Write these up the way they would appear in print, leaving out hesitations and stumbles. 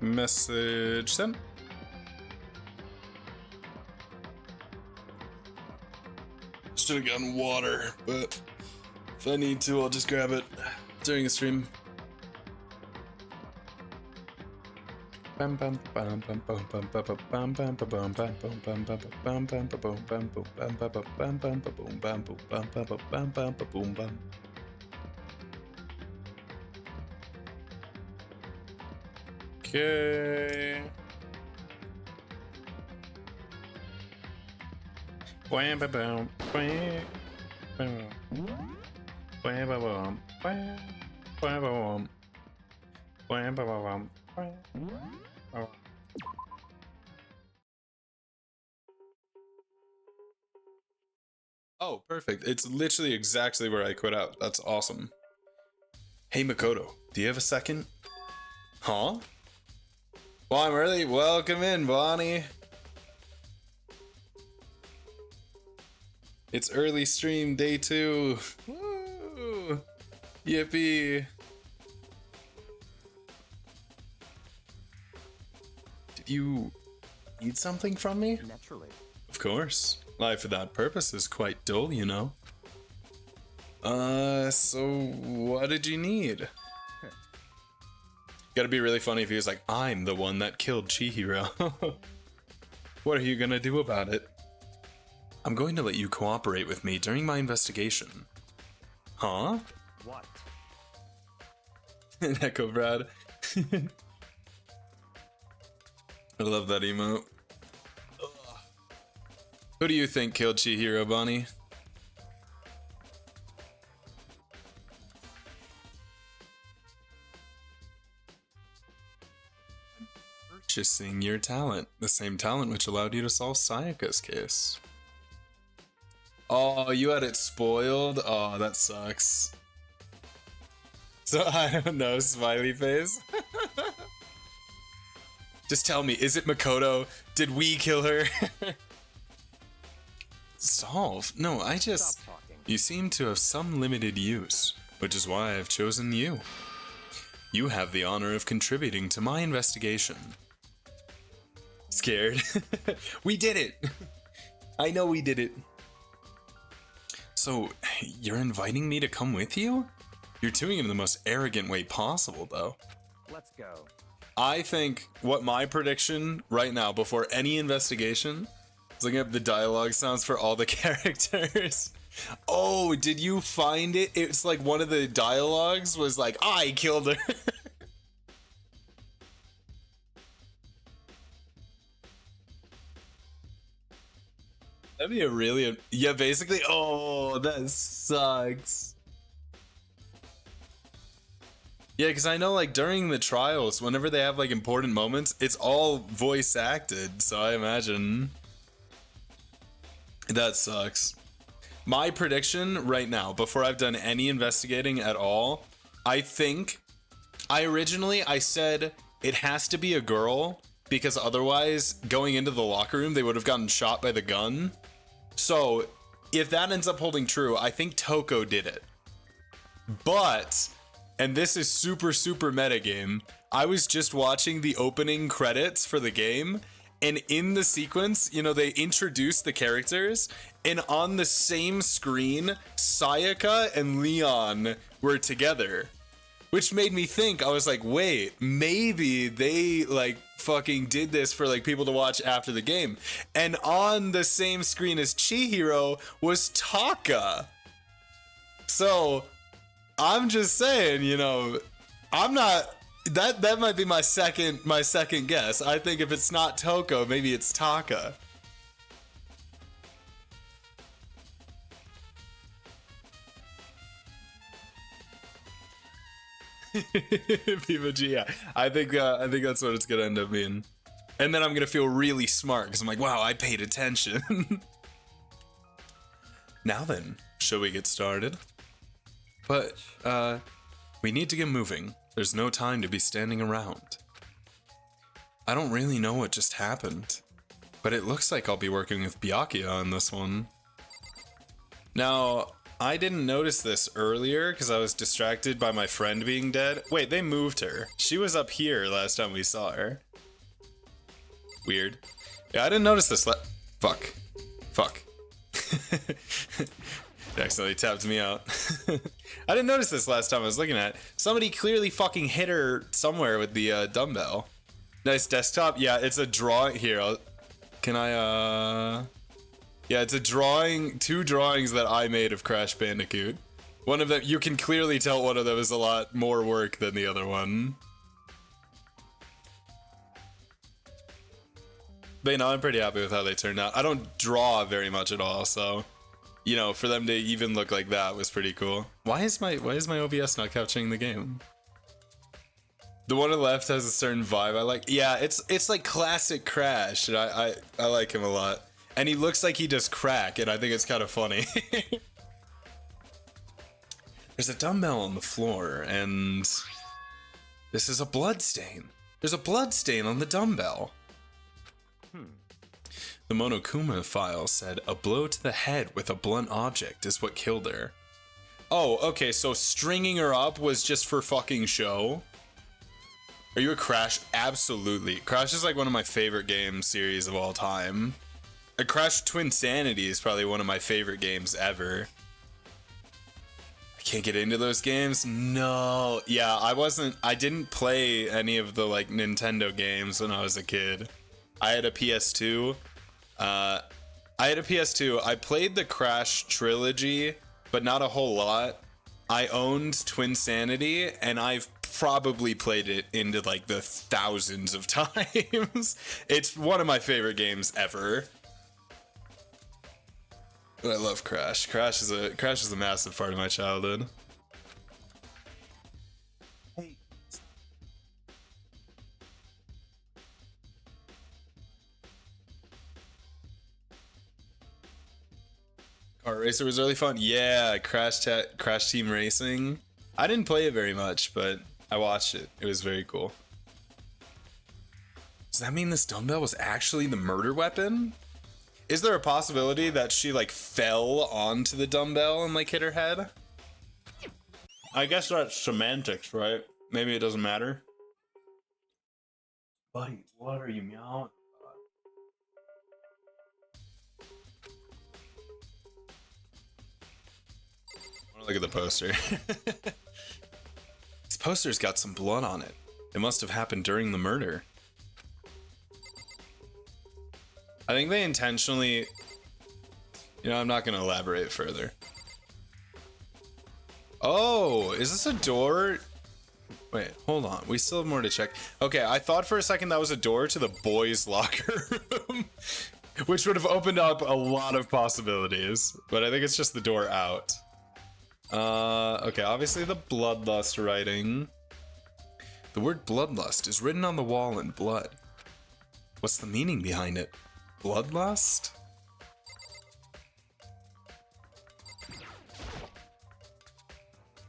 Message sent. Should have gotten water, but if I need to, I'll just grab it during a stream. Okay. Bam bam bam bam bam bam bam bam bam bam bam bam. Oh, perfect. It's literally exactly where I quit out. That's awesome. Hey Makoto, do you have a second? Huh? Well, I'm early. Welcome in, Bonnie. It's early stream day 2. Woo! Yippee! Did you need something from me? Naturally. Of course. Life without purpose is quite dull, you know. So what did you need? Gotta be really funny if he was like, I'm the one that killed Chihiro. What are you gonna do about it? I'm going to let you cooperate with me during my investigation. Huh? What? Echo Brad. I love that emote. Ugh. Who do you think killed Chihiro, Bonnie? Purchasing your talent, the same talent which allowed you to solve Sayaka's case. Oh, you had it spoiled? Oh, that sucks. So I don't know, smiley face. Just tell me, is it Makoto? Did we kill her? Solve? No, I just... Stop talking. You seem to have some limited use, which is why I've chosen you. You have the honor of contributing to my investigation. Scared? We did it! I know we did it. So, you're inviting me to come with you? You're doing it in the most arrogant way possible, though. Let's go. I think what my prediction right now, before any investigation, is looking up the dialogue sounds for all the characters. Oh, did you find it? It's like one of the dialogues was like, I killed her. That'd be a really, yeah, basically, oh, that sucks. Yeah, because I know, like, during the trials, whenever they have, like, important moments, it's all voice acted, so I imagine that sucks. My prediction right now, before I've done any investigating at all, I think, I said it has to be a girl, because otherwise, going into the locker room, they would have gotten shot by the gun. So, if that ends up holding true, I think Toko did it. But, and this is super, super metagame, I was just watching the opening credits for the game, and in the sequence, you know, they introduced the characters, and on the same screen, Sayaka and Leon were together. Which made me think, I was like, wait, maybe they, like, fucking did this for, like, people to watch after the game. And on the same screen as Chihiro was Taka. So, I'm just saying, you know, I'm not... That might be my second guess. I think if it's not Toko, maybe it's Taka. Viva G, yeah. I think that's what it's gonna end up being. And then I'm gonna feel really smart because I'm like, wow, I paid attention. Now then, shall we get started? But, we need to get moving. There's no time to be standing around. I don't really know what just happened, but it looks like I'll be working with Byakuya on this one. Now, I didn't notice this earlier because I was distracted by my friend being dead. Wait, they moved her. She was up here last time we saw her. Weird. Yeah, I didn't notice this. Fuck. Fuck. It accidentally tapped me out. I didn't notice this last time I was looking at it. Somebody clearly fucking hit her somewhere with the dumbbell. Nice desktop. Yeah, it's a drawing. Here, can I, yeah, it's a drawing, 2 drawings that I made of Crash Bandicoot. One of them, you can clearly tell one of them is a lot more work than the other one. But you know, I'm pretty happy with how they turned out. I don't draw very much at all, so you know, for them to even look like that was pretty cool. Why is my OBS not capturing the game? The one on the left has a certain vibe I like. Yeah, it's like classic Crash, and I like him a lot. And he looks like he does crack, and I think it's kind of funny. There's a dumbbell on the floor, and this is a blood stain. There's a blood stain on the dumbbell. The Monokuma file said a blow to the head with a blunt object is what killed her. Oh, okay, so stringing her up was just for fucking show? Are you a Crash? Absolutely. Crash is like one of my favorite game series of all time. Crash Twinsanity is probably one of my favorite games ever. I can't get into those games? No. Yeah, I didn't play any of the like Nintendo games when I was a kid. I had a PS2. I played the Crash trilogy, but not a whole lot. I owned Twinsanity, and I've probably played it into like the thousands of times. It's one of my favorite games ever. But I love Crash. Crash is a massive part of my childhood. Kart Racer was really fun. Yeah, Crash Team Racing. I didn't play it very much, but I watched it. It was very cool. Does that mean this dumbbell was actually the murder weapon? Is there a possibility that she like fell onto the dumbbell and like hit her head? I guess that's semantics, right? Maybe it doesn't matter. Buddy, what are you meowing? Look at the poster. This poster's got some blood on it. It must have happened during the murder. I think they intentionally... You know, I'm not going to elaborate further. Oh, is this a door? Wait, hold on. We still have more to check. Okay, I thought for a second that was a door to the boys' locker room. Which would have opened up a lot of possibilities. But I think it's just the door out. Okay, obviously the Bloodlust writing. The word Bloodlust is written on the wall in blood. What's the meaning behind it? Bloodlust?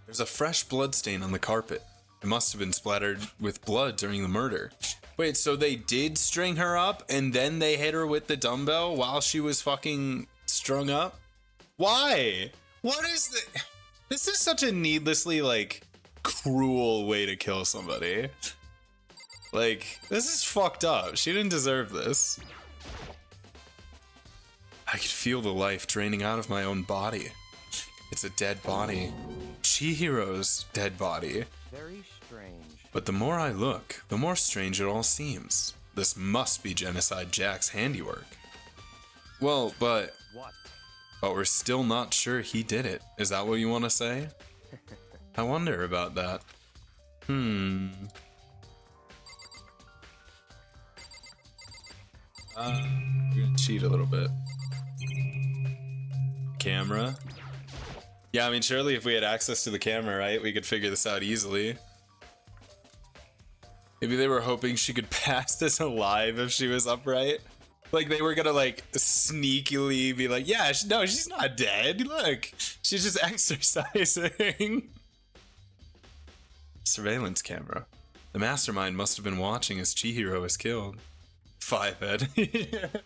There's a fresh blood stain on the carpet. It must have been splattered with blood during the murder. Wait, so they did string her up and then they hit her with the dumbbell while she was fucking strung up? Why? What is the... This is such a needlessly, like, cruel way to kill somebody. Like, this is fucked up. She didn't deserve this. I could feel the life draining out of my own body. It's a dead body. Chihiro's dead body. Very strange. But the more I look, the more strange it all seems. This must be Genocide Jack's handiwork. Well, but... What? But we're still not sure he did it. Is that what you want to say? I wonder about that. We're gonna cheat a little bit. Camera. Yeah, I mean, surely if we had access to the camera, right, we could figure this out easily. Maybe they were hoping she could pass this alive if she was upright. Like, they were gonna, like, sneakily be like, yeah, no, she's not dead. Look, she's just exercising. Surveillance camera. The mastermind must have been watching as Chihiro was killed. Fivehead.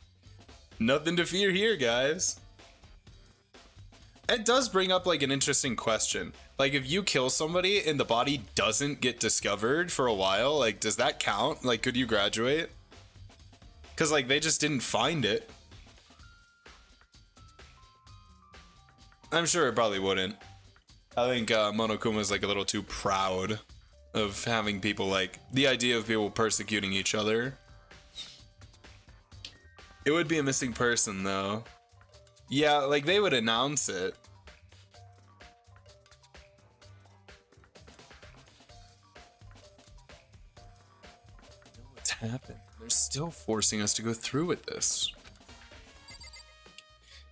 Nothing to fear here, guys. it does bring up like an interesting question. Like if you kill somebody and the body doesn't get discovered for a while, like does that count? Like could you graduate? Because like they just didn't find it. I'm sure it probably wouldn't. I think Monokuma is like a little too proud of having people like the idea of people persecuting each other. It would be a missing person though. Yeah, like they would announce it. What's happened? They're still forcing us to go through with this.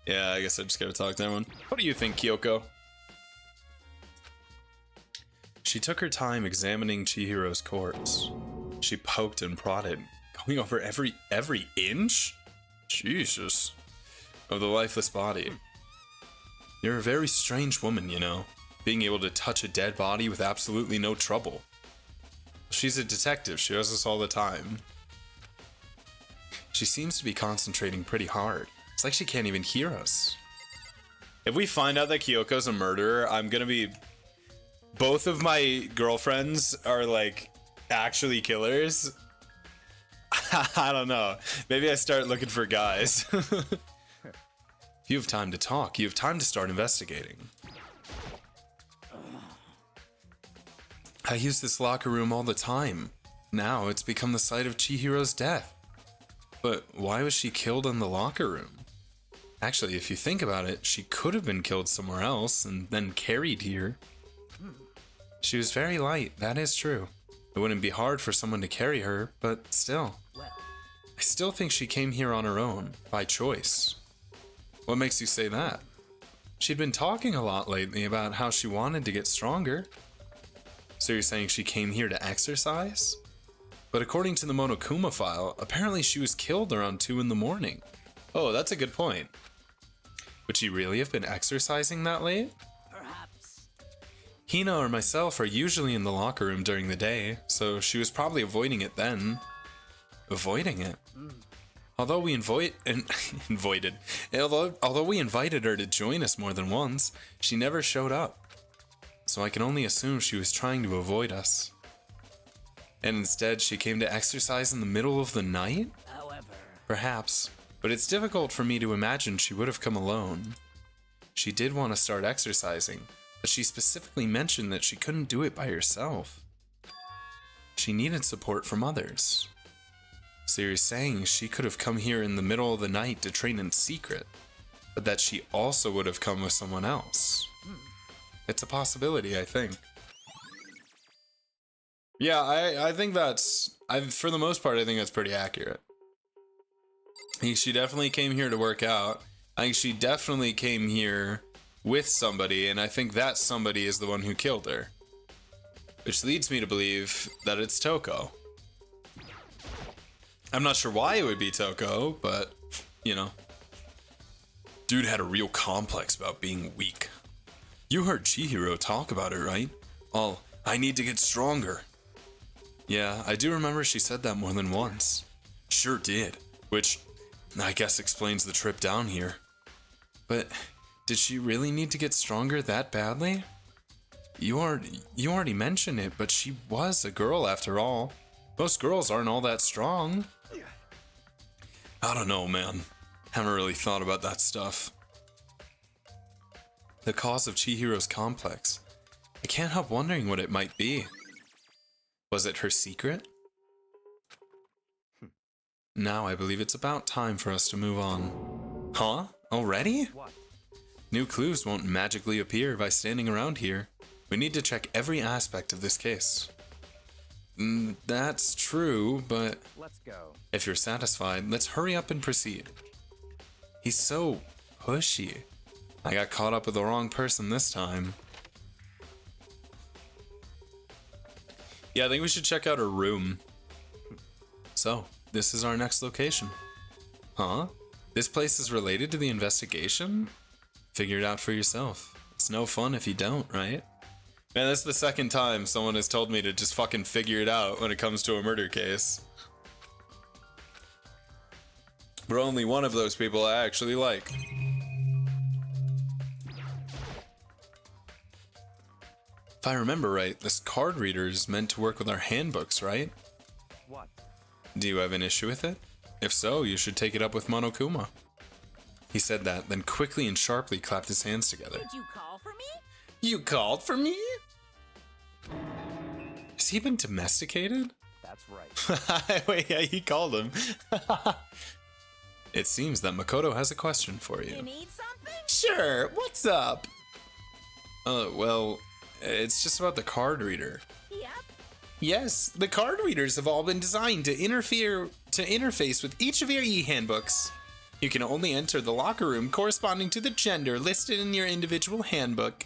Yeah, I guess I just gotta talk to everyone. What do you think, Kyoko? She took her time examining Chihiro's corpse. She poked and prodded, going over every inch? Jesus. Of the lifeless body. You're a very strange woman, you know, being able to touch a dead body with absolutely no trouble. She's a detective, she does this all the time. She seems to be concentrating pretty hard. It's like she can't even hear us. If we find out that Kyoko's a murderer, I'm gonna be... Both of my girlfriends are like actually killers. I don't know. Maybe I start looking for guys. If you have time to talk, you have time to start investigating. I use this locker room all the time. Now it's become the site of Chihiro's death. But why was she killed in the locker room? Actually, if you think about it, she could have been killed somewhere else and then carried here. She was very light, that is true. It wouldn't be hard for someone to carry her, but still. I still think she came here on her own, by choice. What makes you say that? She'd been talking a lot lately about how she wanted to get stronger. So you're saying she came here to exercise? But according to the Monokuma file, apparently she was killed around 2 in the morning. Oh, that's a good point. Would she really have been exercising that late? Perhaps. Hina or myself are usually in the locker room during the day, so she was probably avoiding it then. Avoiding it? Although we invited her to join us more than once, she never showed up. So I can only assume she was trying to avoid us. And instead she came to exercise in the middle of the night? However, Perhaps, but it's difficult for me to imagine she would have come alone. She did want to start exercising, but she specifically mentioned that she couldn't do it by herself. She needed support from others. So you're saying she could have come here in the middle of the night to train in secret, but that she also would have come with someone else. It's a possibility, I think. Yeah, I think that's... for the most part, I think that's pretty accurate. I think she definitely came here to work out. I think she definitely came here with somebody, and I think that somebody is the one who killed her. Which leads me to believe that it's Toko. I'm not sure why it would be Toko, but, you know. Dude had a real complex about being weak. You heard Chihiro talk about it, right? I need to get stronger. Yeah, I do remember she said that more than once. Sure did, which I guess explains the trip down here. But did she really need to get stronger that badly? You already mentioned it, but she was a girl after all. Most girls aren't all that strong. I don't know, man. Haven't really thought about that stuff. The cause of Chihiro's complex. I can't help wondering what it might be. Was it her secret? Now I believe it's about time for us to move on. Huh? Already? what? New clues won't magically appear by standing around here. We need to check every aspect of this case. That's true, but Let's go. if you're satisfied, let's hurry up and proceed. He's so pushy. I got caught up with the wrong person this time. Yeah, I think we should check out her room. So, this is our next location. Huh? This place is related to the investigation? Figure it out for yourself. It's no fun if you don't, right? Man, that's the second time someone has told me to just fucking figure it out when it comes to a murder case. But only one of those people I actually like. If I remember right, this card reader is meant to work with our handbooks, right? What? Do you have an issue with it? If so, you should take it up with Monokuma. He said that, then quickly and sharply clapped his hands together. Did you call for me? You called for me? Has he been domesticated? That's right. Wait, yeah, he called him. It seems that Makoto has a question for You you. need something? Sure, what's up? Well, it's just about the card reader. Yep. Yes, the card readers have all been designed to interface with each of your e-handbooks. You can only enter the locker room corresponding to the gender listed in your individual handbook.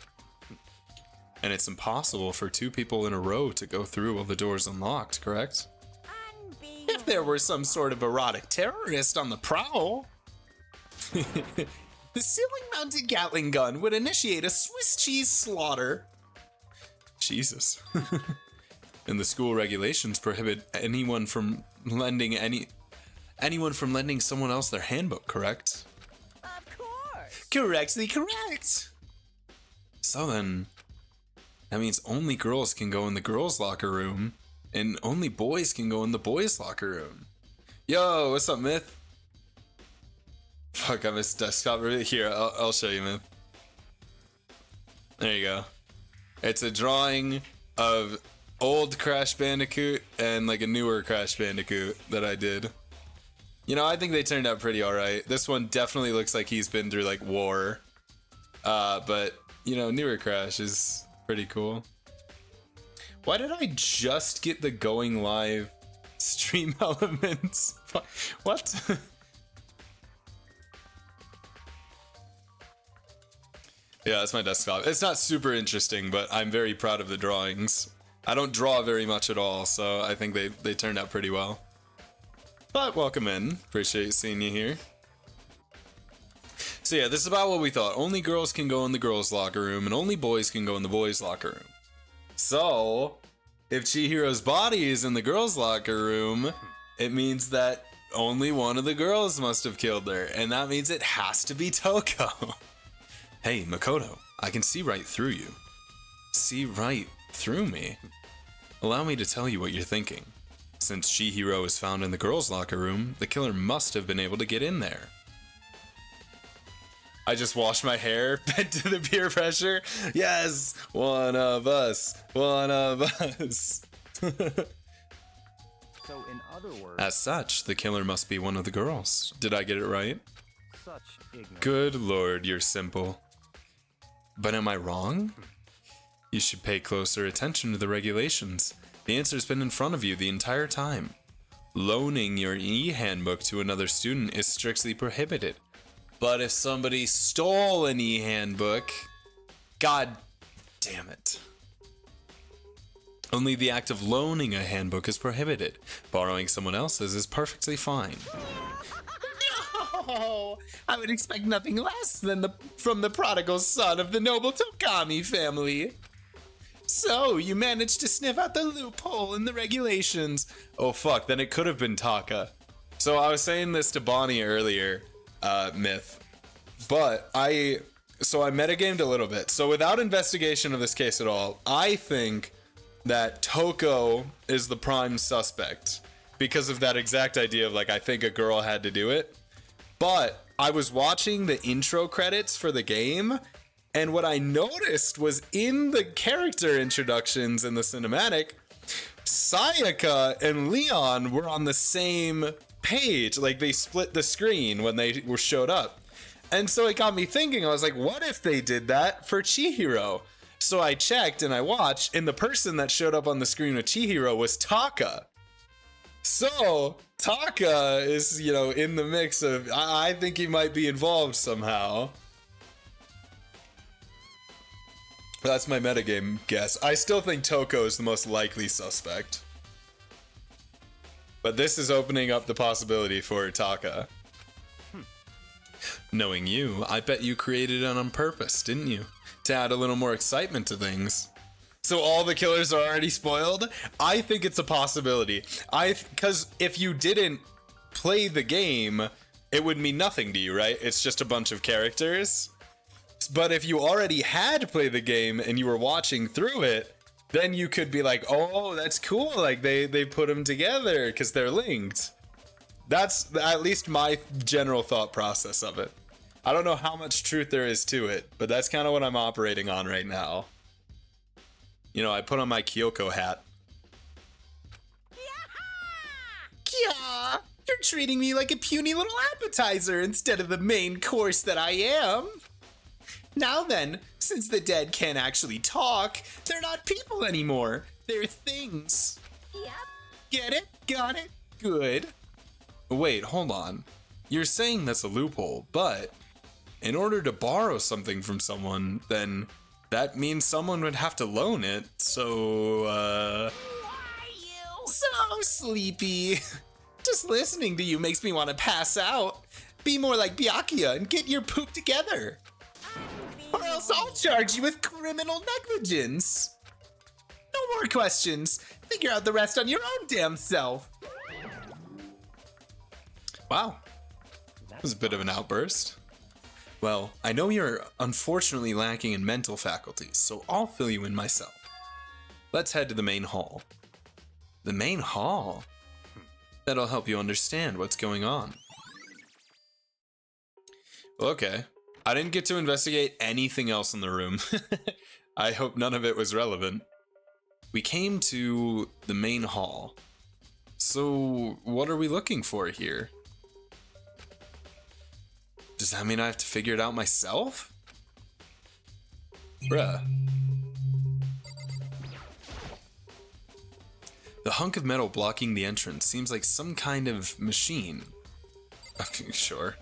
And it's impossible for two people in a row to go through while the door's unlocked, correct? If there were some sort of erotic terrorist on the prowl, the ceiling-mounted Gatling gun would initiate a Swiss cheese slaughter. Jesus. And the school regulations prohibit anyone from lending someone else their handbook, correct? Of course. Correctly correct. So then, that means only girls can go in the girls' locker room, and only boys can go in the boys' locker room. Yo, what's up, Myth? Fuck, I missed desktop. Here, I'll show you, Myth. There you go. It's a drawing of old Crash Bandicoot and like a newer Crash Bandicoot that I did. You know, I think they turned out pretty alright. This one definitely looks like he's been through like war. But, you know, newer Crash is pretty cool. Why did I just get the going live stream elements? What? Yeah, that's my desktop. It's not super interesting, but I'm very proud of the drawings. I don't draw very much at all, so I think they turned out pretty well. But welcome in. Appreciate seeing you here. So yeah, this is about what we thought. Only girls can go in the girls' locker room, and only boys can go in the boys' locker room. So, if Chihiro's body is in the girls' locker room, it means that only one of the girls must have killed her, and that means it has to be Toko. Hey, Makoto, I can see right through you. See right through me? Allow me to tell you what you're thinking. Since Chihiro was found in the girls' locker room, the killer must have been able to get in there. I just washed my hair, bent to the peer pressure. Yes, one of us, one of us. So in other words, As such, the killer must be one of the girls. Did I get it right? such ignorance. Good lord, you're simple. But am I wrong? You should pay closer attention to the regulations. The answer's been in front of you the entire time. Loaning your e-handbook to another student is strictly prohibited. But if somebody stole an e-handbook, god damn it. Only the act of loaning a handbook is prohibited. Borrowing someone else's is perfectly fine. No! I would expect nothing less than from the prodigal son of the noble Tokami family. So, you managed to sniff out the loophole in the regulations. Oh fuck, then it could have been Taka. So I was saying this to Bonnie earlier, Myth. But I metagamed a little bit. So without investigation of this case at all, I think that Toko is the prime suspect. Because of that exact idea of like, I think a girl had to do it. But I was watching the intro credits for the game, and what I noticed was in the character introductions in the cinematic, Sayaka and Leon were on the same page. Like they split the screen when they showed up. And so it got me thinking, I was like, what if they did that for Chihiro? So I checked and I watched, and the person that showed up on the screen with Chihiro was Taka. So Taka is, you know, in the mix of, I think he might be involved somehow. That's my metagame guess. I still think Toko is the most likely suspect. But this is opening up the possibility for Taka. Knowing you, I bet you created it on purpose, didn't you? To add a little more excitement to things. So all the killers are already spoiled? I think it's a possibility. Because if you didn't play the game, it would mean nothing to you, right? It's just a bunch of characters. But if you already had played the game and you were watching through it, then you could be like, oh, that's cool. Like they put them together because they're linked. That's at least my general thought process of it. I don't know how much truth there is to it, but that's kind of what I'm operating on right now. You know, I put on my Kyoko hat. Kya, you're treating me like a puny little appetizer instead of the main course that I am. Now then, since the dead can't actually talk, they're not people anymore. They're things. Yep. Get it? Got it? Good. Wait, hold on. You're saying that's a loophole, but in order to borrow something from someone, then that means someone would have to loan it, so, Who are you? So sleepy. Just listening to you makes me want to pass out. Be more like Byakuya and get your poop together. Or else I'll charge you with criminal negligence. No more questions. Figure out the rest on your own damn self. Wow. That was a bit of an outburst. Well, I know you're unfortunately lacking in mental faculties, so I'll fill you in myself. Let's head to the main hall. The main hall? That'll help you understand what's going on. Well, okay. I didn't get to investigate anything else in the room. I hope none of it was relevant. We came to the main hall. So, what are we looking for here? Does that mean I have to figure it out myself? Bruh. The hunk of metal blocking the entrance seems like some kind of machine. Okay, sure.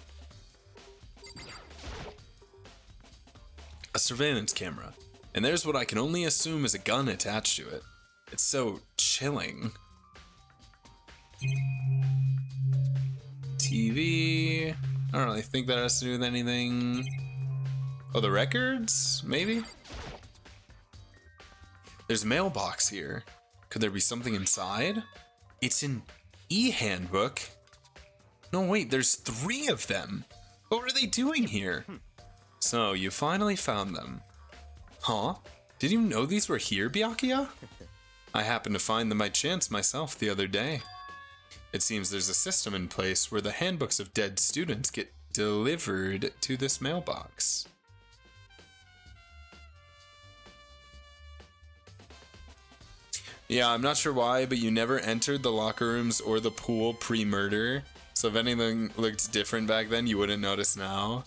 A surveillance camera. And there's what I can only assume is a gun attached to it. It's so chilling. TV. I don't really think that has to do with anything. Oh, the records? Maybe? There's a mailbox here. Could there be something inside? It's an e-handbook. No, wait, there's 3 of them. What are they doing here? So, you finally found them. Huh? Did you know these were here, Byakuya? I happened to find them by chance myself the other day. It seems there's a system in place where the handbooks of dead students get delivered to this mailbox. Yeah, I'm not sure why, but you never entered the locker rooms or the pool pre-murder. So if anything looked different back then, you wouldn't notice now.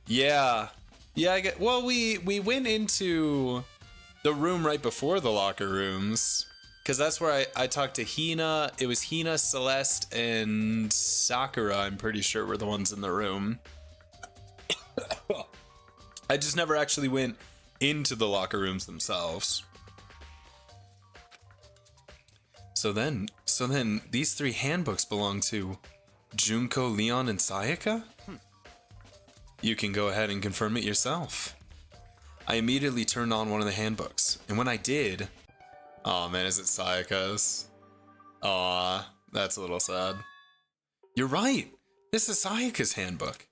Yeah. Yeah, I get, well, we went into the room right before the locker rooms. Because that's where I talked to Hina. It was Hina, Celeste, and Sakura, I'm pretty sure, were the ones in the room. I just never actually went into the locker rooms themselves. So then, these 3 handbooks belong to Junko, Leon, and Sayaka? You can go ahead and confirm it yourself. I immediately turned on one of the handbooks, and when I did... Oh man, is it Sayaka's? Aw, that's a little sad. You're right! This is Sayaka's handbook.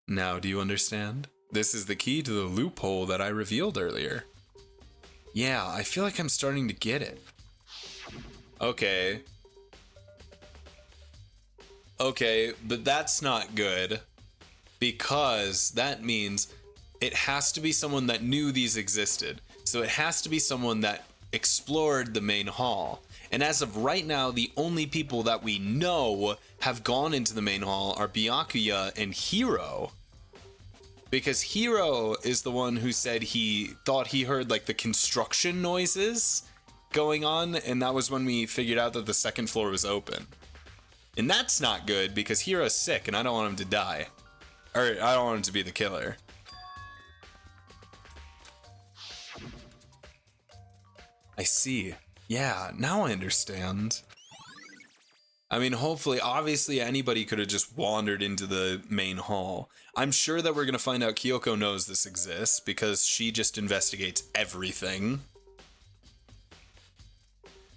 Now, do you understand? This is the key to the loophole that I revealed earlier. Yeah, I feel like I'm starting to get it. Okay. Okay, but that's not good. Because that means it has to be someone that knew these existed. So it has to be someone that explored the main hall. And as of right now, the only people that we know have gone into the main hall are Byakuya and Hiro. Because Hiro is the one who said he thought he heard like the construction noises going on, and that was when we figured out that the second floor was open. And that's not good because Hiro's sick and I don't want him to die. Or I don't want him to be the killer. I see. Yeah, now I understand. I mean, hopefully, obviously anybody could have just wandered into the main hall. I'm sure that we're going to find out Kyoko knows this exists because she just investigates everything.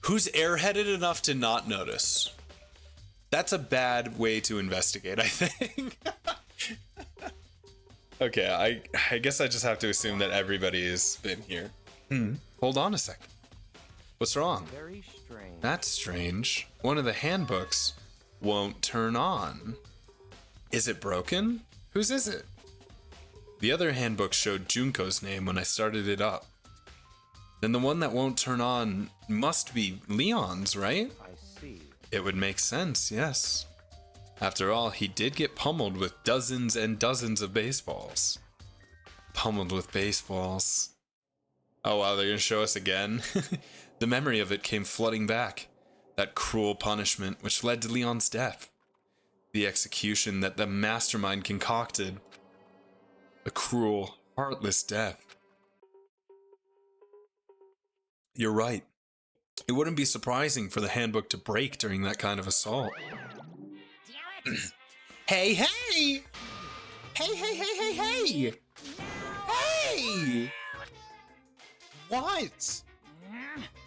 Who's airheaded enough to not notice? That's a bad way to investigate, I think. Okay, I guess I just have to assume that everybody has been here. Hold on a second. What's wrong? Very strange. That's strange. One of the handbooks won't turn on. Is it broken? Whose is it? The other handbook showed Junko's name when I started it up. Then the one that won't turn on must be Leon's, right? I see. It would make sense, yes. After all, he did get pummeled with dozens and dozens of baseballs. Pummeled with baseballs. Oh wow, they're gonna show us again? The memory of it came flooding back. That cruel punishment which led to Leon's death. The execution that the mastermind concocted. A cruel, heartless death. You're right. It wouldn't be surprising for the handbook to break during that kind of assault. Damn it! Hey, hey! Hey, hey, hey, hey, hey! Hey! What?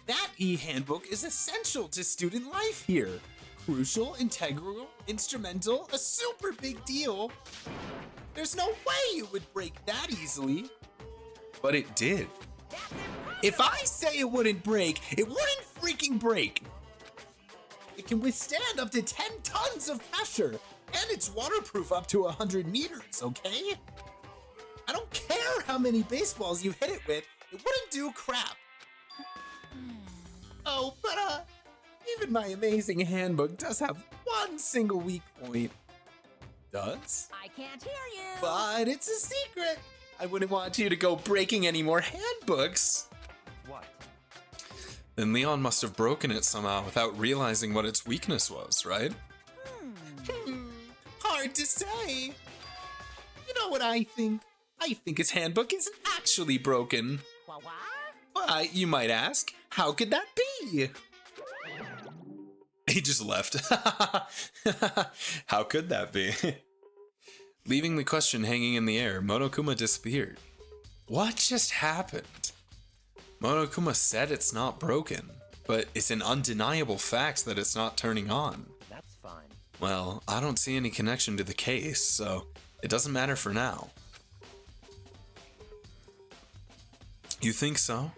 That e-handbook is essential to student life here. Crucial, integral, instrumental, a super big deal. There's no way it would break that easily. But it did. If I say it wouldn't break, it wouldn't freaking break. It can withstand up to 10 tons of pressure, and it's waterproof up to 100 meters, okay? I don't care how many baseballs you hit it with, it wouldn't do crap. Oh, but even my amazing handbook does have one single weak point. Does? I can't hear you. But it's a secret. I wouldn't want you to go breaking any more handbooks. What? Then Leon must have broken it somehow without realizing what its weakness was, right? Hard to say. You know what I think? I think his handbook isn't actually broken. What? Why, you might ask, how could that be? He just left. How could that be? Leaving the question hanging in the air, Monokuma disappeared. What just happened? Monokuma said it's not broken, but it's an undeniable fact that it's not turning on. That's fine. Well, I don't see any connection to the case, so it doesn't matter for now. You think so?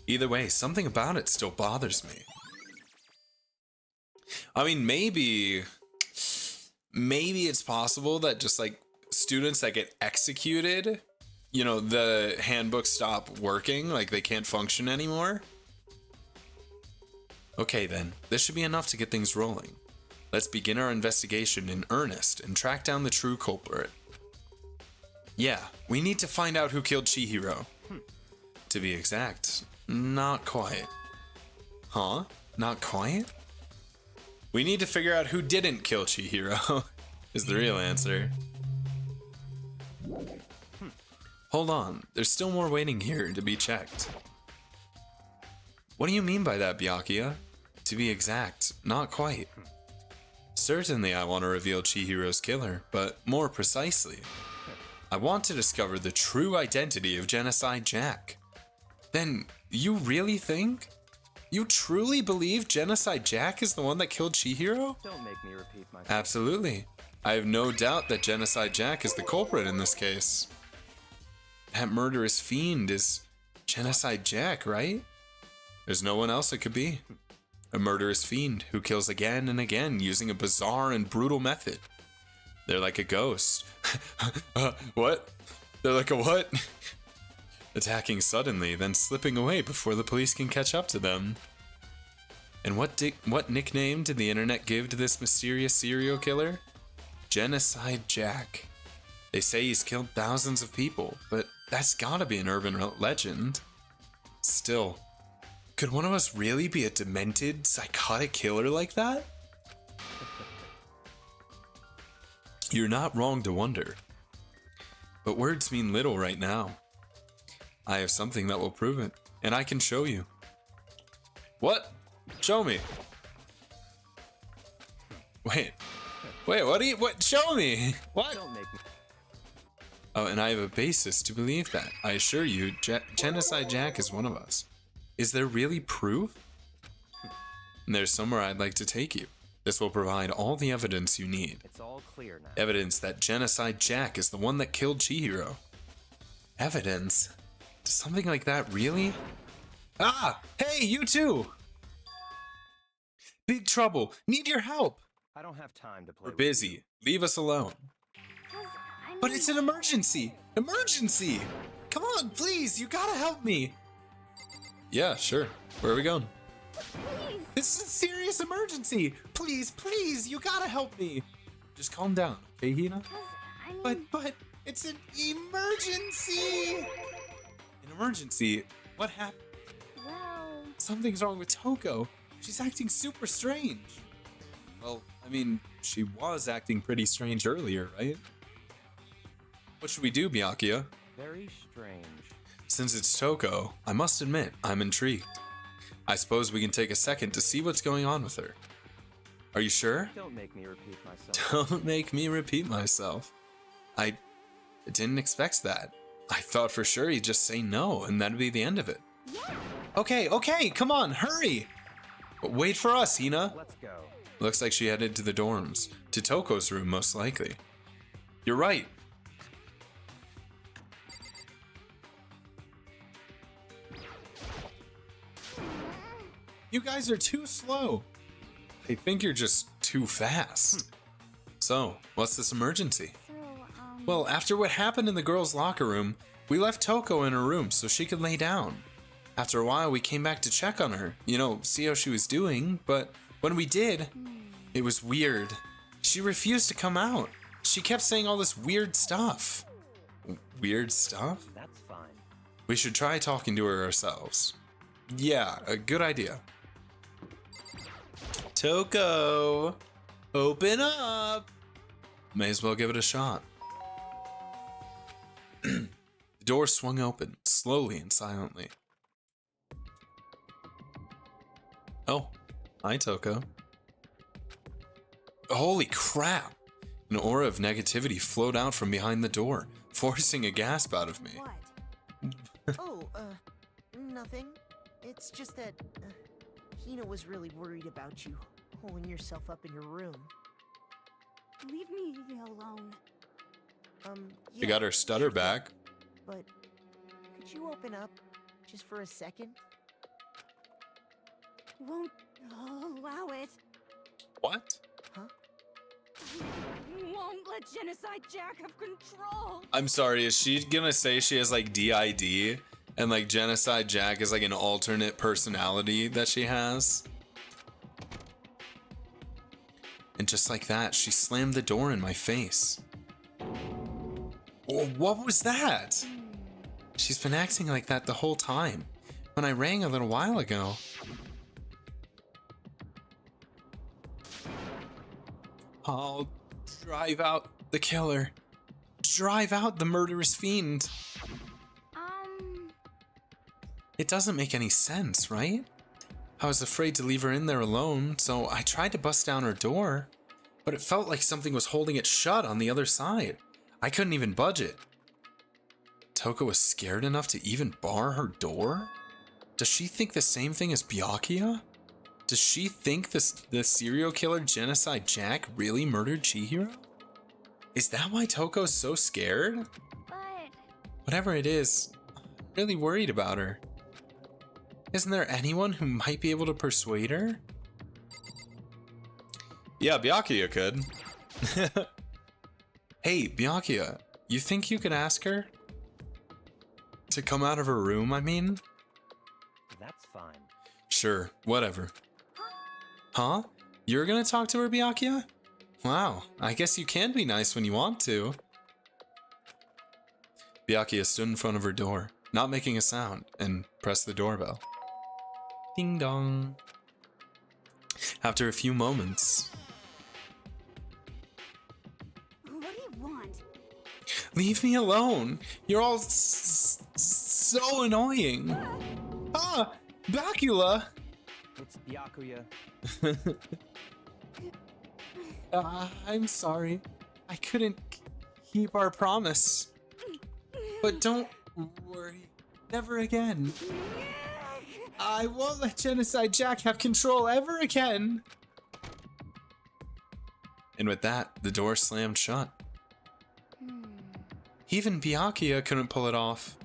Either way, something about it still bothers me. I mean, maybe it's possible that just like students that get executed, you know, the handbooks stop working, like they can't function anymore. Okay then, this should be enough to get things rolling. Let's begin our investigation in earnest and track down the true culprit. Yeah, we need to find out who killed Chihiro. To be exact, not quite. Huh? Not quite? We need to figure out who didn't kill Chihiro, is the real answer. Hold on, there's still more waiting here to be checked. What do you mean by that, Byakuya? To be exact, not quite. Certainly I want to reveal Chihiro's killer, but more precisely, I want to discover the true identity of Genocide Jack. Then, you really think? You truly believe Genocide Jack is the one that killed Chihiro? Don't make me repeat myself. Absolutely. I have no doubt that Genocide Jack is the culprit in this case. That murderous fiend is Genocide Jack, right? There's no one else it could be. A murderous fiend who kills again and again using a bizarre and brutal method. They're like a ghost. What? They're like a what? Attacking suddenly, then slipping away before the police can catch up to them. And what nickname did the internet give to this mysterious serial killer? Genocide Jack. They say he's killed thousands of people, but that's gotta be an urban legend. Still, could one of us really be a demented, psychotic killer like that? You're not wrong to wonder. But words mean little right now. I have something that will prove it, and I can show you. What? Show me. Wait, what? Show me. What? Don't make me. Oh, and I have a basis to believe that. I assure you, Genocide Jack is one of us. Is there really proof? And there's somewhere I'd like to take you. This will provide all the evidence you need. It's all clear now. Evidence that Genocide Jack is the one that killed Chihiro. Evidence? Does something like that really? Ah, hey, you too. Big trouble. Need your help. I don't have time to play We're with busy. Leave us alone. 'Cause I But mean- it's an emergency. Emergency. Come on, please. You gotta help me. Yeah, sure. Where are we going? Please. This is a serious emergency. Please, please, you gotta help me. Just calm down, okay, Hina? 'Cause I mean- But it's an emergency. An emergency? What happened? Well, Something's wrong with Toko. She's acting super strange. Well, I mean, she was acting pretty strange earlier, right? What should we do, Byakuya? you. Very strange. Since it's Toko, I must admit, I'm intrigued. I suppose we can take a second to see what's going on with her. Are you sure? Don't make me repeat myself. Don't make me repeat myself. I didn't expect that. I thought for sure he'd just say no and that'd be the end of it. yeah. Okay, come on, hurry! Wait for us, Hina. Let's go. Looks like she headed to the dorms. To Toko's room, most likely. You're right. You guys are too slow. I think you're just too fast. So, what's this emergency? So, Well, after what happened in the girls' locker room, we left Toko in her room so she could lay down. After a while, we came back to check on her, see how she was doing, but when we did, it was weird. She refused to come out. She kept saying all this weird stuff. Weird stuff? That's fine. We should try talking to her ourselves. Yeah, a good idea. Toko, open up. May as well give it a shot. The door swung open, slowly and silently. Oh, hi, Toko. Holy crap! An aura of negativity flowed out from behind the door, forcing a gasp out of me. what? Oh, nothing. It's just that Hina was really worried about you, holding yourself up in your room. Leave me alone. She got her stutter back. But could you open up just for a second? Won't allow it. What? Won't let Genocide Jack have control. I'm sorry, is she gonna say she has like DID and like Genocide Jack is like an alternate personality that she has? And just like that, she slammed the door in my face. Oh, what was that? She's been acting like that the whole time. When I rang a little while ago. I'll drive out the killer. Drive out the murderous fiend. It doesn't make any sense, right? I was afraid to leave her in there alone, so I tried to bust down her door, but it felt like something was holding it shut on the other side. I couldn't even budge it. Toko was scared enough to even bar her door? Does she think the same thing as Byakuya? Does she think the serial killer Genocide Jack really murdered Chihiro? Is that why Toko's so scared? But Whatever it is, I'm really worried about her. Isn't there anyone who might be able to persuade her? Yeah, Byakuya could. Hey, Byakuya, you think you could ask her? To come out of her room, I mean? That's fine. Sure, whatever. Huh? You're gonna talk to her, Byakuya? Wow, I guess you can be nice when you want to. Byakuya stood in front of her door, not making a sound, and pressed the doorbell. Ding dong. After a few moments, what do you want? leave me alone. You're all so annoying. Ah, Bacula. It's Byakuya. I'm sorry. I couldn't keep our promise. But don't worry. Never again. I won't let Genocide Jack have control ever again. And with that, the door slammed shut. Even Byakuya couldn't pull it off.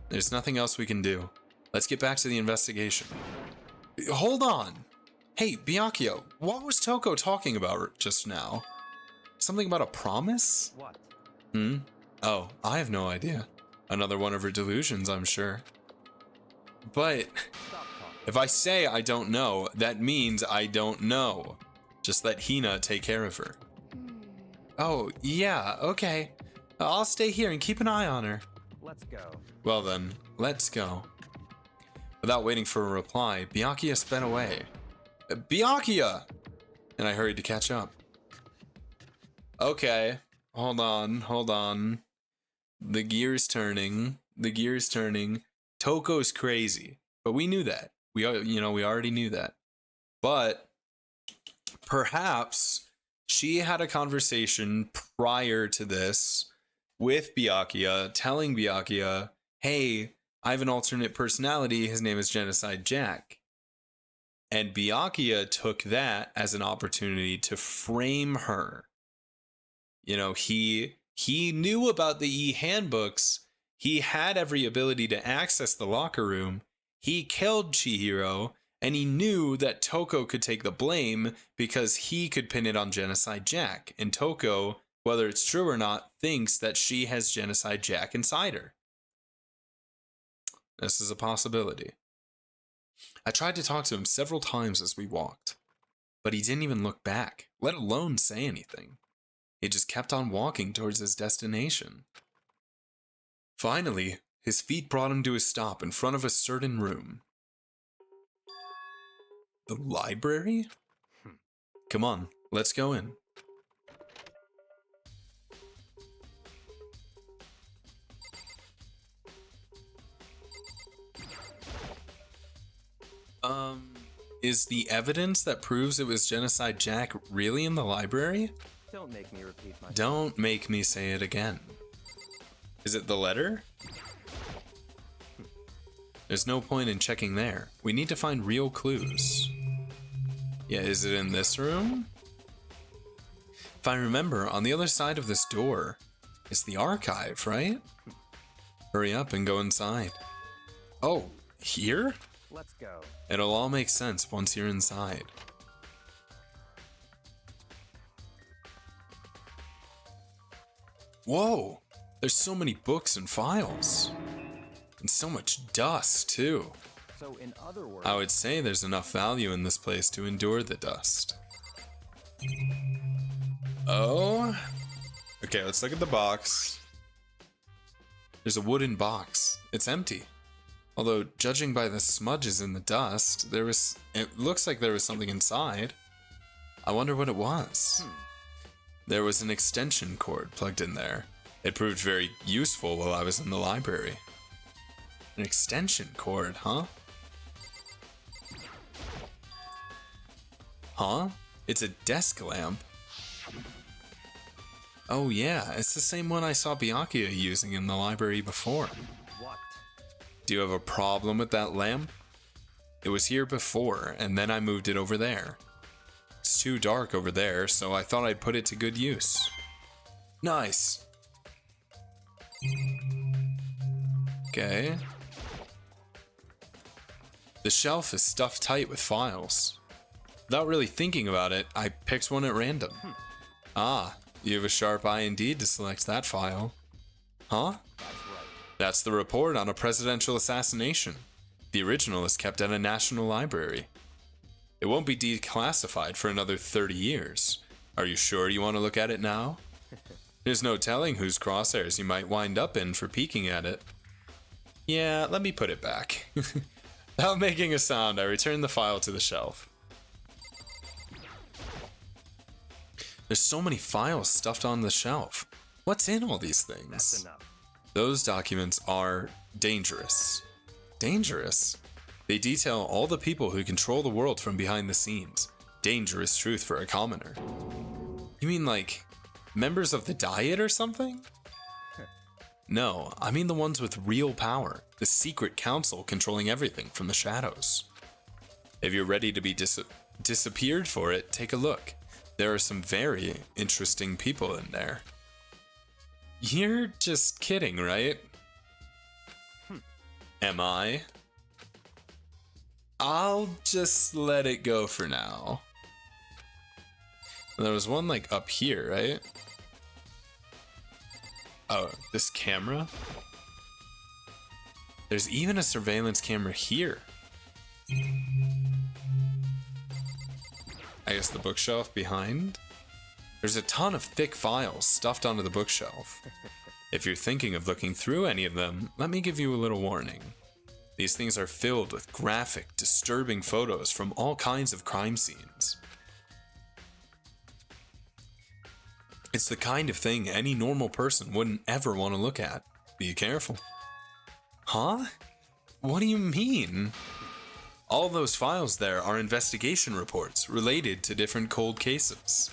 There's nothing else we can do. Let's get back to the investigation. Hold on. Hey, Byakuya, what was Toko talking about just now? Something about a promise? What? Oh, I have no idea. Another one of her delusions, I'm sure. But Stop talking. if I say I don't know, that means I don't know. Just let Hina take care of her. Oh, yeah, okay. I'll stay here and keep an eye on her. Let's go. Well then, let's go. Without waiting for a reply, Byakuya sped away. Byakuya! And I hurried to catch up. Okay, hold on. The gear's turning. Toko's crazy, but we knew that. We already knew that. But perhaps she had a conversation prior to this with Byakuya, telling Byakuya, hey, I have an alternate personality. His name is Genocide Jack. And Byakuya took that as an opportunity to frame her. You know, he knew about the e-handbooks. He had every ability to access the locker room. He killed Chihiro, and he knew that Toko could take the blame because he could pin it on Genocide Jack. And Toko, whether it's true or not, thinks that she has Genocide Jack inside her. This is a possibility. I tried to talk to him several times as we walked, but he didn't even look back, let alone say anything. He just kept on walking towards his destination. Finally, his feet brought him to a stop in front of a certain room. The library? Come on, let's go in. Is the evidence that proves it was Genocide Jack really in the library? Don't make me repeat myself. Don't make me say it again. Is it the letter? There's no point in checking there. We need to find real clues. Yeah, is it in this room? If I remember, on the other side of this door is the archive, right? Hurry up and go inside. Oh, here? Let's go. It'll all make sense once you're inside. Whoa! There's so many books and files. And so much dust, too. So in other words, I would say there's enough value in this place to endure the dust. Oh? Okay, let's look at the box. There's a wooden box. It's empty. Although, judging by the smudges in the dust, it looks like there was something inside. I wonder what it was. There was an extension cord plugged in there. It proved very useful while I was in the library. An extension cord, huh? Huh? It's a desk lamp. Oh yeah, it's the same one I saw Byakuya using in the library before. what? Do you have a problem with that lamp? It was here before, and then I moved it over there. It's too dark over there, so I thought I'd put it to good use. Nice. Okay. The shelf is stuffed tight with files. Without really thinking about it, I picked one at random. Ah, you have a sharp eye indeed to select that file. Huh? That's right. That's the report on a presidential assassination. The original is kept at a national library. It won't be declassified for another 30 years. Are you sure you want to look at it now? There's no telling whose crosshairs you might wind up in for peeking at it. Yeah, let me put it back. Without making a sound, I returned the file to the shelf. There's so many files stuffed on the shelf. What's in all these things? That's enough. Those documents are dangerous. Dangerous? They detail all the people who control the world from behind the scenes. Dangerous truth for a commoner. You mean like members of the Diet or something? No, I mean the ones with real power. The secret council controlling everything from the shadows. If you're ready to be disappeared for it, take a look. There are some very interesting people in there. You're just kidding, right? Am I? I'll just let it go for now. And there was one like up here, right? Oh, this camera? There's even a surveillance camera here. I guess the bookshelf behind? There's a ton of thick files stuffed onto the bookshelf. If you're thinking of looking through any of them, let me give you a little warning. These things are filled with graphic, disturbing photos from all kinds of crime scenes. It's the kind of thing any normal person wouldn't ever want to look at. Be careful. Huh? What do you mean? All those files there are investigation reports related to different cold cases.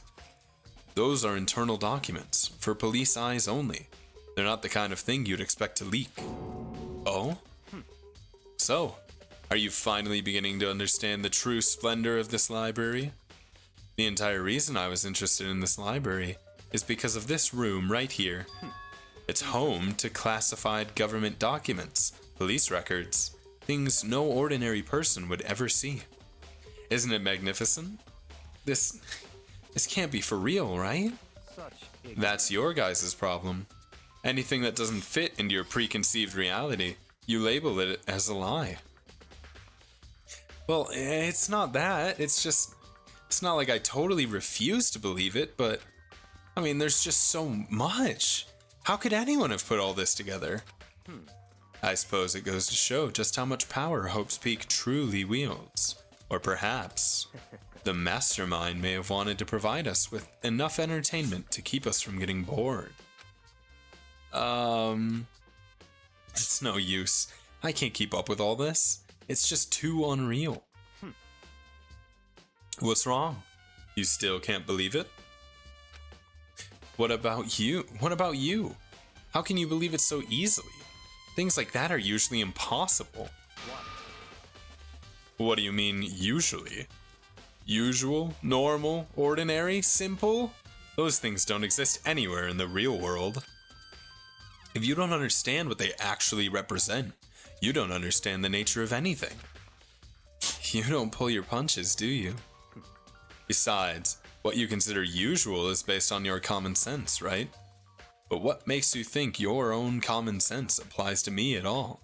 Those are internal documents, for police eyes only. They're not the kind of thing you'd expect to leak. Oh? So, are you finally beginning to understand the true splendor of this library? The entire reason I was interested in this library is because of this room right here. It's home to classified government documents, police records, things no ordinary person would ever see. Isn't it magnificent? This can't be for real, right? Such ignorance. That's your guys' problem. Anything that doesn't fit into your preconceived reality, you label it as a lie. Well, it's not that. It's not like I totally refuse to believe it, but I mean, there's just so much. How could anyone have put all this together? I suppose it goes to show just how much power Hope's Peak truly wields. Or perhaps the mastermind may have wanted to provide us with enough entertainment to keep us from getting bored. It's no use. I can't keep up with all this. It's just too unreal. What's wrong? You still can't believe it? What about you? What about you? How can you believe it so easily? Things like that are usually impossible. What do you mean, usually? Usual, normal, ordinary, simple? Those things don't exist anywhere in the real world. If you don't understand what they actually represent, you don't understand the nature of anything. You don't pull your punches, do you? Besides, what you consider usual is based on your common sense, right? But what makes you think your own common sense applies to me at all?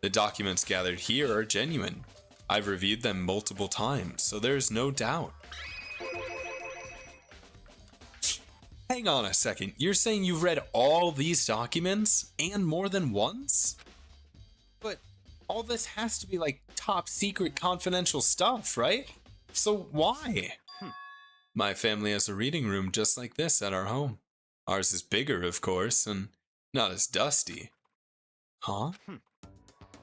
The documents gathered here are genuine. I've reviewed them multiple times, so there's no doubt. Hang on a second, you're saying you've read all these documents and more than once? But all this has to be like top secret confidential stuff, right? So why? My family has a reading room just like this at our home. Ours is bigger, of course, and not as dusty. Huh?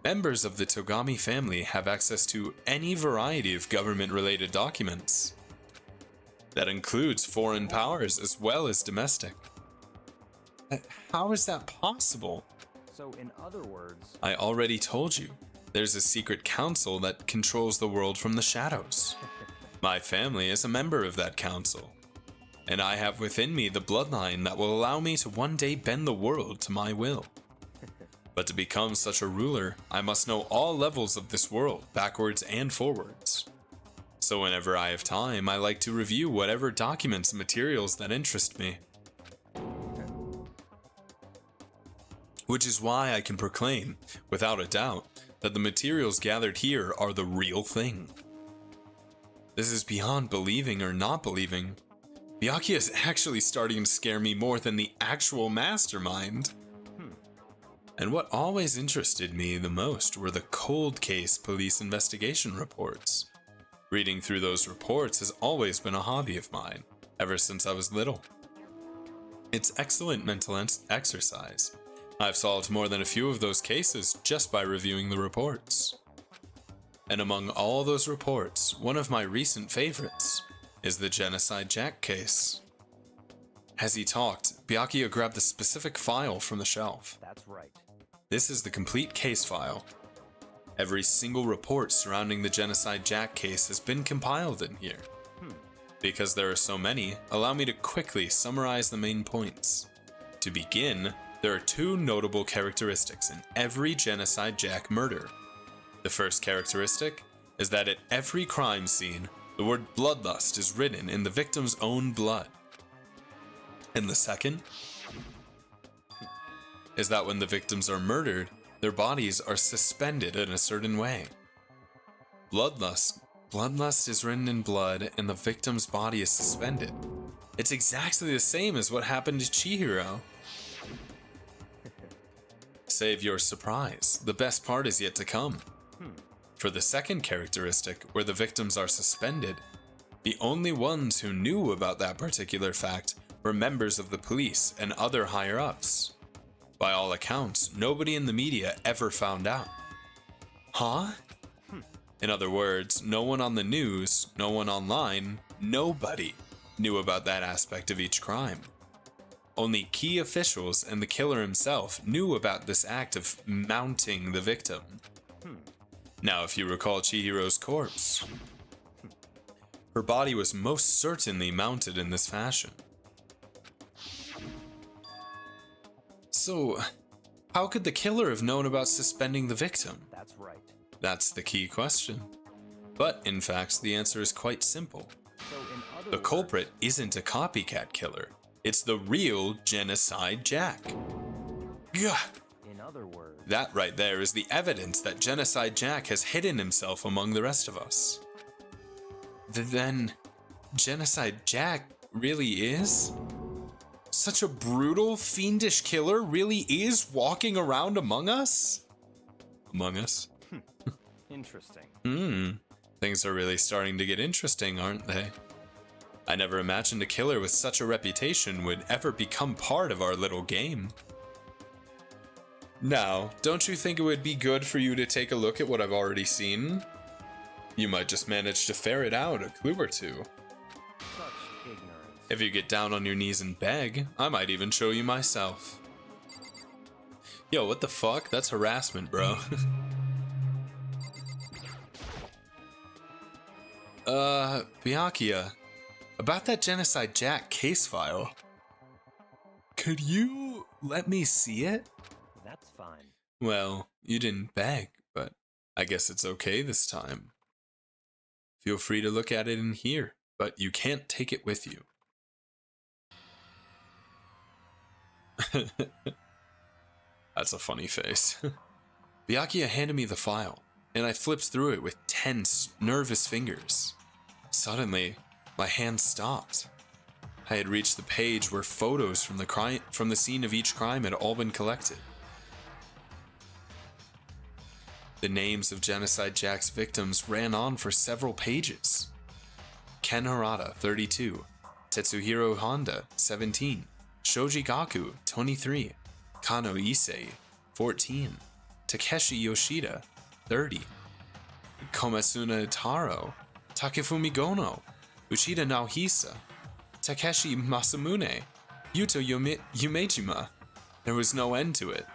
Members of the Togami family have access to any variety of government-related documents. That includes foreign powers as well as domestic. How is that possible? So, in other words, I already told you. There's a secret council that controls the world from the shadows. My family is a member of that council. And I have within me the bloodline that will allow me to one day bend the world to my will. But to become such a ruler, I must know all levels of this world, backwards and forwards. So whenever I have time, I like to review whatever documents and materials that interest me. Which is why I can proclaim, without a doubt, that the materials gathered here are the real thing. This is beyond believing or not believing. Byakuya is actually starting to scare me more than the actual mastermind. And what always interested me the most were the cold case police investigation reports. Reading through those reports has always been a hobby of mine, ever since I was little. It's excellent mental exercise. I've solved more than a few of those cases just by reviewing the reports. And among all those reports, one of my recent favorites is the Genocide Jack case. As he talked, Byakuya grabbed the specific file from the shelf. that's right. This is the complete case file. Every single report surrounding the Genocide Jack case has been compiled in here. Because there are so many, allow me to quickly summarize the main points. To begin, there are two notable characteristics in every Genocide Jack murder. The first characteristic is that at every crime scene, the word bloodlust is written in the victim's own blood. And the second is that when the victims are murdered, their bodies are suspended in a certain way. Bloodlust is written in blood and the victim's body is suspended. It's exactly the same as what happened to Chihiro. Save your surprise. The best part is yet to come. For the second characteristic, where the victims are suspended, the only ones who knew about that particular fact were members of the police and other higher-ups. By all accounts, nobody in the media ever found out. Huh? In other words, no one on the news, no one online, nobody knew about that aspect of each crime. Only key officials and the killer himself knew about this act of mounting the victim. Now, if you recall Chihiro's corpse, her body was most certainly mounted in this fashion. So, how could the killer have known about suspending the victim? That's right. That's the key question. But, in fact, the answer is quite simple. So in other The words, culprit isn't a copycat killer. It's the real Genocide Jack. Gah! in other words, That right there is the evidence that Genocide Jack has hidden himself among the rest of us. Then, Genocide Jack really is? Such a brutal, fiendish killer really is walking around among us? Among us? interesting. Things are really starting to get interesting, aren't they? I never imagined a killer with such a reputation would ever become part of our little game. Now, don't you think it would be good for you to take a look at what I've already seen? You might just manage to ferret out a clue or two. Such ignorance. If you get down on your knees and beg, I might even show you myself. Yo, what the fuck? That's harassment, bro. Byakuya, about that Genocide Jack case file. Could you let me see it? That's fine. Well, you didn't beg, but I guess it's okay this time. Feel free to look at it in here, but you can't take it with you. That's a funny face. Byakuya handed me the file, and I flipped through it with tense, nervous fingers. Suddenly, my hand stopped. I had reached the page where photos from the scene of each crime had all been collected. The names of Genocide Jack's victims ran on for several pages. Ken Harada, 32, Tetsuhiro Honda, 17, Shoji Gaku, 23, Kano Issei, 14, Takeshi Yoshida, 30, Komasuna Taro, Takefumi Gono, Uchida Naohisa, Takeshi Masamune, Yuto Yumejima. There was no end to it.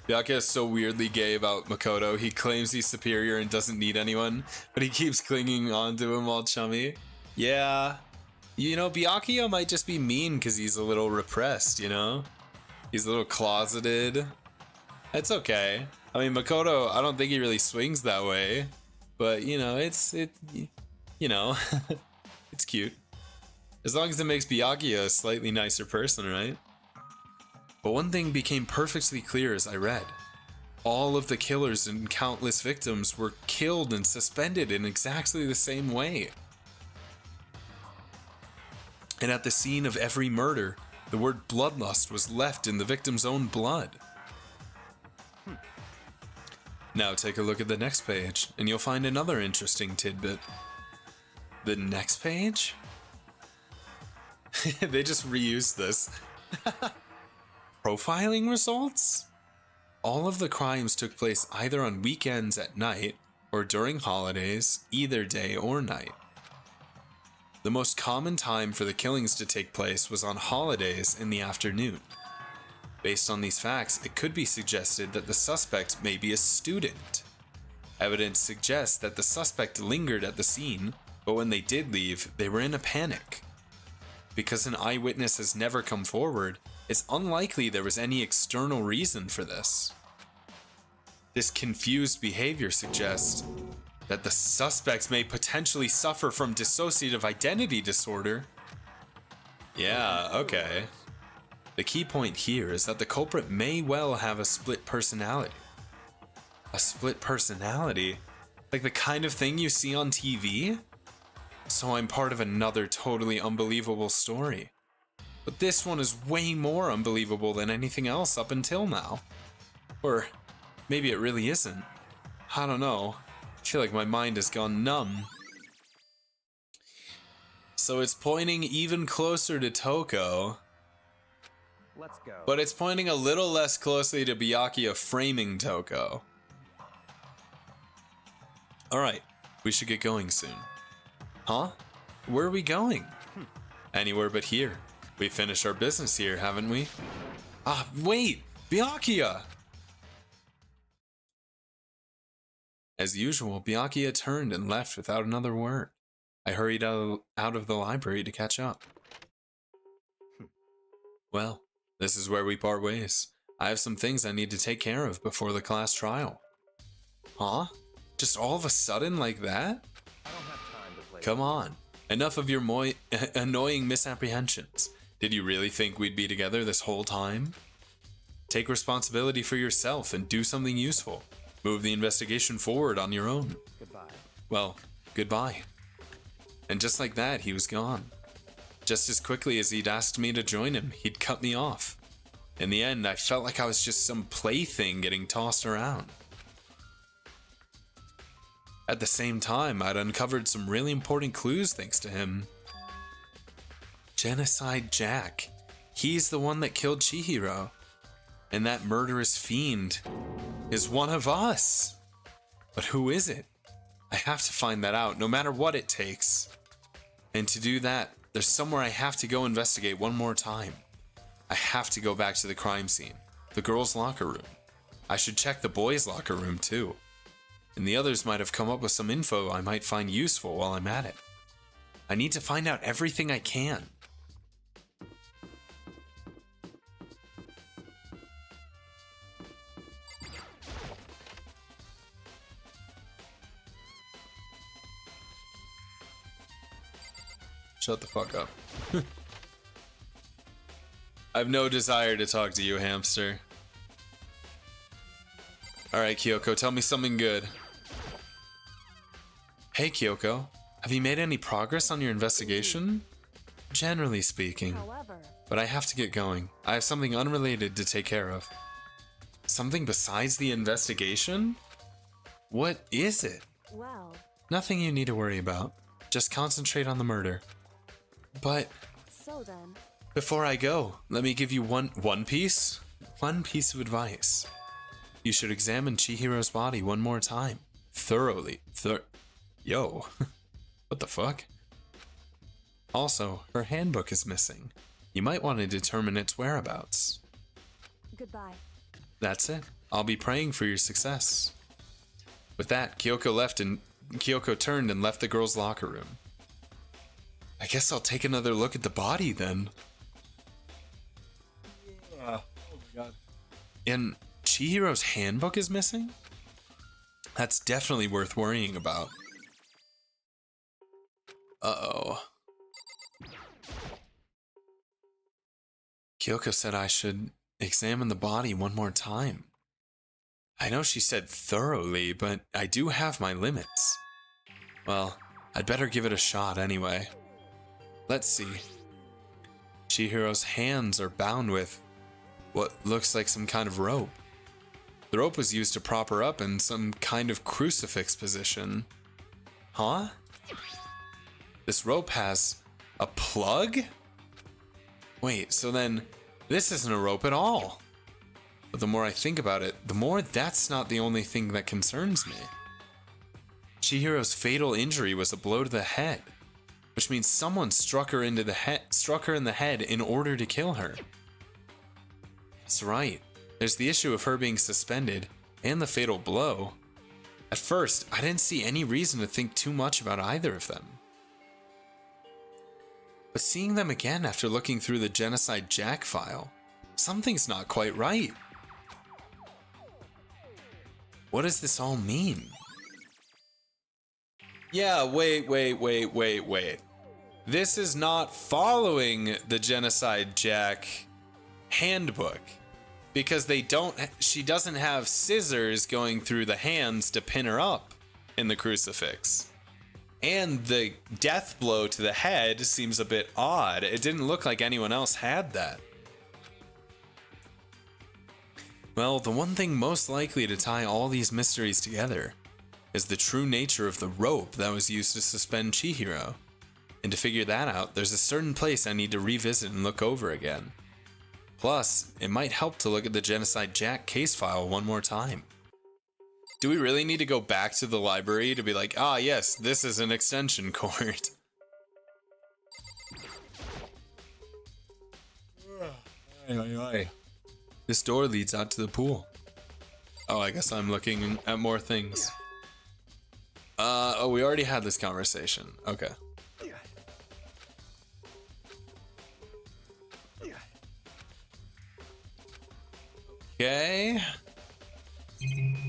Byakuya is so weirdly gay about Makoto. He claims he's superior and doesn't need anyone, but he keeps clinging on to him all chummy. Yeah. You know, Byakuya might just be mean because he's a little repressed, you know? He's a little closeted. It's okay. I mean, Makoto, I don't think he really swings that way. But, you know, it's cute. As long as it makes Byakuya a slightly nicer person, right? But one thing became perfectly clear as I read. All of the killers and countless victims were killed and suspended in exactly the same way. And at the scene of every murder, the word bloodlust was left in the victim's own blood. Now take a look at the next page, and you'll find another interesting tidbit. The next page? They just reused this. Profiling results? All of the crimes took place either on weekends at night or during holidays, either day or night. The most common time for the killings to take place was on holidays in the afternoon. Based on these facts, it could be suggested that the suspect may be a student. Evidence suggests that the suspect lingered at the scene, but when they did leave, they were in a panic. Because an eyewitness has never come forward, it's unlikely there was any external reason for this. This confused behavior suggests that the suspects may potentially suffer from dissociative identity disorder. Yeah, okay. The key point here is that the culprit may well have a split personality. A split personality? Like the kind of thing you see on TV? So I'm part of another totally unbelievable story. But this one is way more unbelievable than anything else up until now. Or maybe it really isn't. I don't know. I feel like my mind has gone numb. So it's pointing even closer to Toko. Let's go. But it's pointing a little less closely to Byakuya framing Toko. Alright, we should get going soon. Huh? Where are we going? Anywhere but here. We finished our business here, haven't we? Ah, wait! Byakuya! As usual, Byakuya turned and left without another word. I hurried out of the library to catch up. Well, this is where we part ways. I have some things I need to take care of before the class trial. Huh? Just all of a sudden like that? I don't have time to play. Come on. Enough of your annoying misapprehensions. Did you really think we'd be together this whole time? Take responsibility for yourself and do something useful. Move the investigation forward on your own. Goodbye. Well, goodbye. And just like that, he was gone. Just as quickly as he'd asked me to join him, he'd cut me off. In the end, I felt like I was just some plaything getting tossed around. At the same time, I'd uncovered some really important clues thanks to him. Genocide Jack. He's the one that killed Chihiro. And that murderous fiend is one of us. But who is it? I have to find that out, no matter what it takes. And to do that, there's somewhere I have to go investigate one more time. I have to go back to the crime scene, the girls' locker room. I should check the boys' locker room too. And the others might have come up with some info I might find useful while I'm at it. I need to find out everything I can. Shut the fuck up. I have no desire to talk to you, hamster. Alright, Kyoko, tell me something good. Hey, Kyoko. Have you made any progress on your investigation? Generally speaking. However, But I have to get going. I have something unrelated to take care of. Something besides the investigation? What is it? well, Nothing you need to worry about. Just concentrate on the murder. But so then, before I go, let me give you one piece of advice. You should examine Chihiro's body one more time. Thoroughly. Yo. What the fuck? Also, her handbook is missing. You might want to determine its whereabouts. goodbye. That's it. I'll be praying for your success. With that, Kyoko turned and left the girls' locker room. I guess I'll take another look at the body then. Oh my god. And Chihiro's handbook is missing? That's definitely worth worrying about. Uh-oh. Kyoko said I should examine the body one more time. I know she said thoroughly, but I do have my limits. Well, I'd better give it a shot anyway. Let's see. Chihiro's hands are bound with what looks like some kind of rope. The rope was used to prop her up in some kind of crucifix position. Huh? This rope has a plug? Wait, so then this isn't a rope at all. But the more I think about it, the more that's not the only thing that concerns me. Chihiro's fatal injury was a blow to the head, which means someone struck her in the head in order to kill her. That's right. There's the issue of her being suspended and the fatal blow. At first, I didn't see any reason to think too much about either of them. But seeing them again after looking through the Genocide Jack file, something's not quite right. What does this all mean? Yeah, wait. This is not following the Genocide Jack handbook because she doesn't have scissors going through the hands to pin her up in the crucifix. And the death blow to the head seems a bit odd. It didn't look like anyone else had that. Well, the one thing most likely to tie all these mysteries together is the true nature of the rope that was used to suspend Chihiro. And to figure that out, there's a certain place I need to revisit and look over again. Plus, it might help to look at the Genocide Jack case file one more time. Do we really need to go back to the library to be like, ah yes, this is an extension cord? This door leads out to the pool. Oh, I guess I'm looking at more things. Oh, we already had this conversation. Okay. Okay.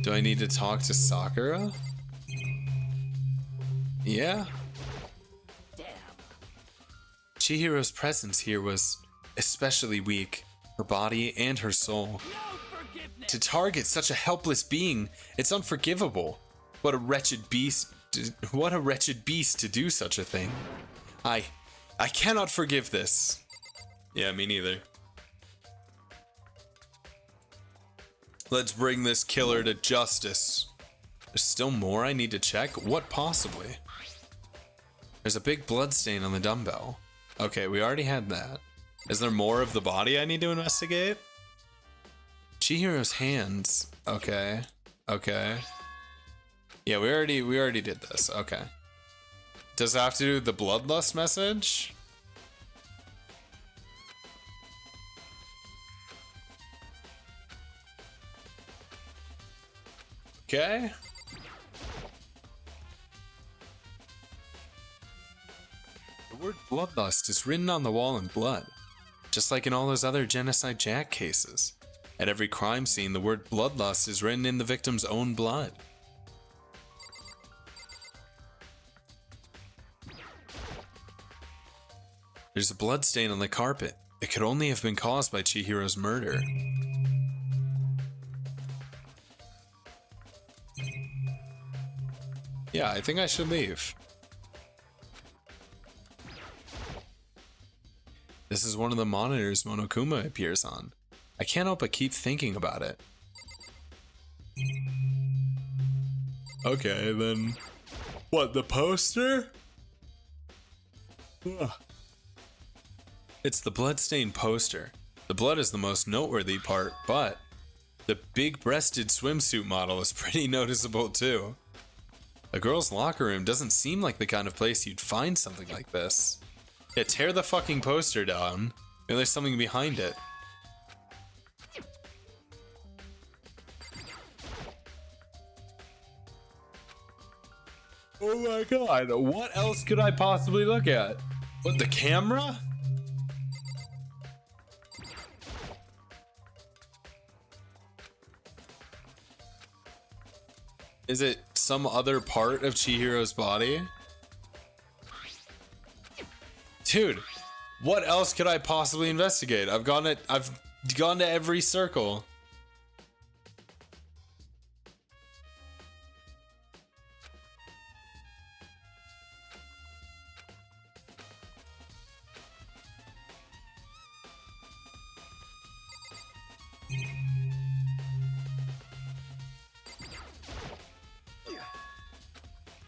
Do I need to talk to Sakura? Yeah. Damn. Chihiro's presence here was especially weak. Her body and her soul. No forgiveness. To target such a helpless being, it's unforgivable. What a wretched beast to do such a thing. I cannot forgive this. Yeah, me neither. Let's bring this killer to justice. There's still more I need to check? What possibly? There's a big blood stain on the dumbbell. Okay, we already had that. Is there more of the body I need to investigate? Chihiro's hands. Okay. Okay. Yeah, we already did this. Okay. Does it have to do with the bloodlust message? Okay. The word bloodlust is written on the wall in blood, just like in all those other Genocide Jack cases. At every crime scene, the word bloodlust is written in the victim's own blood. There's a blood stain on the carpet. It could only have been caused by Chihiro's murder. Yeah, I think I should leave. This is one of the monitors Monokuma appears on. I can't help but keep thinking about it. Okay, then... What, the poster? Ugh. It's the bloodstained poster. The blood is the most noteworthy part, but... the big-breasted swimsuit model is pretty noticeable too. A girl's locker room doesn't seem like the kind of place you'd find something like this. Yeah, tear the fucking poster down. Maybe there's something behind it. Oh my god, what else could I possibly look at? What, the camera? Is it some other part of Chihiro's body? Dude, what else could I possibly investigate? I've gone to every circle.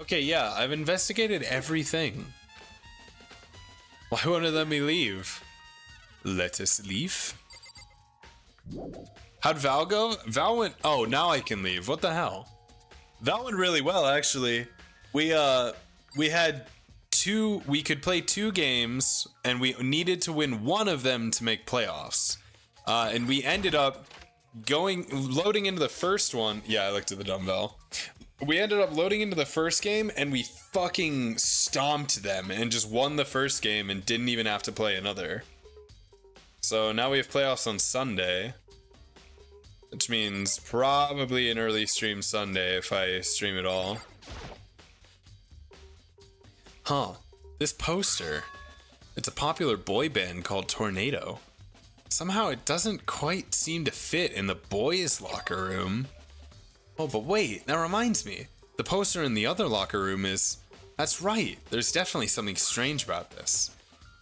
Okay, yeah, I've investigated everything. Why won't it let me leave? Let us leave? How'd Val go? Val went... Oh, now I can leave. What the hell? Val went really well, actually. We had two... We could play 2 games, and we needed to win one of them to make playoffs. And we ended up loading into the first one. Yeah, I looked at the dumbbell. We ended up loading into the first game, and we fucking stomped them and just won the first game and didn't even have to play another. So now we have playoffs on Sunday. which means probably an early stream Sunday if I stream it all. Huh, this poster. It's a popular boy band called Tornado. Somehow it doesn't quite seem to fit in the boys' locker room. Oh, but wait, that reminds me. The poster in the other locker room is... That's right, there's definitely something strange about this.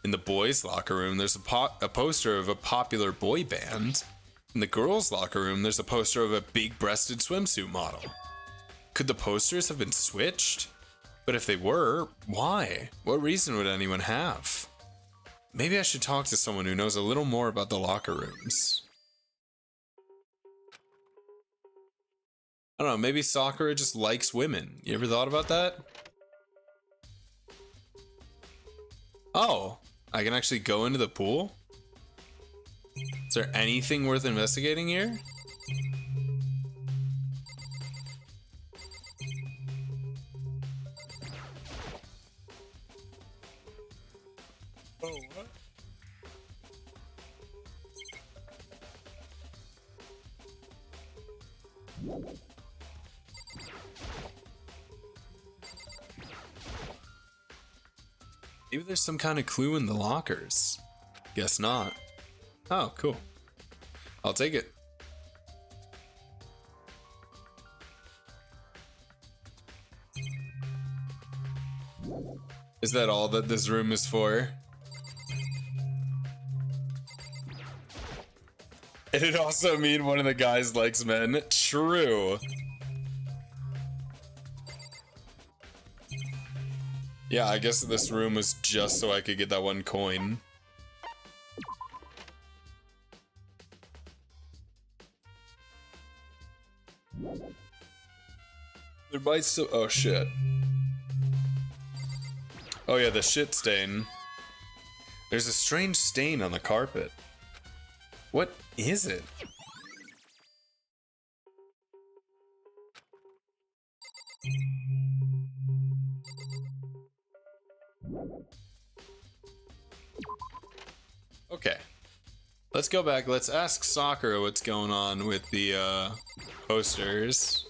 In the boys' locker room, there's a poster of a popular boy band. In the girls' locker room, there's a poster of a big-breasted swimsuit model. Could the posters have been switched? But if they were, why? What reason would anyone have? Maybe I should talk to someone who knows a little more about the locker rooms. I don't know, maybe Sakura just likes women. You ever thought about that? Oh, I can actually go into the pool? Is there anything worth investigating here? Oh, what? Maybe there's some kind of clue in the lockers. Guess not. Oh, cool. I'll take it. Is that all that this room is for? It'd also mean one of the guys likes men. True. Yeah, I guess this room was just so I could get that one coin. There might still... Oh, shit. Oh, yeah, the shit stain. There's a strange stain on the carpet. What is it? Okay. Let's go back. Let's ask Sakura what's going on with the posters.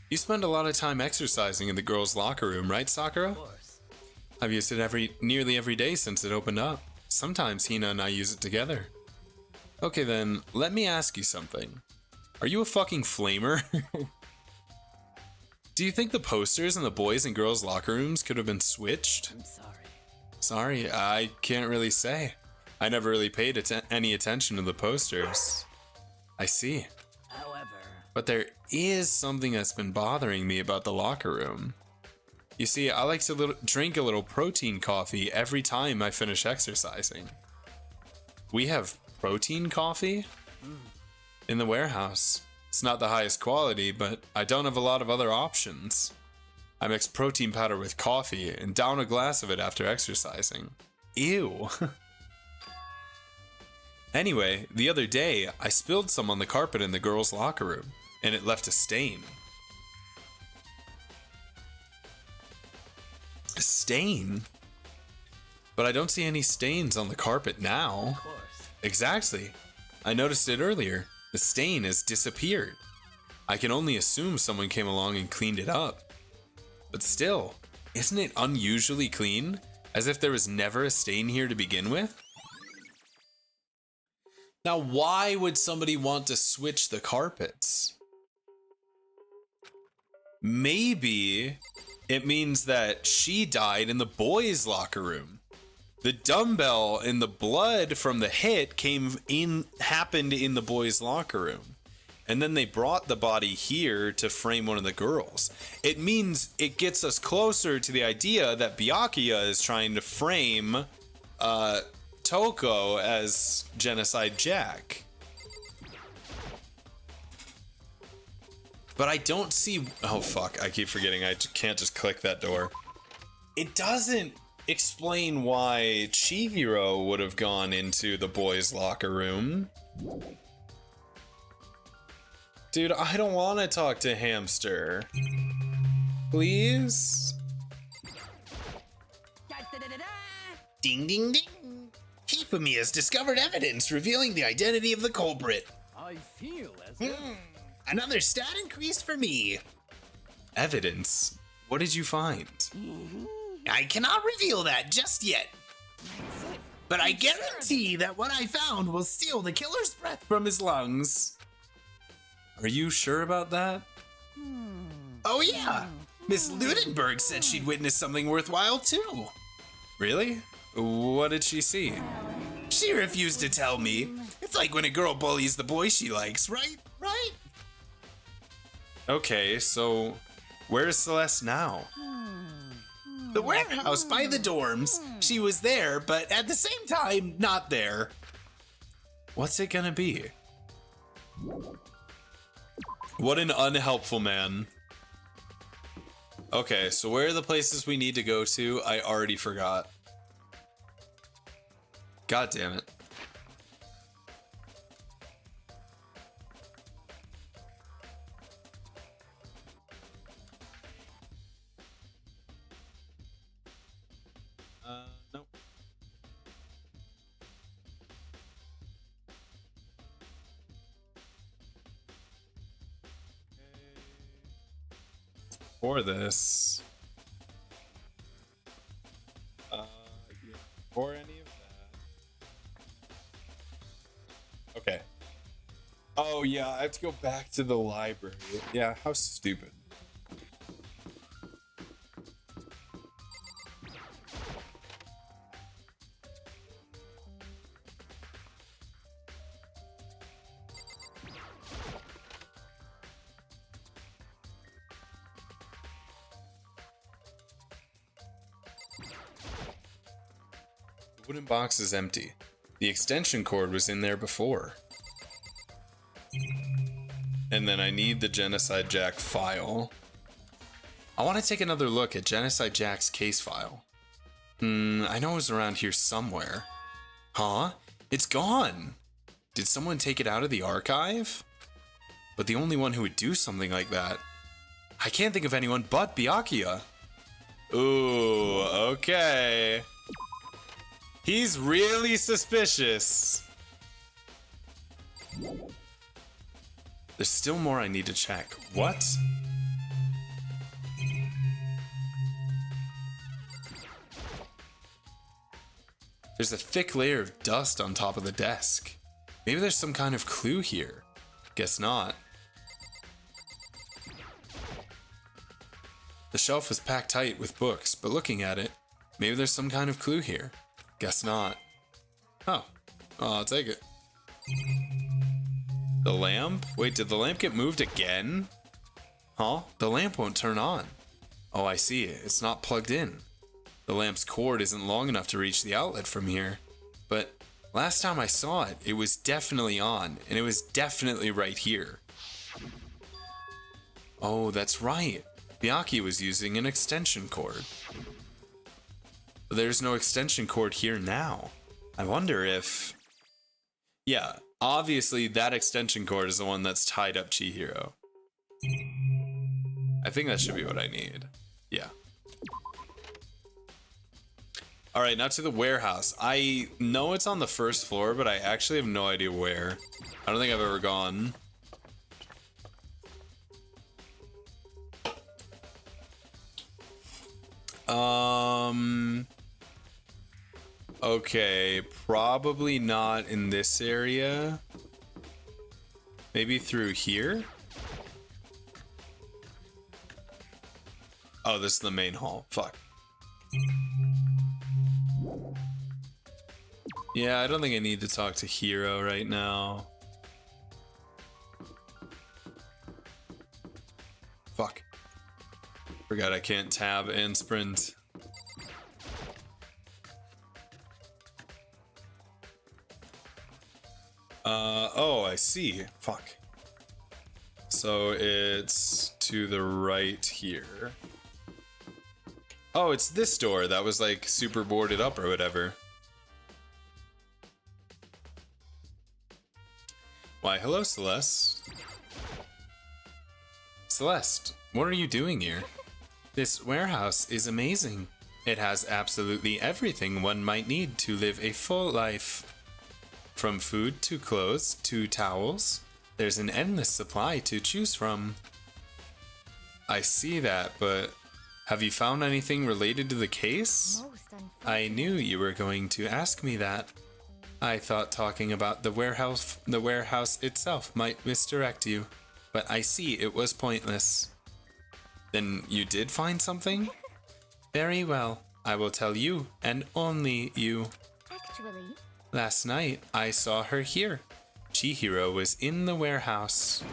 You spend a lot of time exercising in the girls' locker room, right, Sakura? Of course. I've used it nearly every day since it opened up. Sometimes Hina and I use it together. Okay then, let me ask you something. Are you a fucking flamer? Do you think the posters in the boys' and girls' locker rooms could have been switched? I'm sorry. Sorry, I can't really say. I never really paid any attention to the posters. I see. However, But there is something that's been bothering me about the locker room. You see, I like to drink a little protein coffee every time I finish exercising. We have protein coffee in the warehouse. It's not the highest quality, but I don't have a lot of other options. I mix protein powder with coffee and down a glass of it after exercising. Ew. Anyway, the other day, I spilled some on the carpet in the girls' locker room, and it left a stain. A stain? But I don't see any stains on the carpet now. of course. Exactly. I noticed it earlier. The stain has disappeared. I can only assume someone came along and cleaned it up. But still, isn't it unusually clean? As if there was never a stain here to begin with? Now, why would somebody want to switch the carpets? Maybe it means that she died in the boys' locker room. The dumbbell and the blood from the hit happened in the boys' locker room. And then they brought the body here to frame one of the girls. It means it gets us closer to the idea that Byakuya is trying to frame Toko as Genocide Jack. But I don't see... Oh, fuck. I keep forgetting. I can't just click that door. It doesn't explain why Chihiro would have gone into the boys' locker room. Dude, I don't want to talk to Hamster. Please? Ding ding ding! Hifumi has discovered evidence revealing the identity of the culprit. I feel as if Another stat increase for me. Evidence? What did you find? I cannot reveal that just yet. But I guarantee that what I found will steal the killer's breath from his lungs. Are you sure about that? Oh yeah, Miss Ludenberg said she'd witnessed something worthwhile too. Really? What did she see? She refused to tell me. It's like when a girl bullies the boy she likes, right? Right? Okay, so where is Celeste now? The warehouse by the dorms. She was there, but at the same time, not there. What's it gonna be? What an unhelpful man. Okay, so where are the places we need to go to? I already forgot. God damn it. Nope. For this. Yeah, for any of that. Okay. Oh yeah, I have to go back to the library. Yeah, how stupid. The wooden box is empty. The extension cord was in there before. And then I need the Genocide Jack file. I want to take another look at Genocide Jack's case file. I know it was around here somewhere. Huh? It's gone! Did someone take it out of the archive? But the only one who would do something like that... I can't think of anyone but Byakuya. Ooh, okay. He's really suspicious. There's still more I need to check. What? There's a thick layer of dust on top of the desk. Maybe there's some kind of clue here. Guess not. The shelf was packed tight with books, but looking at it, maybe there's some kind of clue here. Guess not. Oh, I'll take it. The lamp? Wait, did the lamp get moved again? Huh? The lamp won't turn on. Oh, I see it. It's not plugged in. The lamp's cord isn't long enough to reach the outlet from here. But last time I saw it, it was definitely on, and it was definitely right here. Oh, that's right. Byakuya was using an extension cord. But there's no extension cord here now. I wonder if... Yeah, obviously that extension cord is the one that's tied up Chihiro. I think that should be what I need. Yeah. Alright, now to the warehouse. I know it's on the first floor, but I actually have no idea where. I don't think I've ever gone. Okay, probably not in this area. Maybe through here? Oh, this is the main hall. Fuck. Yeah, I don't think I need to talk to Hiro right now. Fuck. Forgot I can't tab and sprint. Oh, I see. Fuck. So it's to the right here. Oh, it's this door that was like super boarded up or whatever. Why, hello, Celeste. Celeste, what are you doing here? This warehouse is amazing. It has absolutely everything one might need to live a full life. From food to clothes to towels, there's an endless supply to choose from. I see that, but have you found anything related to the case? Most I knew you were going to ask me that. I thought talking about the warehouse itself might misdirect you, but I see it was pointless. Then you did find something? Very well, I will tell you, and only you. Actually, Last night, I saw her here. Chihiro was in the warehouse.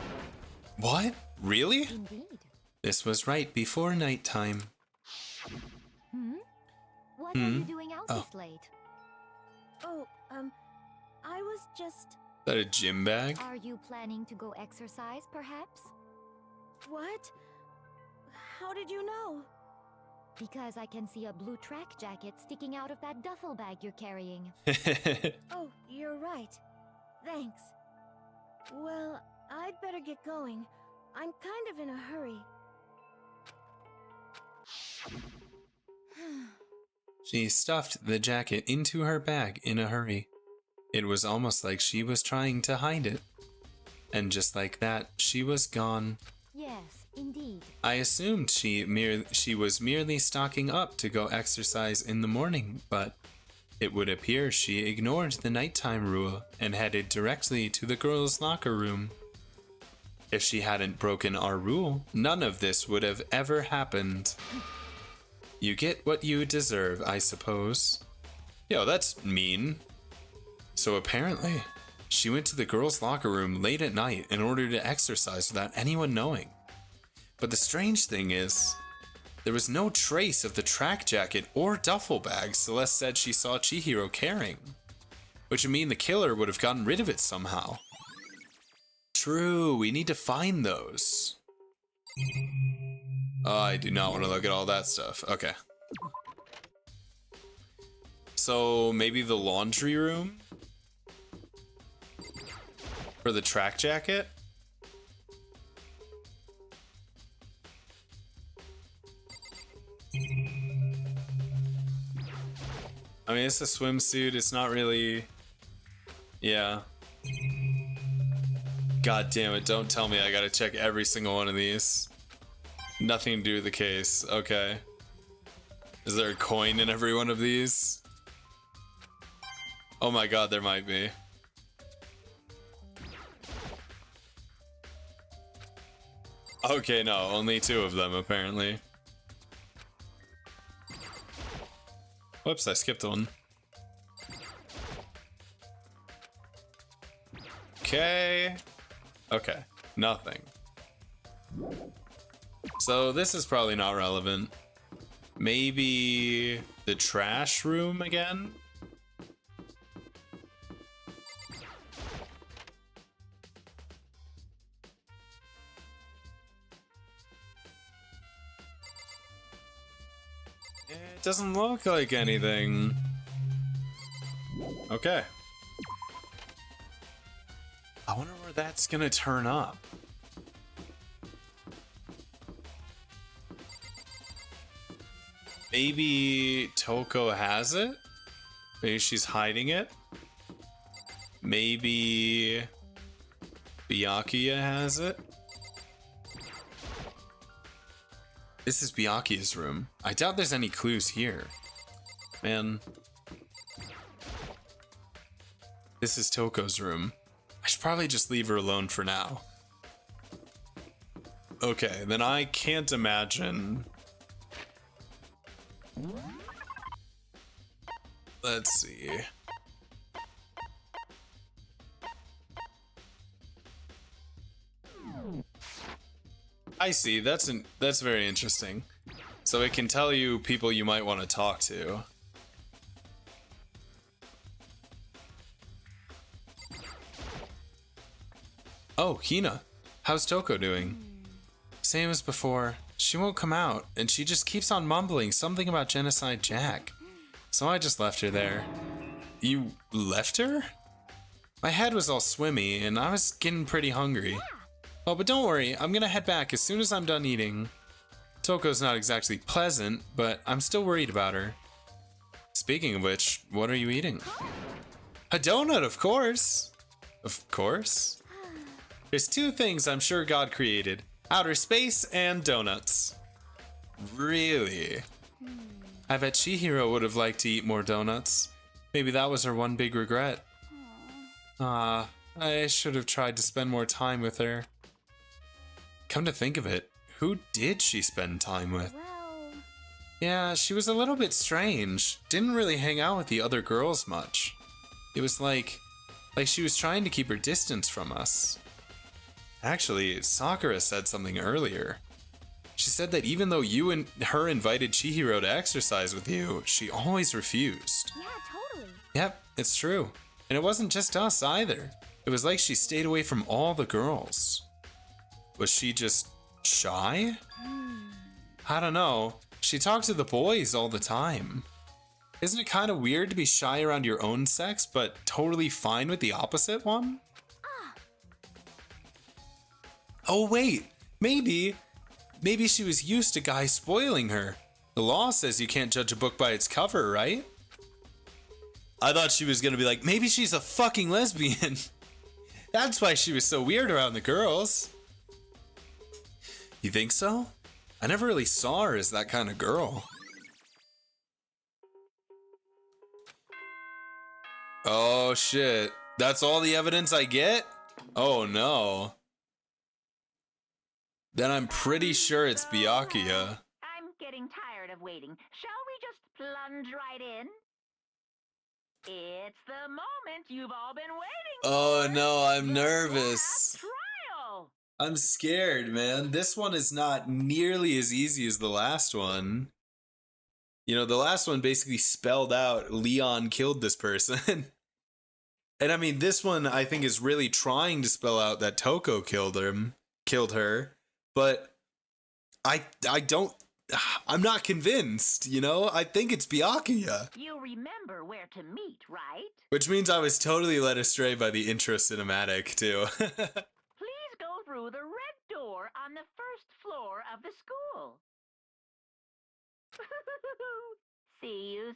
What? Really? indeed. This was right before nighttime. What are you doing out Oh. this late? Oh, I was just. Is that a gym bag? Are you planning to go exercise, perhaps? What? How did you know? Because I can see a blue track jacket sticking out of that duffel bag you're carrying. Oh, you're right. Thanks. Well, I'd better get going. I'm kind of in a hurry. She stuffed the jacket into her bag in a hurry. It was almost like she was trying to hide it. And just like that, she was gone. Yes, indeed. I assumed she was merely stocking up to go exercise in the morning, but it would appear she ignored the nighttime rule and headed directly to the girls' locker room. If she hadn't broken our rule, none of this would have ever happened. You get what you deserve, I suppose. Yo, that's mean. So apparently, she went to the girls' locker room late at night in order to exercise without anyone knowing. But the strange thing is, there was no trace of the track jacket or duffel bag Celeste said she saw Chihiro carrying, which would mean the killer would have gotten rid of it somehow. True, we need to find those. Oh, I do not want to look at all that stuff. Okay. So maybe the laundry room? For the track jacket? I mean, it's a swimsuit. It's not really... Yeah. God damn it, don't tell me I gotta check every single one of these. Nothing to do with the case. Okay. Is there a coin in every one of these? Oh my god, there might be. Okay, no, only 2 of them apparently. Whoops, I skipped one. Okay. Okay, nothing. So this is probably not relevant. Maybe the trash room again? It doesn't look like anything. Okay. I wonder where that's gonna turn up. Maybe Toko has it? Maybe she's hiding it? Maybe Byakuya has it? This is Byakuya's room. I doubt there's any clues here. Man. This is Toko's room. I should probably just leave her alone for now. Okay, then I can't imagine. Let's see. I see. That's very interesting. So it can tell you people you might want to talk to. Oh, Hina. How's Toko doing? Same as before. She won't come out, and she just keeps on mumbling something about Genocide Jack. So I just left her there. You left her? My head was all swimmy, and I was getting pretty hungry. Oh, but don't worry, I'm gonna head back as soon as I'm done eating. Toko's not exactly pleasant, but I'm still worried about her. Speaking of which, what are you eating? A donut, of course. Of course. There's two things I'm sure God created: outer space and donuts. Really? I bet Chihiro would have liked to eat more donuts. Maybe that was her one big regret. I should have tried to spend more time with her. Come to think of it, who did she spend time with? Well, Yeah, she was a little bit strange. Didn't really hang out with the other girls much. It was like she was trying to keep her distance from us. Actually, Sakura said something earlier. She said that even though you and her invited Chihiro to exercise with you, she always refused. yeah, totally. Yep, it's true. And it wasn't just us either. It was like she stayed away from all the girls. Was she just shy? I don't know. She talked to the boys all the time. Isn't it kind of weird to be shy around your own sex, but totally fine with the opposite one? Oh wait, maybe she was used to guys spoiling her. The law says you can't judge a book by its cover, right? I thought she was gonna be like, maybe she's a fucking lesbian. That's why she was so weird around the girls. You think so? I never really saw her as that kind of girl. Oh shit. That's all the evidence I get? Oh no. Then I'm pretty sure it's Byakuya. I'm getting tired of waiting. Shall we just plunge right in? It's the moment you've all been waiting Oh for. no, I'm The nervous. last trial. I'm scared, man. This one is not nearly as easy as the last one. You know, the last one basically spelled out Leon killed this person. And I mean, this one I think is really trying to spell out that Toko killed her. But I'm not convinced, you know? I think it's Byakuya. You remember where to meet, right? Which means I was totally led astray by the intro cinematic, too. Please go through the red door on the first floor of the school. See you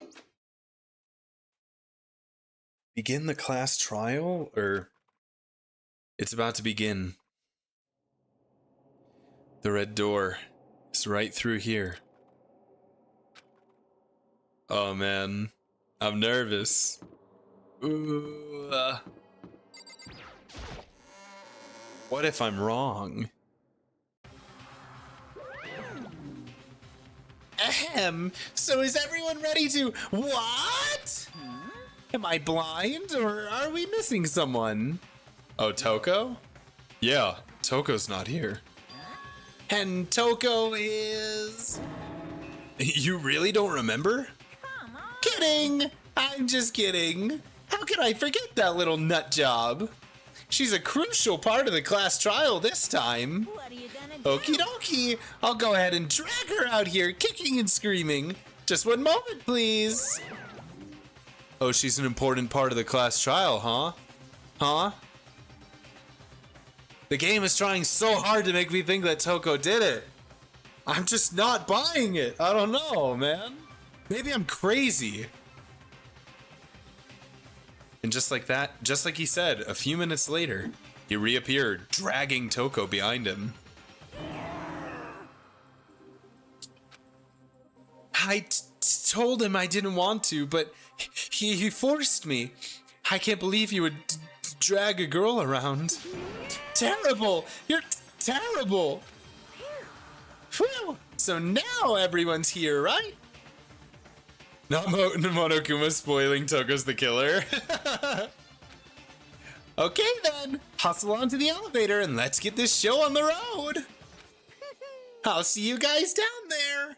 soon. Begin the class trial? Or... It's about to begin. The red door is right through here. Oh man, I'm nervous. Ooh. What if I'm wrong? Ahem. So is everyone ready to... What? Am I blind or are we missing someone? Oh, Toko? Yeah, Toko's not here. And Toko is... You really don't remember? Come on. Kidding! I'm just kidding. How could I forget that little nut job? She's a crucial part of the class trial this time. What are you gonna do? Okie dokie. I'll go ahead and drag her out here, kicking and screaming. Just one moment, please. Oh, she's an important part of the class trial, huh? Huh? The game is trying so hard to make me think that Toko did it. I'm just not buying it. I don't know, man. Maybe I'm crazy. And just like that, just like he said, a few minutes later, he reappeared, dragging Toko behind him. I told him I didn't want to, but he forced me. I can't believe you would drag a girl around. Terrible! You're terrible! Phew. So now everyone's here, right? Not Monokuma spoiling Toko's the killer. Okay then, hustle onto the elevator and let's get this show on the road. I'll see you guys down there.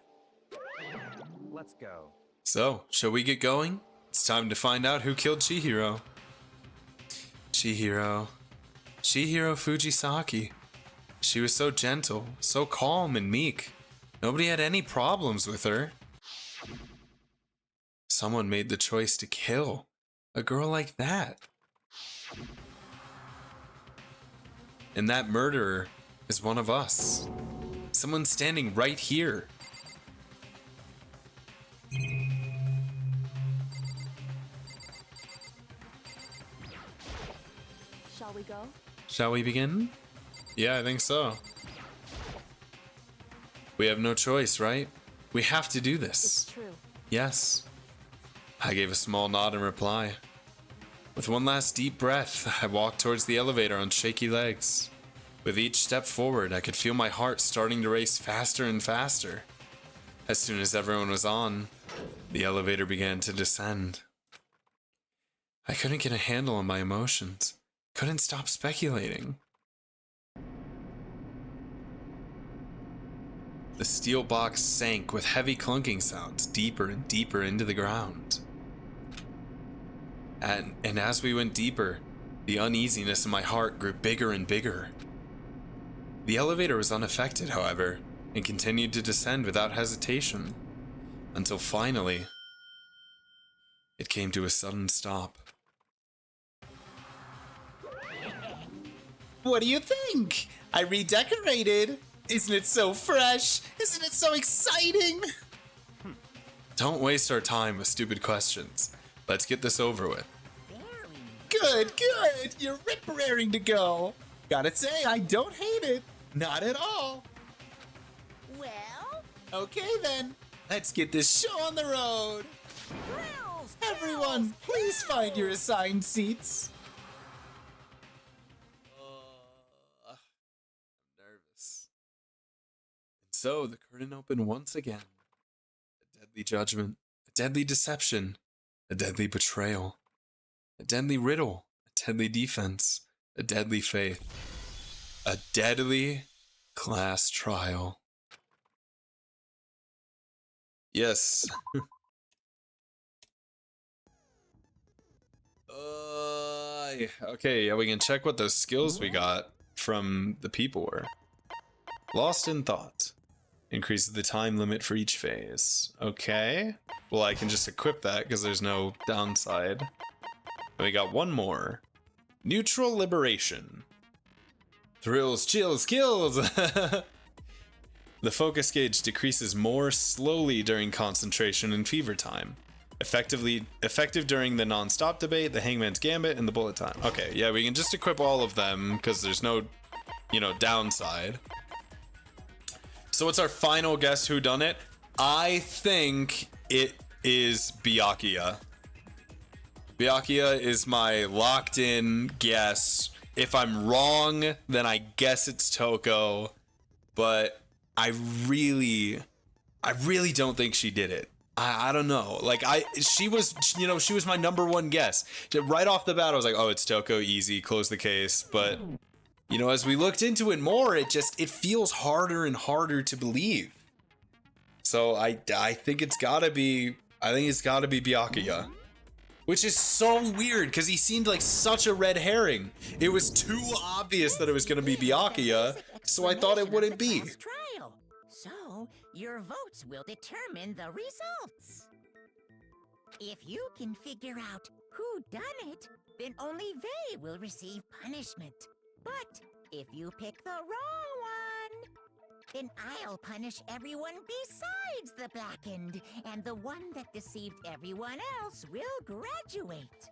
Let's go. So, shall we get going? It's time to find out who killed Chihiro. Chihiro Fujisaki. She was so gentle, so calm and meek. Nobody had any problems with her. Someone made the choice to kill a girl like that. And that murderer is one of us. Someone standing right here. Shall we go? Shall we begin? Yeah, I think so. We have no choice, right? We have to do this. It's true. Yes. I gave a small nod in reply. With one last deep breath, I walked towards the elevator on shaky legs. With each step forward, I could feel my heart starting to race faster and faster. As soon as everyone was on, the elevator began to descend. I couldn't get a handle on my emotions. Couldn't stop speculating. The steel box sank with heavy clunking sounds deeper and deeper into the ground. And as we went deeper, the uneasiness in my heart grew bigger and bigger. The elevator was unaffected, however, and continued to descend without hesitation, until finally, it came to a sudden stop. What do you think? I redecorated. Isn't it so fresh? Isn't it so exciting? Don't waste our time with stupid questions. Let's get this over with. Good, good. You're rip-raring to go. Gotta say, I don't hate it. Not at all. Well, Okay then, let's get this show on the road. thrills! Everyone, please find your assigned seats. I'm nervous. And so the curtain opened once again. A deadly judgment, a deadly deception, a deadly betrayal, a deadly riddle, a deadly defense, a deadly faith, a deadly class trial. Yes. Okay, yeah, we can check what those skills we got from the people were. Lost in thought. Increases the time limit for each phase. Okay. Well, I can just equip that because there's no downside. And we got one more. Neutral liberation. Thrills, chills, kills! The focus gauge decreases more slowly during concentration and fever time. Effective during the non-stop debate, the Hangman's Gambit, and the bullet time. Okay, yeah, we can just equip all of them because there's no, downside. So what's our final guess whodunit? I think it is Byakuya. Byakuya is my locked-in guess. If I'm wrong, then I guess it's Toko. But I really don't think she did it. I don't know. Like she was my number one guess. Right off the bat, I was like, oh, it's Toko, easy, close the case. But as we looked into it more, it feels harder and harder to believe. So I think it's gotta be Byakuya. Which is so weird because he seemed like such a red herring. It was too obvious that it was gonna be Byakuya, so I thought it wouldn't be. Trial. So, your votes will determine the results. If you can figure out who done it, then only they will receive punishment. But if you pick the wrong one, then I'll punish everyone besides the Blackened, and the one that deceived everyone else will graduate.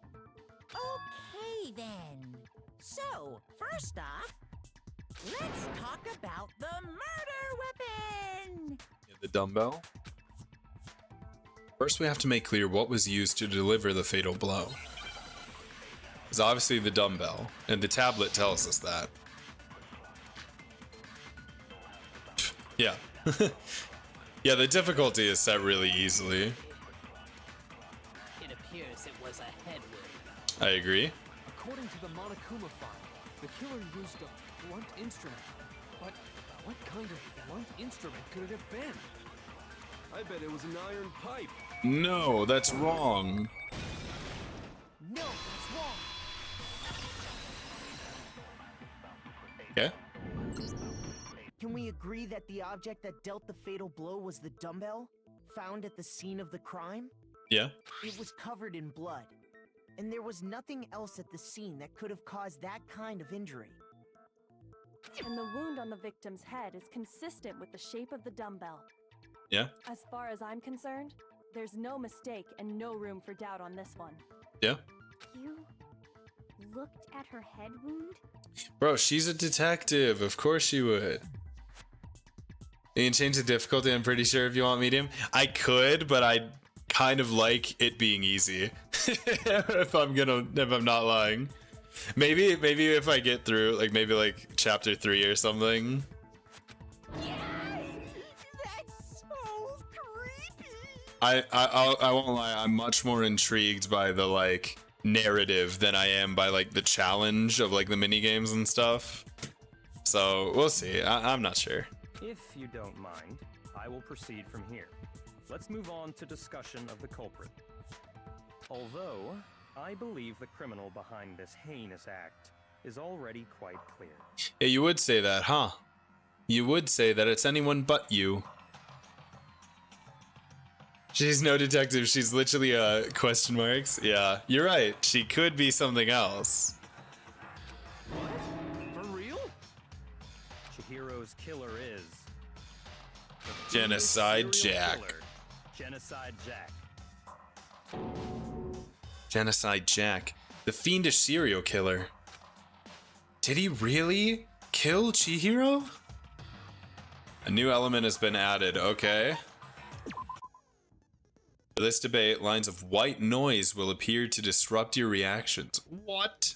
Okay, then. So, first off, let's talk about the murder weapon! The dumbbell. First, we have to make clear what was used to deliver the fatal blow. It's obviously the dumbbell, and the tablet tells us that. Yeah. Yeah, the difficulty is set really easily. It appears it was a head wound. I agree. According to the Monokuma file, the killer used a blunt instrument. But what kind of blunt instrument could it have been? I bet it was an iron pipe. No, that's wrong. No, that's wrong. Okay. Can we agree that the object that dealt the fatal blow was the dumbbell, found at the scene of the crime? Yeah. It was covered in blood, and there was nothing else at the scene that could have caused that kind of injury. And the wound on the victim's head is consistent with the shape of the dumbbell. Yeah. As far as I'm concerned, there's no mistake and no room for doubt on this one. Yeah. You looked at her head wound? Bro, she's a detective. Of course she would. You can change the difficulty, I'm pretty sure, if you want medium. I could, but I kind of like it being easy. if I'm not lying. Maybe if I get through, like maybe like chapter 3 or something. That's so creepy. I won't lie, I'm much more intrigued by the like narrative than I am by like the challenge of like the mini games and stuff. So we'll see. I'm not sure. If you don't mind, I will proceed from here. Let's move on to discussion of the culprit. Although, I believe the criminal behind this heinous act is already quite clear. Yeah, you would say that, huh? You would say that it's anyone but you. She's no detective, she's literally question marks. Yeah, you're right. She could be something else. What? For real? Chihiro's killer is... the Genocide serial Jack. killer, Genocide Jack. Genocide Jack. The fiendish serial killer. Did he really kill Chihiro? A new element has been added, okay. For this debate, lines of white noise will appear to disrupt your reactions. What?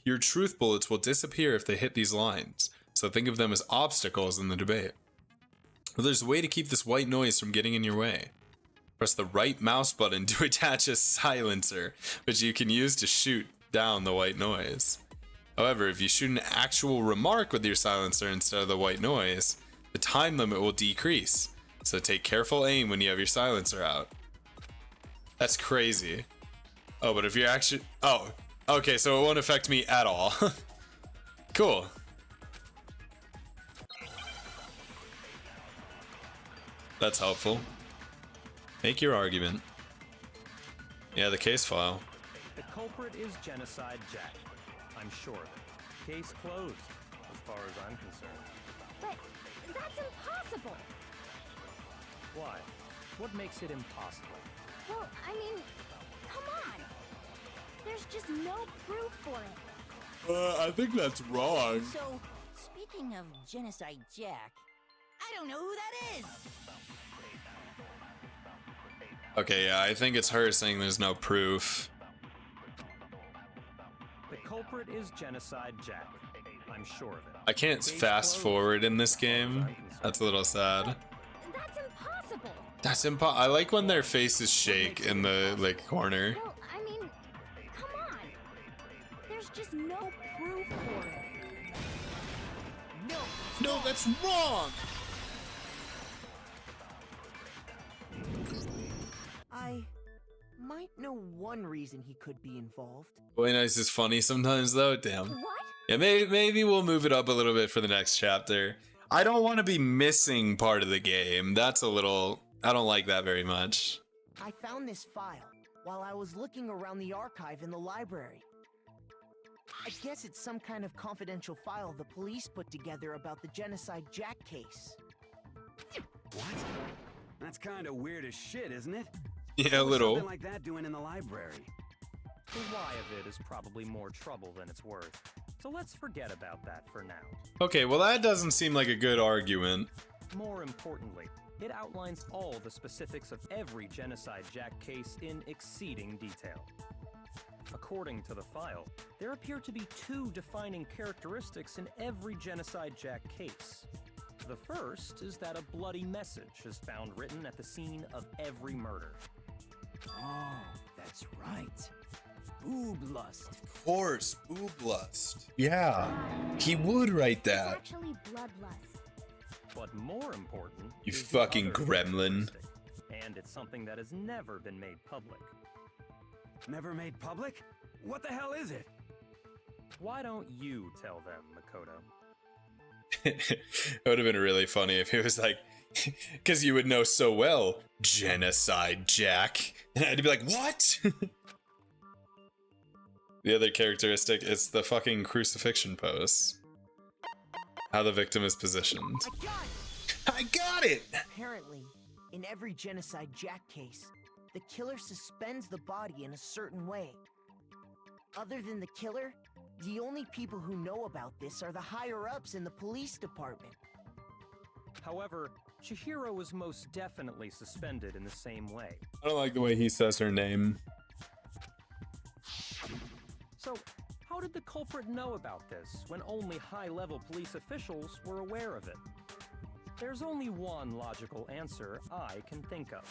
Your truth bullets will disappear if they hit these lines, so think of them as obstacles in the debate. Well, there's a way to keep this white noise from getting in your way. Press the right mouse button to attach a silencer, which you can use to shoot down the white noise. However, if you shoot an actual remark with your silencer instead of the white noise, the time limit will decrease. So take careful aim when you have your silencer out. That's crazy. Oh, but if you're actually... Oh, okay, so it won't affect me at all. Cool. That's helpful. Make your argument. Yeah, the case file. The culprit is Genocide Jack. I'm sure of it. Case closed, as far as I'm concerned. But that's impossible. Why? What makes it impossible? Well, I mean, come on. There's just no proof for it. I think that's wrong. So, speaking of Genocide Jack, I don't know who that is. Okay, yeah, I think it's her saying there's no proof. The culprit is Genocide Jack. I'm sure of it. I can't Case fast closed, forward in as this far as I'm game. concerned. That's a little sad. That's impossible. That's I like when their faces shake in the like corner. Well, I mean, come on. There's just no proof for it. No, that's wrong! I might know one reason he could be involved. Boy Nice is funny sometimes though, damn. What? Yeah, maybe we'll move it up a little bit for the next chapter. I don't want to be missing part of the game. That's a little... I don't like that very much. I found this file while I was looking around the archive in the library. I guess it's some kind of confidential file the police put together about the Genocide Jack case. What? That's kind of weird as shit, isn't it? Yeah, a What's little. something like that doing in the library? The why of it is probably more trouble than it's worth. So let's forget about that for now. Okay, well that doesn't seem like a good argument. More importantly, it outlines all the specifics of every Genocide Jack case in exceeding detail. According to the file, there appear to be two defining characteristics in every Genocide Jack case. The first is that a bloody message is found written at the scene of every murder. Oh, that's right. Boob lust. Of course, boob lust. Yeah, he would write It's that. actually bloodlust. But more important, You is the fucking other gremlin. characteristic, and it's something that has never been made public. Never made public? What the hell is it? Why don't you tell them, Makoto? It would have been really funny if he was like, because you would know so well, Genocide Jack. And I'd be like, what? The other characteristic is the fucking crucifixion pose. How the victim is positioned. I got it! Apparently, in every Genocide Jack case, the killer suspends the body in a certain way. Other than the killer, the only people who know about this are the higher-ups in the police department. However, Chihiro was most definitely suspended in the same way. I don't like the way he says her name. So, how did the culprit know about this when only high-level police officials were aware of it? There's only one logical answer I can think of.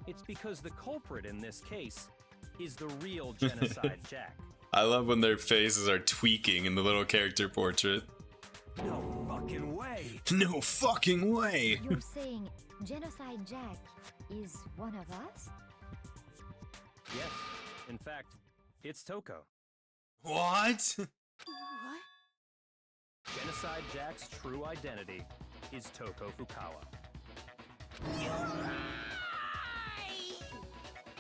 It's because the culprit in this case is the real Genocide Jack. I love when their faces are tweaking in the little character portrait. No fucking way! No fucking way! You're saying Genocide Jack is one of us? Yes, in fact, it's Toko. What? What? Genocide Jack's true identity is Toko Fukawa.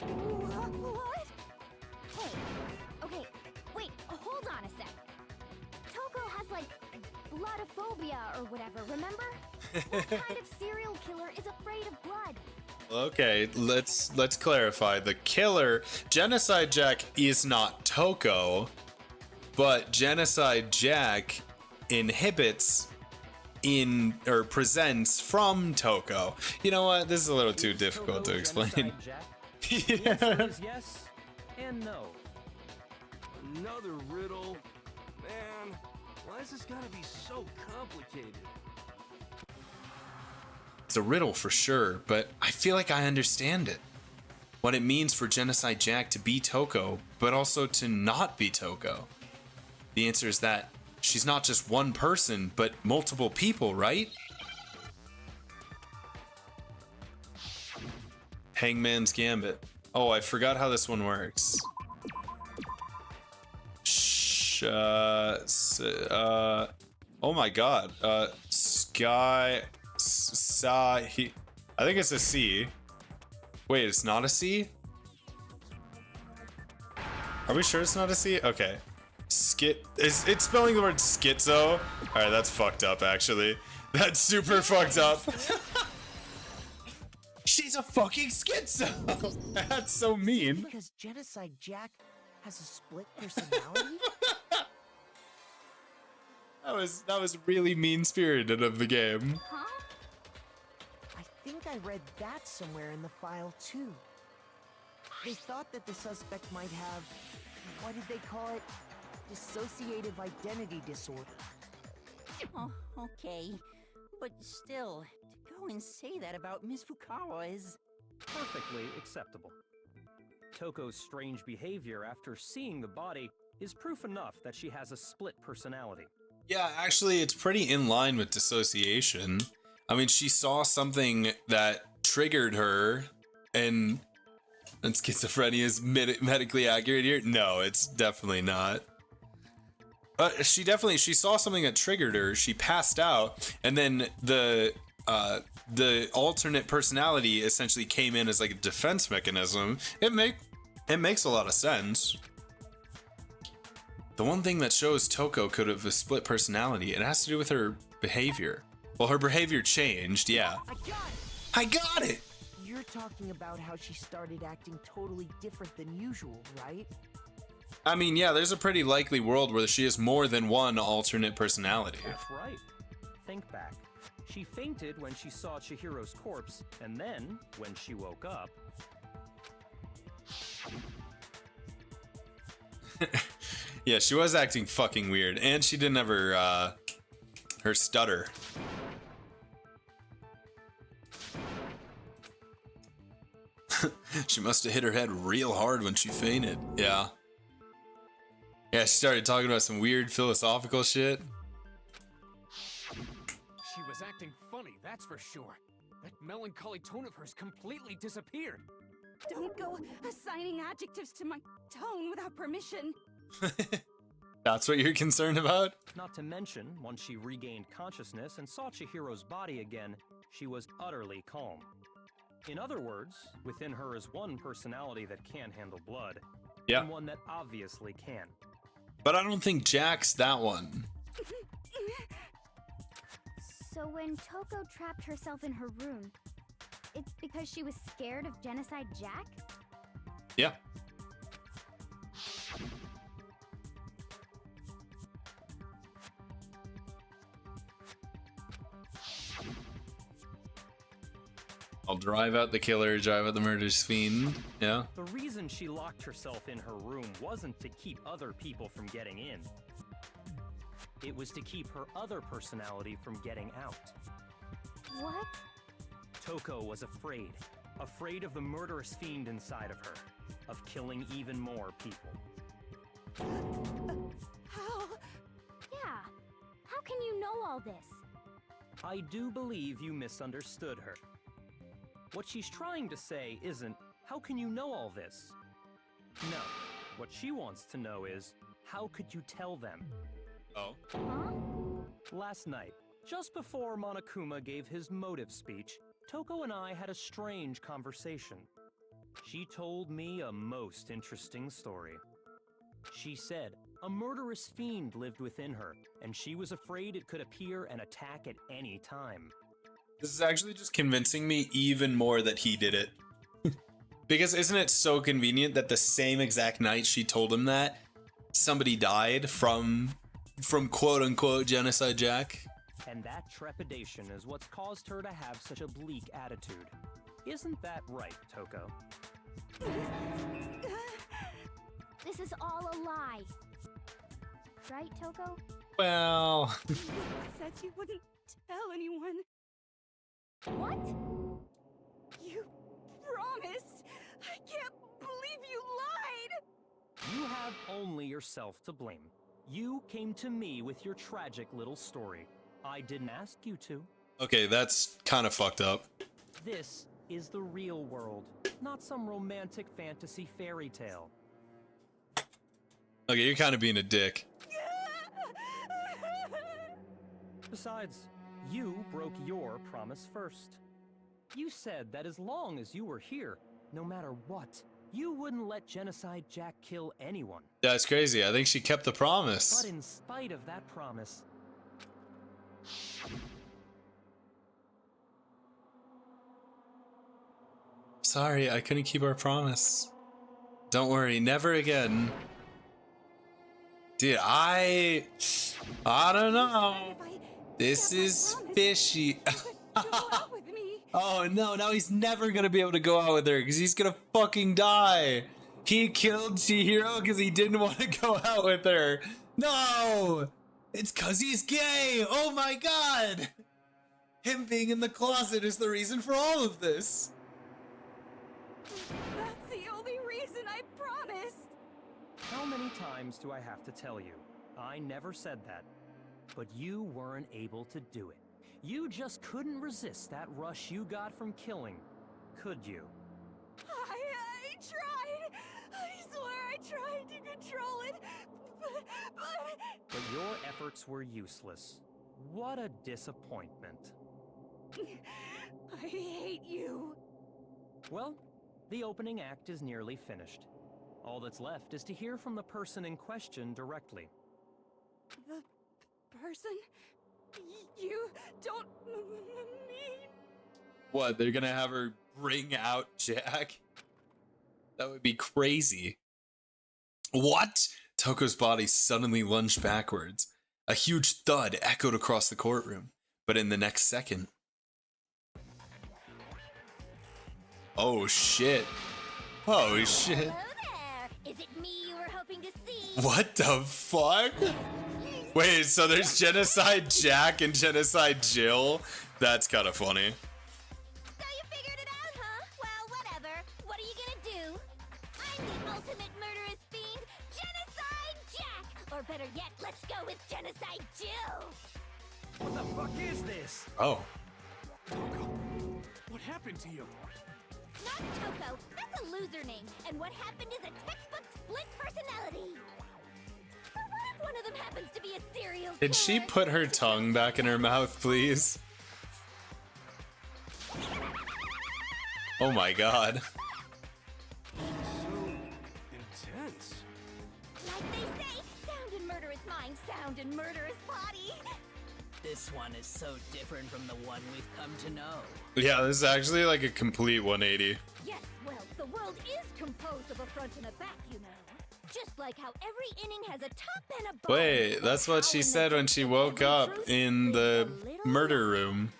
What? Hey, okay, wait, hold on a sec. Toko has like bloodophobia or whatever, remember? What kind of serial killer is afraid of blood? Okay, let's clarify. The killer, Genocide Jack, is not Toko, but Genocide Jack inhibits or presents from Toko. You know what? This is a little too difficult to explain. The answer is yes and no. Another riddle? Man, why's this gotta be so complicated? It's a riddle for sure, but I feel like I understand it. What it means for Genocide Jack to be Toko, but also to not be Toko. The answer is that she's not just one person, but multiple people, right? Hangman's Gambit. Oh, I forgot how this one works. Oh my god. I think it's a C. Wait, it's not a C? Are we sure it's not a C? Okay. It's spelling the word schizo? Alright, that's fucked up, actually. That's super fucked up. She's a fucking schizo! That's so mean. Because Genocide Jack has a split personality? That was really mean-spirited of the game. Huh? I think I read that somewhere in the file too. They thought that the suspect might have, what did they call it? Dissociative identity disorder. Oh, okay. But still, to go and say that about Miss Fukawa is... Perfectly acceptable. Toko's strange behavior after seeing the body is proof enough that she has a split personality. Yeah, actually, it's pretty in line with dissociation. I mean, she saw something that triggered her, and schizophrenia is medically accurate here? No, it's definitely not. She saw something that triggered her, she passed out, and then the alternate personality essentially came in as like a defense mechanism. It makes a lot of sense. The one thing that shows Toko could have a split personality, it has to do with her behavior. Well, her behavior changed, yeah. I got it! I got it! You're talking about how she started acting totally different than usual, right? I mean, yeah, there's a pretty likely world where she has more than one alternate personality. That's right. Think back. She fainted when she saw Chihiro's corpse, and then, when she woke up... Yeah, she was acting fucking weird, and she didn't have her stutter. She must have hit her head real hard when she fainted. Yeah. Yeah, she started talking about some weird philosophical shit. She was acting funny, that's for sure. That melancholy tone of hers completely disappeared. Don't go assigning adjectives to my tone without permission. That's what you're concerned about? Not to mention, once she regained consciousness and saw Chihiro's body again, she was utterly calm. In other words, within her is one personality that can handle blood, Yeah. and one that obviously can. But I don't think Jack's that one. So when Toko trapped herself in her room, it's because she was scared of Genocide Jack? Yeah. I'll drive out the killer, drive out the murderous fiend. Yeah. The reason she locked herself in her room wasn't to keep other people from getting in. It was to keep her other personality from getting out. What? Toko was afraid. Afraid of the murderous fiend inside of her. Of killing even more people. How? Yeah. How can you know all this? I do believe you misunderstood her. What she's trying to say isn't, how can you know all this? No. What she wants to know is, how could you tell them? Oh. Huh? Last night, just before Monokuma gave his motive speech, Toko and I had a strange conversation. She told me a most interesting story. She said a murderous fiend lived within her, and she was afraid it could appear and attack at any time. This is actually just convincing me even more that he did it. Because isn't it so convenient that the same exact night she told him that, somebody died from quote-unquote Genocide Jack? And that trepidation is what's caused her to have such a bleak attitude. Isn't that right, Toko? This is all a lie. Right, Toko? Well... You said you wouldn't tell anyone. What? You promised. I can't believe you lied. You have only yourself to blame. You came to me with your tragic little story. I didn't ask you to. Okay, that's kind of fucked up. This is the real world, not some romantic fantasy fairy tale. Okay, you're kind of being a dick. Besides, you broke your promise first. You said that as long as you were here, no matter what, you wouldn't let Genocide Jack kill anyone. That's crazy. I think she kept the promise. But in spite of that promise, Sorry, I couldn't keep our promise. Don't worry, never again. Dude, I don't know. This is fishy. Oh no, now he's never gonna be able to go out with her because he's gonna fucking die. He killed Chihiro because he didn't want to go out with her. No! It's because he's gay! Oh my god! Him being in the closet is the reason for all of this. That's the only reason I promised. how many times do I have to tell you? I never said that. But you weren't able to do it. You just couldn't resist that rush you got from killing, could you? I tried. I swear I tried to control it, But your efforts were useless. What a disappointment. I hate you. Well, the opening act is nearly finished. All that's left is to hear from the person in question directly. The person? You don't mean... What, they're gonna have her bring out Jack? That would be crazy. What? Toko's body suddenly lunged backwards. A huge thud echoed across the courtroom, but in the next second... Oh shit. Oh shit. Hello there. Is it me you were hoping to see? What the fuck? Wait, so there's Genocide Jack and Genocide Jill? That's kind of funny. So you figured it out, huh? Well, whatever. What are you gonna do? I'm the ultimate murderous fiend, Genocide Jack! Or better yet, let's go with Genocide Jill! What the fuck is this? Oh. What happened to you? Not Toko. That's a loser name. And what happened is a textbook split personality. So what if one of them happens to be a serial Did she killer? put her tongue back in her mouth, please? Oh my god. So sense. Like they say, sound and murder is mind, sound and murder is body. This one is so different from the one we've come to know. Yeah, this is actually like a complete 180. Yes, well, the world is composed of a front and a back, you know. Just like how every inning has a top and a bottom. Wait, that's what she said when she woke up in the murder room.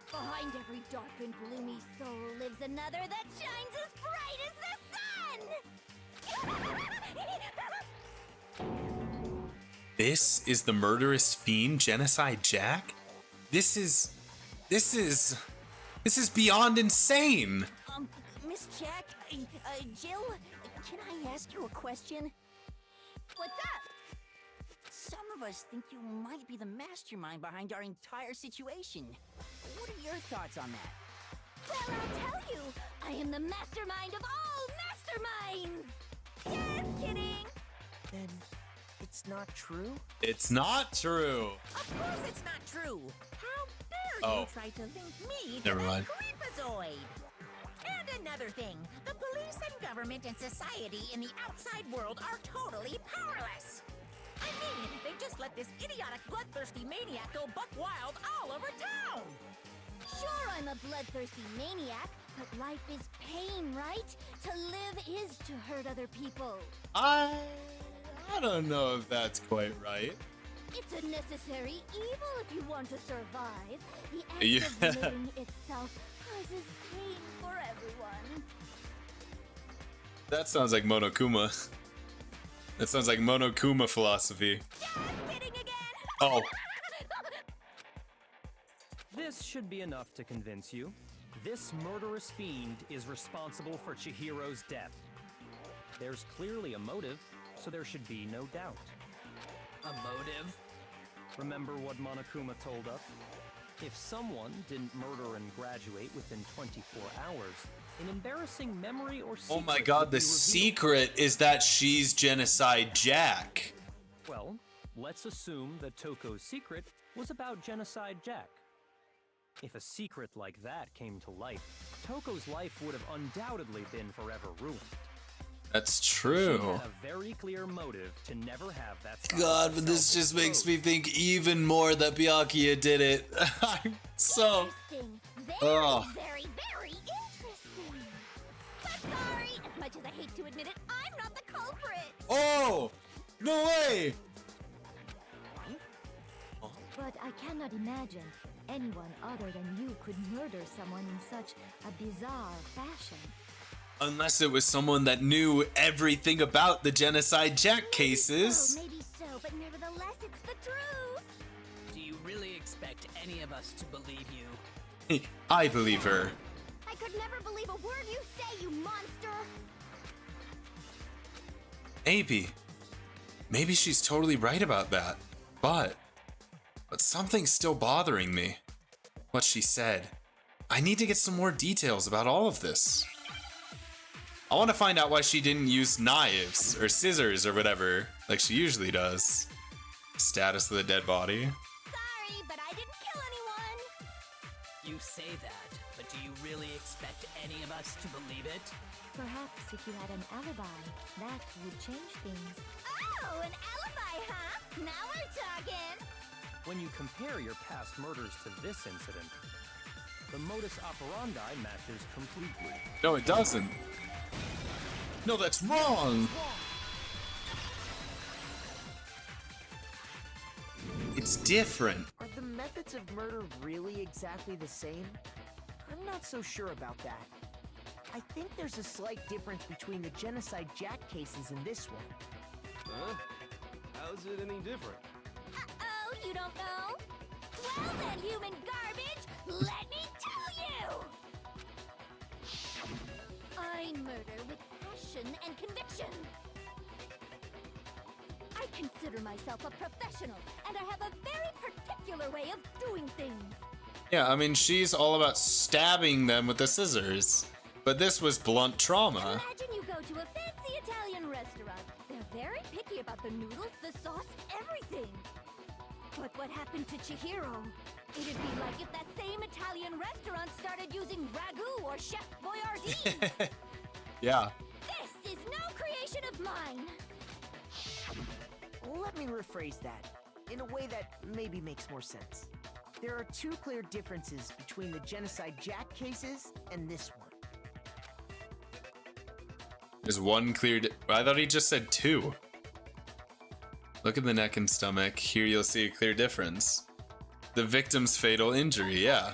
Behind every dark and gloomy soul lives another that shines as bright as the sun. This is the murderous fiend, Genocide Jack? This is beyond insane. Miss Jack, Jill, can I ask you a question? What's up? Some of us think you might be the mastermind behind our entire situation. What are your thoughts on that? Well, I'll tell you, I am the mastermind of all masterminds. Just kidding. Then it's not true? It's not true. Of course it's not true. How dare you try to link me to Never mind. that creepazoid? And another thing, the police and government and society in the outside world are totally powerless. I mean, they just let this idiotic, bloodthirsty maniac go buck wild all over town. Sure, I'm a bloodthirsty maniac, but life is pain, right? To live is to hurt other people. I don't know if that's quite right. It's a necessary evil if you want to survive. The act Yeah. of living itself causes pain for everyone. That sounds like Monokuma. That sounds like Monokuma philosophy. Oh, This should be enough to convince you. This murderous fiend is responsible for Chihiro's death. There's clearly a motive, so there should be no doubt. A motive? Remember what Monokuma told us? If someone didn't murder and graduate within 24 hours, an embarrassing memory or secret oh my god, would the be revealed. secret is that she's Genocide Jack. Well, let's assume that Toko's secret was about Genocide Jack. If a secret like that came to light, Toko's life would have undoubtedly been forever ruined. That's She true. had a very clear motive to never have that side God, of but this herself just makes exposed. me think even more that Byakuya did it. I'm so. Interesting. Ugh. Very, very interesting. But sorry, as much as I hate to admit it, I'm not the culprit. Oh! No way! But I cannot imagine anyone other than you could murder someone in such a bizarre fashion. Unless it was someone that knew everything about the Genocide Jack cases. Maybe so, but nevertheless, it's the truth. Do you really expect any of us to believe you? I believe her. I could never believe a word you say, you monster. Maybe she's totally right about that. But something's still bothering me. What she said. I need to get some more details about all of this. I want to find out why she didn't use knives or scissors or whatever, like she usually does. Status of the dead body. Sorry, but I didn't kill anyone. You say that, but do you really expect any of us to believe it? Perhaps if you had an alibi, that would change things. Oh, an alibi, huh? Now we're talking. When you compare your past murders to this incident, the modus operandi matches completely. No, it doesn't. No, that's wrong. It's different. Are the methods of murder really exactly the same? I'm not so sure about that. I think there's a slight difference between the Genocide Jack cases and this one. Huh? How's it any different? Uh-oh, you don't know? Well then, human garbage, let me tell you! I murder with passion and conviction. I consider myself a professional, and I have a very particular way of doing things. Yeah, I mean, she's all about stabbing them with the scissors. But this was blunt trauma. Imagine you go to a fancy Italian restaurant. They're very picky about the noodles, the sauce, everything. But what happened to Chihiro? It'd be like if that same Italian restaurant started using ragu or Chef Boyardee. Yeah. This is no creation of mine. Let me rephrase that in a way that maybe makes more sense. There are two clear differences between the Genocide Jack cases and this one. There's one clear. I thought he just said two. Look at the neck and stomach. Here you'll see a clear difference. The victim's fatal injury, yeah.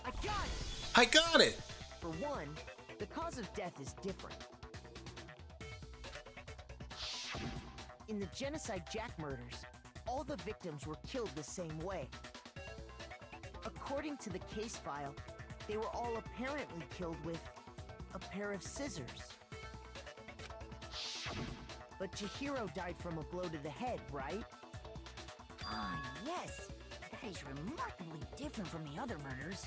I got it! I got it! For one, the cause of death is different. In the Genocide Jack murders, all the victims were killed the same way. According to the case file, they were all apparently killed with a pair of scissors. But Chihiro died from a blow to the head, right? Ah, yes. That is remarkably different from the other murders.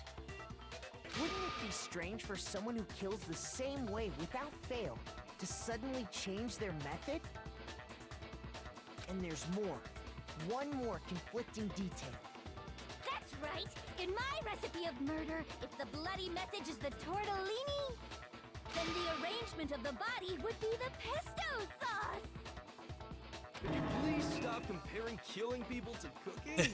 Wouldn't it be strange for someone who kills the same way without fail to suddenly change their method? And there's more. One more conflicting detail. That's right! In my recipe of murder, if the bloody message is the tortellini, then the arrangement of the body would be the pesto sauce! Could you please stop comparing killing people to cooking?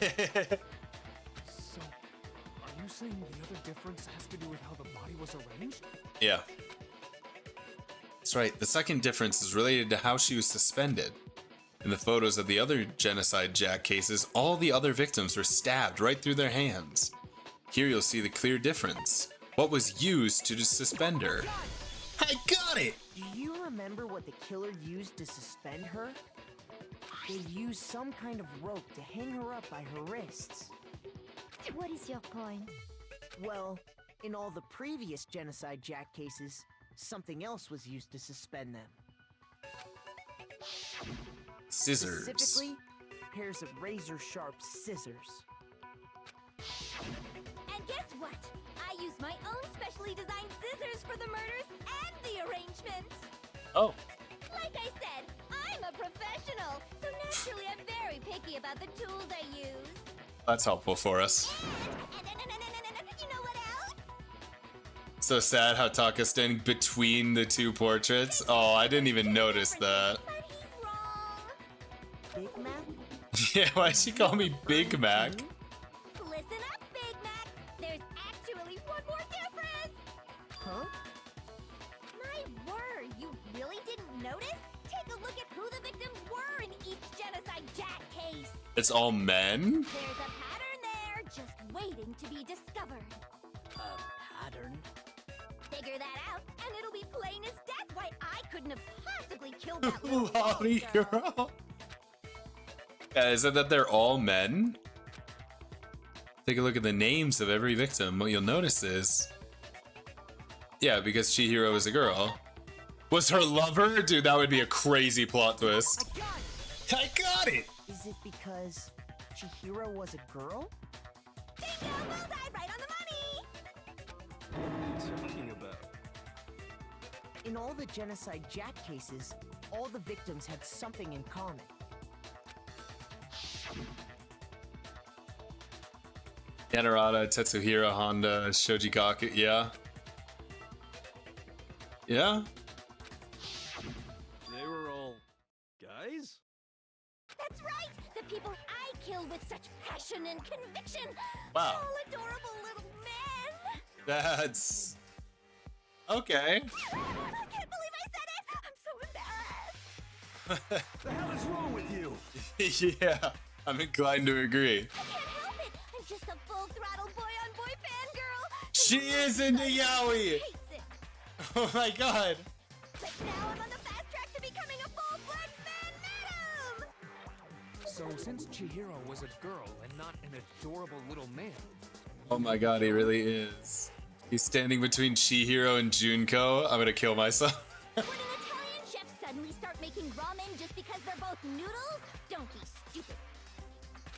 So, are you saying the other difference has to do with how the body was arranged? Yeah. That's right. The second difference is related to how she was suspended. In the photos of the other Genocide Jack cases, all the other victims were stabbed right through their hands. Here you'll see the clear difference. What was used to suspend her? I got it! Do you remember what the killer used to suspend her? They used some kind of rope to hang her up by her wrists. What is your point? Well, in all the previous Genocide Jack cases, something else was used to suspend them. Scissors. Specifically, pairs of razor-sharp scissors. And guess what? I used my own specially designed scissors for the murders and the arrangement! Oh. Like I said, I'm a professional, so naturally I'm very picky about the tools I use. That's helpful for us. And you know what else? So sad how Taka's standing between the two portraits. Oh, I didn't even notice that. Big Mac? Yeah, why'd she call me Big Mac? Listen up, Big Mac. There's actually one more difference. Huh? My word, you really didn't notice? Take a look at who the victims were in each Genocide Jack case. It's all men? There's a pattern there, just waiting to be discovered. A pattern? Figure that out, and it'll be plain as death why I couldn't have possibly killed that little Lolly girl. girl. Yeah, is it that they're all men? Take a look at the names of every victim. What you'll notice is... Yeah, because Chihiro is a girl. Was her lover? Dude, that would be a crazy plot twist. I got it! Is it because Chihiro was a girl? Bingo, bullseye, right on the money! What are you talking about? In all the Genocide Jack cases, all the victims had something in common. Yanarada, Tetsuhiro, Honda, Shoji Gaku, yeah. Yeah? They were all guys? That's right! The people I killed with such passion and conviction! Wow. All adorable little men! That's... Okay. I can't believe I said it! I'm so embarrassed! The hell is wrong with you? Yeah, I'm inclined to agree. I can't help it! I'm just a full-throttle boy-on-boy fangirl! She is into yaoi! Hates it! Oh my god! But now I'm on the fast track to becoming a full-fledged fan madam! So since Chihiro was a girl and not an adorable little man, Oh my god, he really is. He's standing between Chihiro and Junko. I'm gonna kill myself. Would an Italian chef suddenly start making ramen just because they're both noodles? Don't be stupid.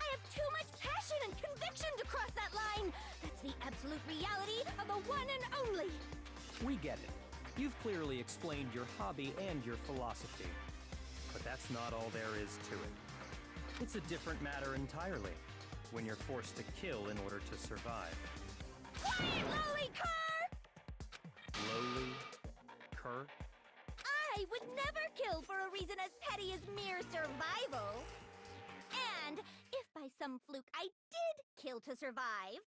I have too much passion and conviction to cross that line. That's the absolute reality of the one and only. We get it. You've clearly explained your hobby and your philosophy. But that's not all there is to it. It's a different matter entirely, when you're forced to kill in order to survive. Quiet, lowly cur! Lowly Cur? I I would never kill for a reason as petty as mere survival. And if by some fluke I did kill to survive,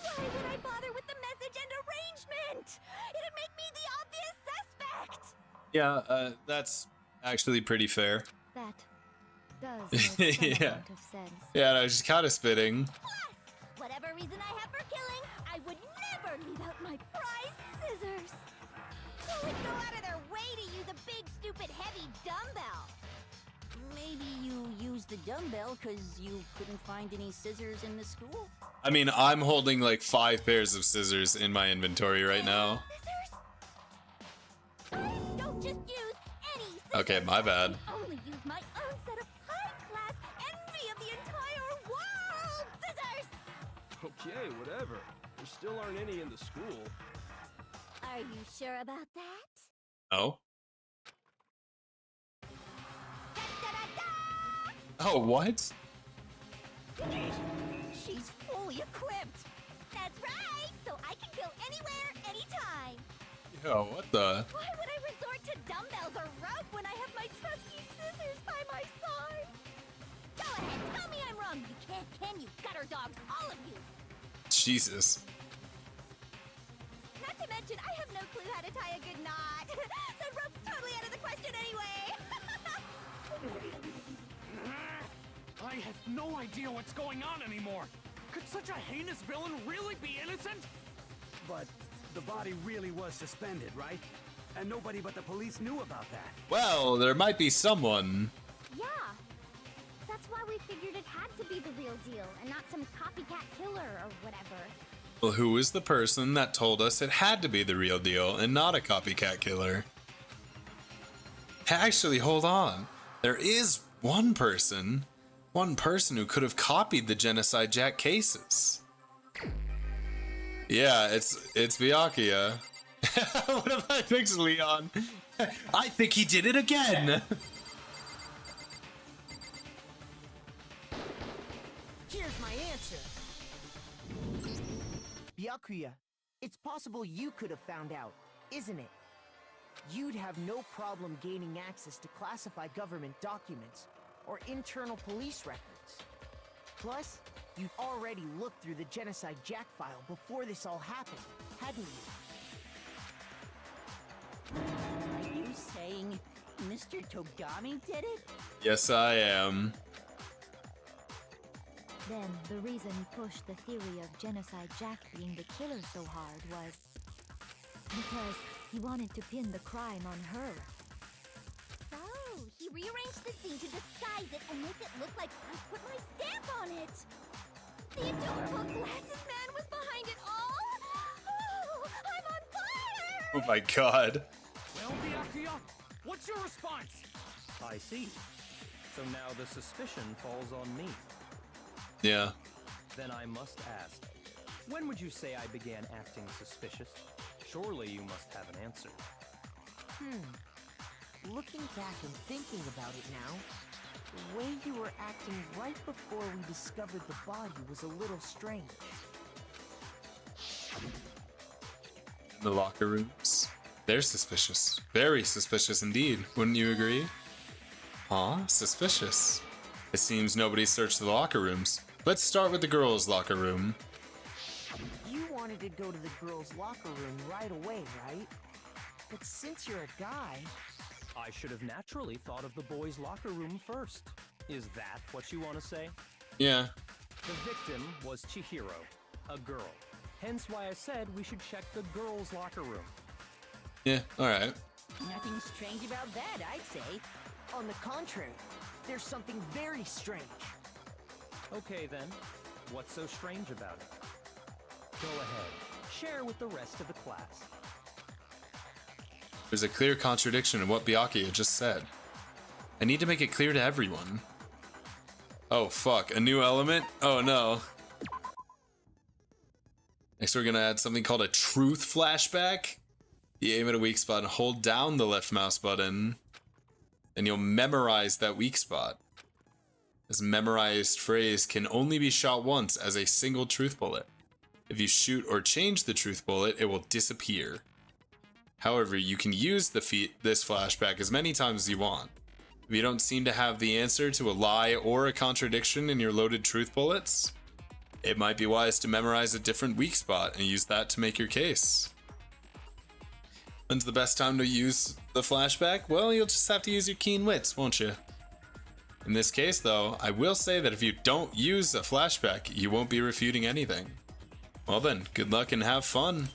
why would I bother with the message and arrangement? It'd make me the obvious suspect. Yeah, that's actually pretty fair. That does make some Yeah. amount of sense. Yeah, no, she's kind of spitting. Plus, whatever reason I have for killing, I would never leave out my prized scissors. Who would go out of their way to use a big, stupid, heavy dumbbell? Maybe you used the dumbbell because you couldn't find any scissors in the school? I mean, I'm holding like 5 pairs of scissors in my inventory right now. Don't just use any scissors. Okay, my bad. I only use my own set of high-class envy of the entire world scissors. Okay, whatever. There still aren't any in the school. Are you sure about that? Oh. Oh, what? She's fully equipped. That's right. So I can kill anywhere, anytime. Yo, what the? Why would I resort to dumbbells or rope when I have my trusty scissors by my side? Go ahead, tell me I'm wrong. You can't, can you? Gutter dogs, all of you. Jesus. Not to mention, I have no clue how to tie a good knot. So rope's totally out of the question anyway. I have no idea what's going on anymore. Could such a heinous villain really be innocent? But the body really was suspended, right? And nobody but the police knew about that. Well, there might be someone. Yeah. That's why we figured it had to be the real deal and not some copycat killer or whatever. Well, who was the person that told us it had to be the real deal and not a copycat killer? Actually, hold on. There is one person who could have copied the Genocide Jack cases. Yeah, it's Byakuya. What if I fix Leon? I think he did it again. Here's my answer. Byakuya, it's possible you could have found out, isn't it? You'd have no problem gaining access to classified government documents or internal police records. Plus, you'd already looked through the Genocide Jack file before this all happened, hadn't you? Are you saying Mr. Togami did it? Yes, I am. Then the reason he pushed the theory of Genocide Jack being the killer so hard was because he wanted to pin the crime on her. So, he rearranged the scene to disguise it and make it look like I put my stamp on it. The adorable glasses man was behind it all. Oh, I'm on fire! Oh my god. Well, Byakuya, what's your response? I see. So now the suspicion falls on me. Yeah. Then I must ask, when would you say I began acting suspicious? Surely you must have an answer. Looking back and thinking about it now, the way you were acting right before we discovered the body was a little strange. In the locker rooms. They're suspicious. Very suspicious indeed. Wouldn't you agree? Huh? Suspicious. It seems nobody searched the locker rooms. Let's start with the girls' locker room. You wanted to go to the girls' locker room right away, right? But since you're a guy... I should have naturally thought of the boys' locker room first. Is that what you want to say? Yeah. The victim was Chihiro, a girl. Hence why I said we should check the girls' locker room. Yeah, alright. Nothing strange about that, I'd say. On the contrary, there's something very strange. Okay then, what's so strange about it? Go ahead, share with the rest of the class. There's a clear contradiction in what Byakuya just said. I need to make it clear to everyone. Oh fuck, a new element? Oh no. Next we're gonna add something called a truth flashback. You aim at a weak spot and hold down the left mouse button. Then you'll memorize that weak spot. This memorized phrase can only be shot once as a single truth bullet. If you shoot or change the truth bullet, it will disappear. However, you can use this flashback as many times as you want. If you don't seem to have the answer to a lie or a contradiction in your loaded truth bullets, it might be wise to memorize a different weak spot and use that to make your case. When's the best time to use the flashback? Well, you'll just have to use your keen wits, won't you? In this case, though, I will say that if you don't use a flashback, you won't be refuting anything. Well then, good luck and have fun.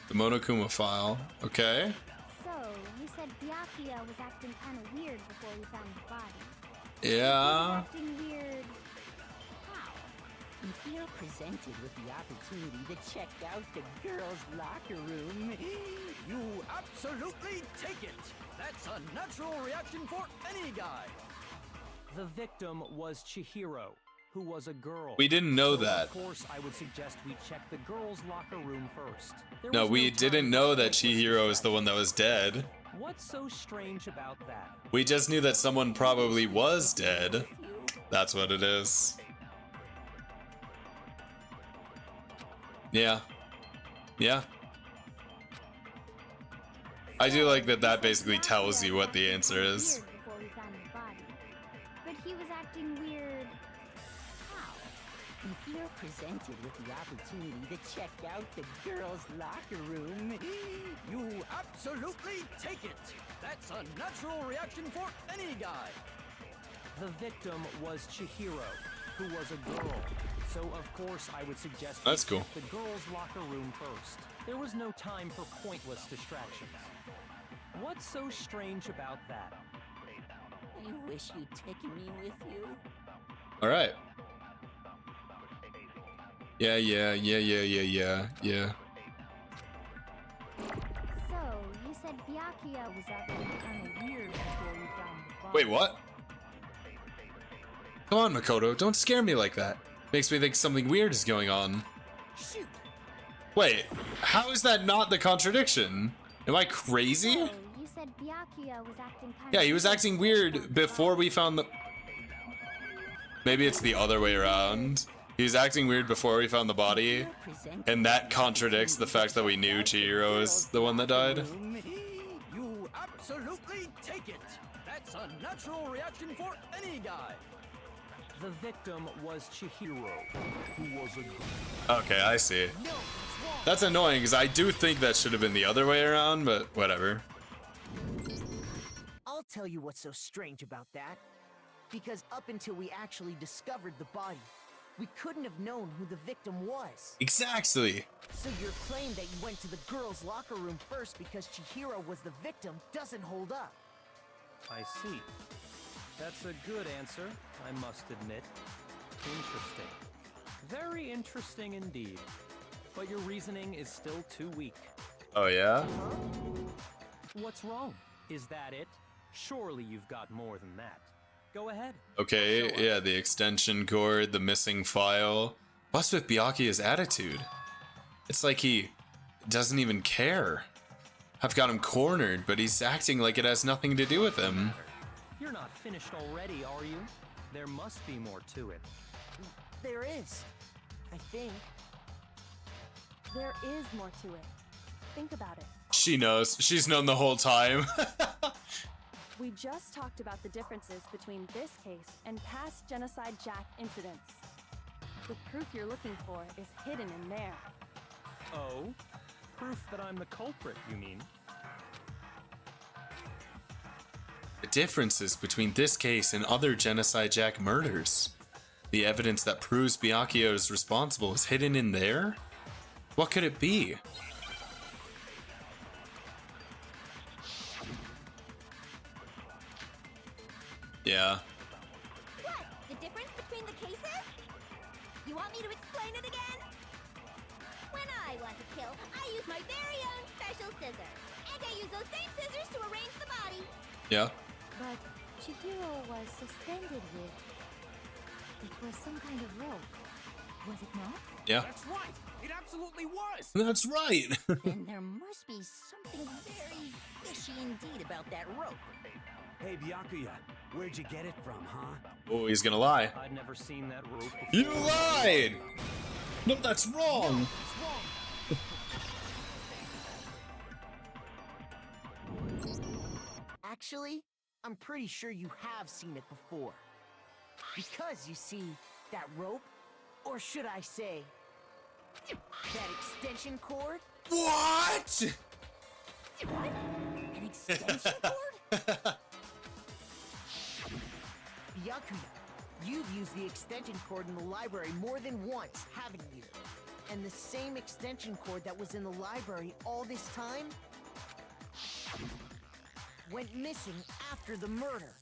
The Monokuma file, okay. So, you said Byakuya was acting kind of weird before we found the body. Yeah. Acting weird. How? If you're presented with the opportunity to check out the girls' locker room, You absolutely take it! That's a natural reaction for any guy! The victim was Chihiro, who was a girl. We didn't know that. Of course, I would suggest we check the girls' locker room first. No, we didn't know that Chihiro is the one that was dead. What's so strange about that? We just knew that someone probably was dead. That's what it is. Yeah. Yeah. I do like that that basically tells you what the answer is. Before we found the body. But he was acting weird. How? if you're presented with the opportunity to check out the girls' locker room, You absolutely take it! That's a natural reaction for any guy! The victim was Chihiro, who was a girl. So of course I would suggest That's cool. the girls' locker room first. There was no time for pointless distractions. What's so strange about that? I wish you'd taken me with you. All right. Yeah. So, you said Byakuya was acting kind of weird before we found the body. Wait, what? Come on, Makoto, don't scare me like that. Makes me think something weird is going on. Shoot! Wait, how is that not the contradiction? Am I crazy? So, you said Byakuya was acting kind Yeah, of he was acting weird before we found the... Maybe it's the other way around. He was acting weird before we found the body, and that contradicts the fact that we knew Chihiro is the one that died. You absolutely take it! That's a natural reaction for any guy! The victim was Chihiro, who was a girl. Okay, I see. That's annoying, because I do think that should have been the other way around, but whatever. I'll tell you what's so strange about that. Because up until we actually discovered the body, we couldn't have known who the victim was. Exactly. So your claim that you went to the girls' locker room first because Chihiro was the victim doesn't hold up. I see. That's a good answer, I must admit. Interesting. Very interesting indeed. But your reasoning is still too weak. Oh, yeah? What's wrong? Is that it? Surely you've got more than that. Go ahead. Okay, yeah, the extension cord, the missing file. What's with Byakuya's attitude? It's like he doesn't even care. I've got him cornered, but he's acting like it has nothing to do with him. You're not finished already, are you? There must be more to it. There is. I think. There is more to it. Think about it. She knows. She's known the whole time. We just talked about the differences between this case and past Genocide Jack incidents. The proof you're looking for is hidden in there. Oh? Proof that I'm the culprit, you mean? The differences between this case and other Genocide Jack murders. The evidence that proves Byakuya is responsible is hidden in there? What could it be? Yeah. What? The difference between the cases? You want me to explain it again? When I want to kill, I use my very own special scissors. And I use those same scissors to arrange the body. Yeah. But Chihiro was suspended with... It was some kind of rope. Was it not? Yeah. That's right! It absolutely was! That's right. Then there must be something very fishy indeed about that rope. Hey, Byakuya, Where'd you get it from, huh? Oh, he's gonna lie. I'd never seen that rope before. You lied! No, that's wrong. Actually, I'm pretty sure you have seen it before. Because you see, that rope, or should I say, that extension cord? What? An extension cord? Byakuya, you've used the extension cord in the library more than once, haven't you? And the same extension cord that was in the library all this time went missing after the murder.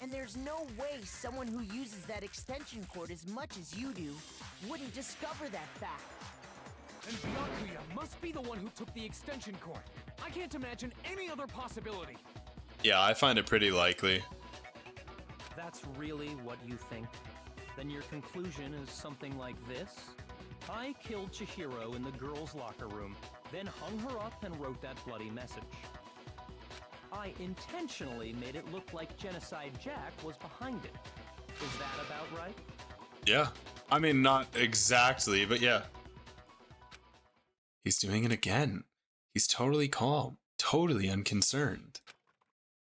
And there's no way someone who uses that extension cord as much as you do wouldn't discover that fact. And Byakuya must be the one who took the extension cord. I can't imagine any other possibility. Yeah, I find it pretty likely. That's really what you think? Then your conclusion is something like this? I killed Chihiro in the girls' locker room, then hung her up and wrote that bloody message. I intentionally made it look like Genocide Jack was behind it. Is that about right? Yeah. I mean, not exactly, but yeah. He's doing it again. He's totally calm, totally unconcerned.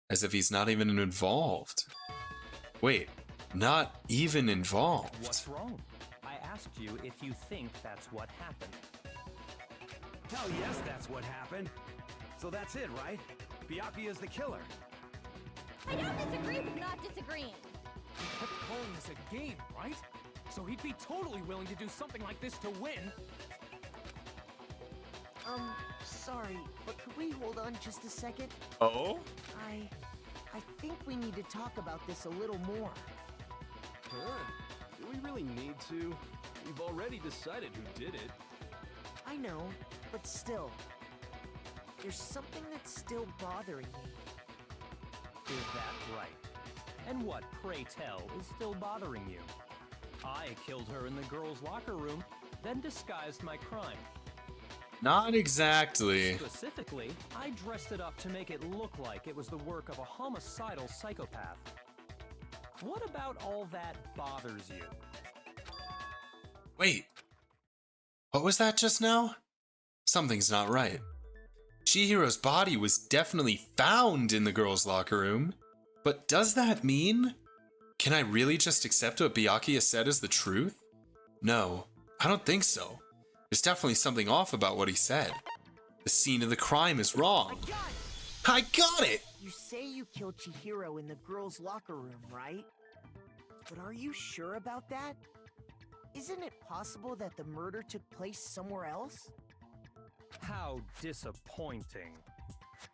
As if he's not even involved. Wait, not even involved? What's wrong? I asked you if you think that's what happened. Hell yes, that's what happened. So that's it, right? Byakuya's the killer. I don't disagree with not disagreeing. He kept calling this a game, right? So he'd be totally willing to do something like this to win. Sorry, but could we hold on just a second? Oh? I think we need to talk about this a little more. Huh? Do we really need to? We've already decided who did it. I know, but still. There's something that's still bothering me. Is that right? And what, pray tell, is still bothering you? I killed her in the girls' locker room, then disguised my crime. Not exactly. Specifically, I dressed it up to make it look like it was the work of a homicidal psychopath. What about all that bothers you? Wait. What was that just now? Something's not right. Chihiro's body was definitely found in the girls' locker room. But does that mean? Can I really just accept what Byakuya said as the truth? No, I don't think so. There's definitely something off about what he said. The scene of the crime is wrong. I got it! You say you killed Chihiro in the girls' locker room, right? But are you sure about that? Isn't it possible that the murder took place somewhere else? How disappointing.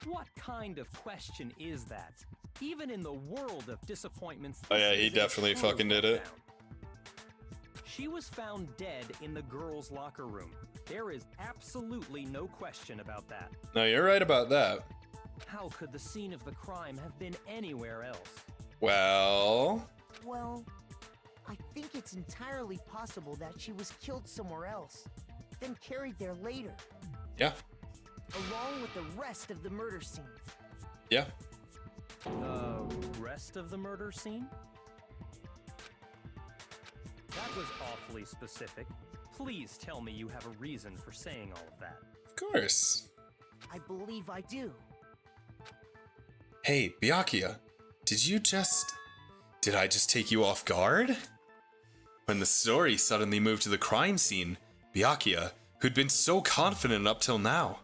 What kind of question is that? Even in the world of disappointments... Oh yeah, he definitely fucking did it. She was found dead in the girls' locker room. There is absolutely no question about that. No, you're right about that. How could the scene of the crime have been anywhere else? Well, I think it's entirely possible that she was killed somewhere else, then carried there later. Yeah. Along with the rest of the murder scene. Yeah. The rest of the murder scene? That was awfully specific. Please tell me you have a reason for saying all of that. Of course. I believe I do. Hey, Byakuya, did I just take you off guard? When the story suddenly moved to the crime scene, Byakuya, who'd been so confident up till now,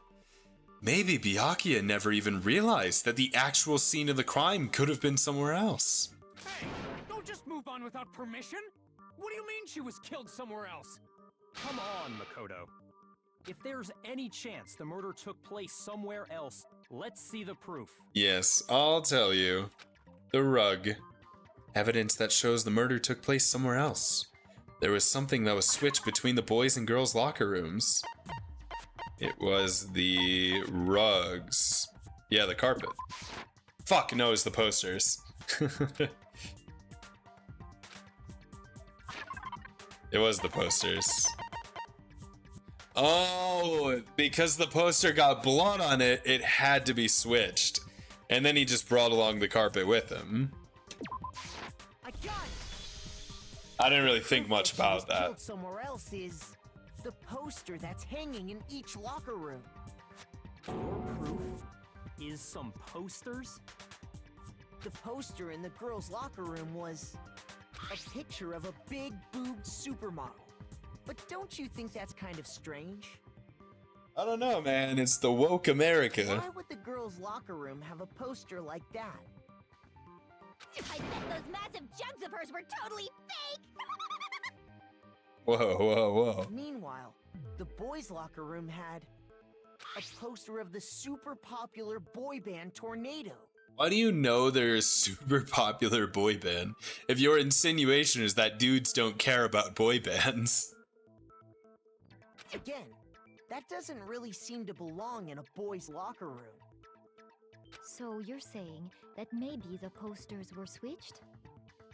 maybe Byakuya never even realized that the actual scene of the crime could have been somewhere else. Hey, don't just move on without permission! What do you mean she was killed somewhere else? Come on, Makoto. If there's any chance the murder took place somewhere else, let's see the proof. Yes, I'll tell you. The rug. Evidence that shows the murder took place somewhere else. There was something that was switched between the boys' and girls' locker rooms. It was the rugs. Yeah, the carpet. Fuck, no, it's the posters. It was the posters. Oh, because the poster got blood on it, it had to be switched. And then he just brought along the carpet with him. I got it. I didn't really think much about Killed that. somewhere else is the poster that's hanging in each locker room. Your proof is some posters? The poster in the girls' locker room was a picture of a big boobed supermodel. But don't you think that's kind of strange? I don't know, man. It's the woke America. Why would the girls' locker room have a poster like that? I bet those massive jugs of hers were totally fake! Whoa, whoa, whoa. Meanwhile, the boys' locker room had a poster of the super popular boy band Tornado. Why do you know they're a super popular boy band if your insinuation is that dudes don't care about boy bands? Again, that doesn't really seem to belong in a boys' locker room. So you're saying that maybe the posters were switched?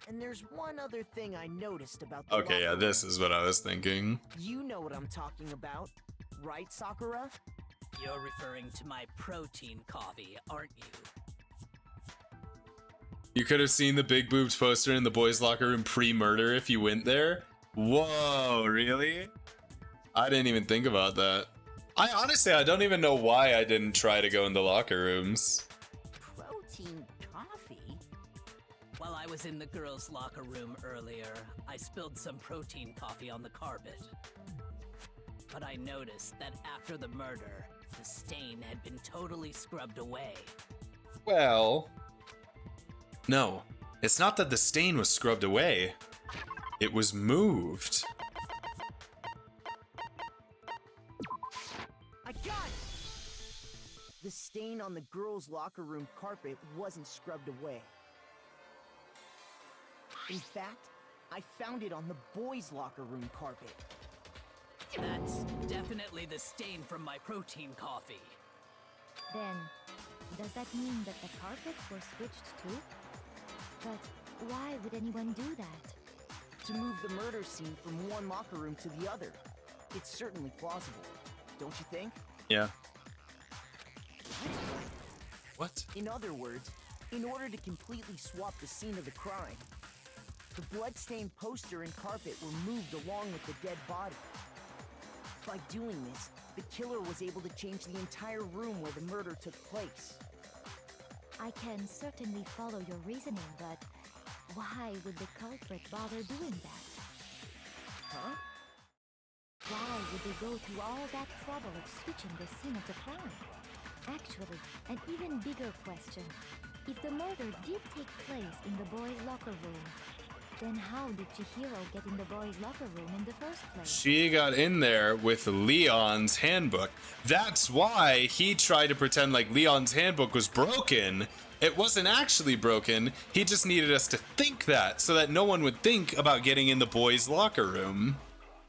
And there's one other thing I noticed about the Okay, yeah, locker this room. is what I was thinking. You know what I'm talking about, right, Sakura? You're referring to my protein coffee, aren't you? You could have seen the big boobs poster in the boys' locker room pre-murder if you went there. Whoa, really? I didn't even think about that. I honestly don't even know why I didn't try to go in the locker rooms. Protein coffee? While I was in the girls' locker room earlier, I spilled some protein coffee on the carpet. But I noticed that after the murder, the stain had been totally scrubbed away. Well, no, it's not that the stain was scrubbed away. It was moved. I got it! The stain on the girls' locker room carpet wasn't scrubbed away. In fact, I found it on the boys' locker room carpet. That's definitely the stain from my protein coffee. Then, does that mean that the carpets were switched too? But why would anyone do that? To move the murder scene from one locker room to the other. It's certainly plausible, don't you think? Yeah. What? In other words, in order to completely swap the scene of the crime, the bloodstained poster and carpet were moved along with the dead body. By doing this, the killer was able to change the entire room where the murder took place. I can certainly follow your reasoning, but why would the culprit bother doing that? Huh? Why would they go to all that trouble of switching the scene of the crime? Actually, an even bigger question. If the murder did take place in the boys' locker room, then how did Chihiro get in the boys' locker room in the first place? She got in there with Leon's handbook. That's why he tried to pretend like Leon's handbook was broken. It wasn't actually broken. He just needed us to think that so that no one would think about getting in the boys' locker room.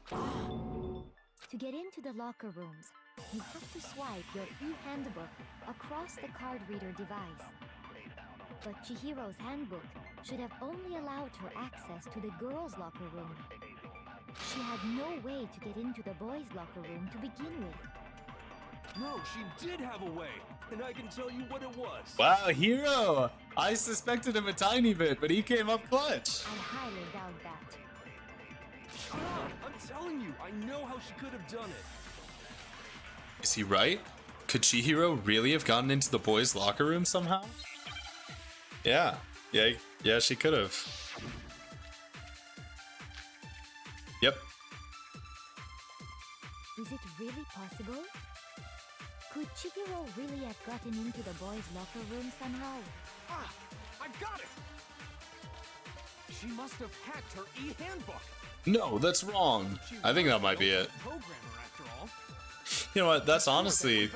To get into the locker rooms, you have to swipe your e-handbook across the card reader device. But Chihiro's handbook should have only allowed her access to the girls' locker room. She had no way to get into the boys' locker room to begin with. No, she did have a way, and I can tell you what it was. Wow, Hero! I suspected him a tiny bit, but he came up clutch. I highly doubt that. Shut up! I'm telling you, I know how she could have done it. Is he right? Could Chihiro really have gotten into the boys' locker room somehow? Yeah, she could have. Yep. Is it really possible? Could Chihiro really have gotten into the boys' locker room somehow? Ah, I got it! She must have hacked her e-handbook. No, that's wrong. I think that might be it. Programmer, after all. You know what? That's honestly,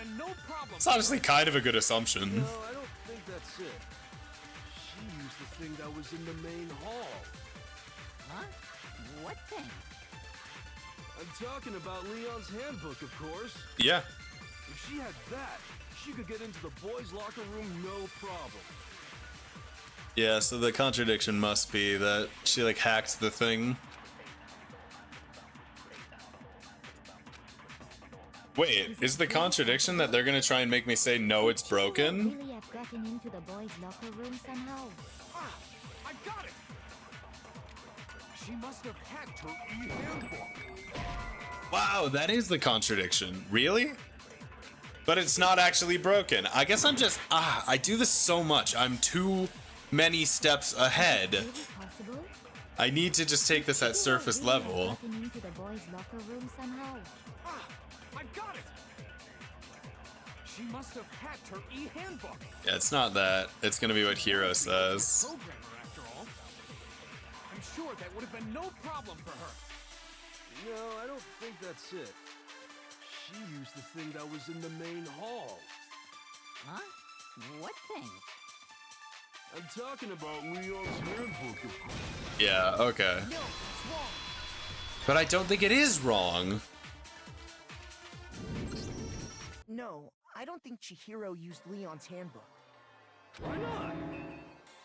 it's honestly kind of a good assumption. No, I don't think that's it. She used the thing that was in the main hall. Huh? What thing? I'm talking about Leon's handbook, of course. Yeah. If she had that, she could get into the boys' locker room no problem. Yeah, so the contradiction must be that she like hacked the thing. Wait, is the contradiction that they're gonna try and make me say no, it's broken? Really have gotten into the boys' locker room somehow. Ah, I got it! She must have hacked her e-handbook. Wow, that is the contradiction. Really? But it's not actually broken. I guess I'm just I do this so much. I'm too many steps ahead. Really possible? I need to just take this at surface Really have level. gotten into the boys' locker room somehow. Ah, I got it! She must have hacked her e-handbook. Yeah, it's not that. It's gonna be what Hero says. Programmer, after all. I'm sure that would have been no problem for her. No, I don't think that's it. She used the thing that was in the main hall. Huh? What thing? I'm talking about Leon's handbook, of course. Yeah, okay. No, it's wrong. But I don't think it is wrong. No, I don't think Chihiro used Leon's handbook. Why not?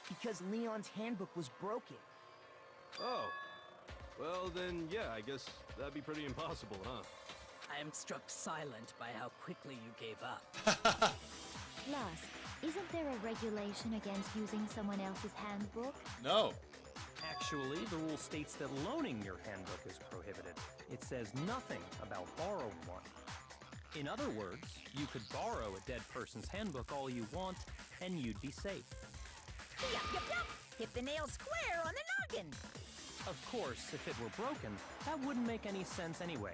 Because Leon's handbook was broken. Oh. Well, then, yeah, I guess that'd be pretty impossible, huh? I am struck silent by how quickly you gave up. Plus, isn't there a regulation against using someone else's handbook? No. Actually, the rule states that loaning your handbook is prohibited. It says nothing about borrowing one. In other words, you could borrow a dead person's handbook all you want, and you'd be safe. Yup, yup, yup! Hit the nail square on the noggin! Of course, if it were broken, that wouldn't make any sense anyway.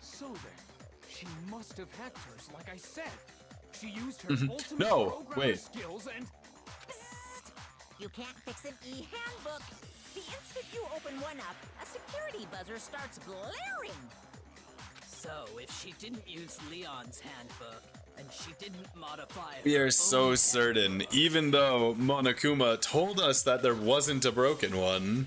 So then, she must have hacked hers, like I said. She used her ultimate No, programmer wait. skills and... Psst! You can't fix an e-handbook. The instant you open one up, a security buzzer starts blaring. So, if she didn't use Leon's handbook, and she didn't modify We her are so own certain, even though Monokuma told us that there wasn't a broken one.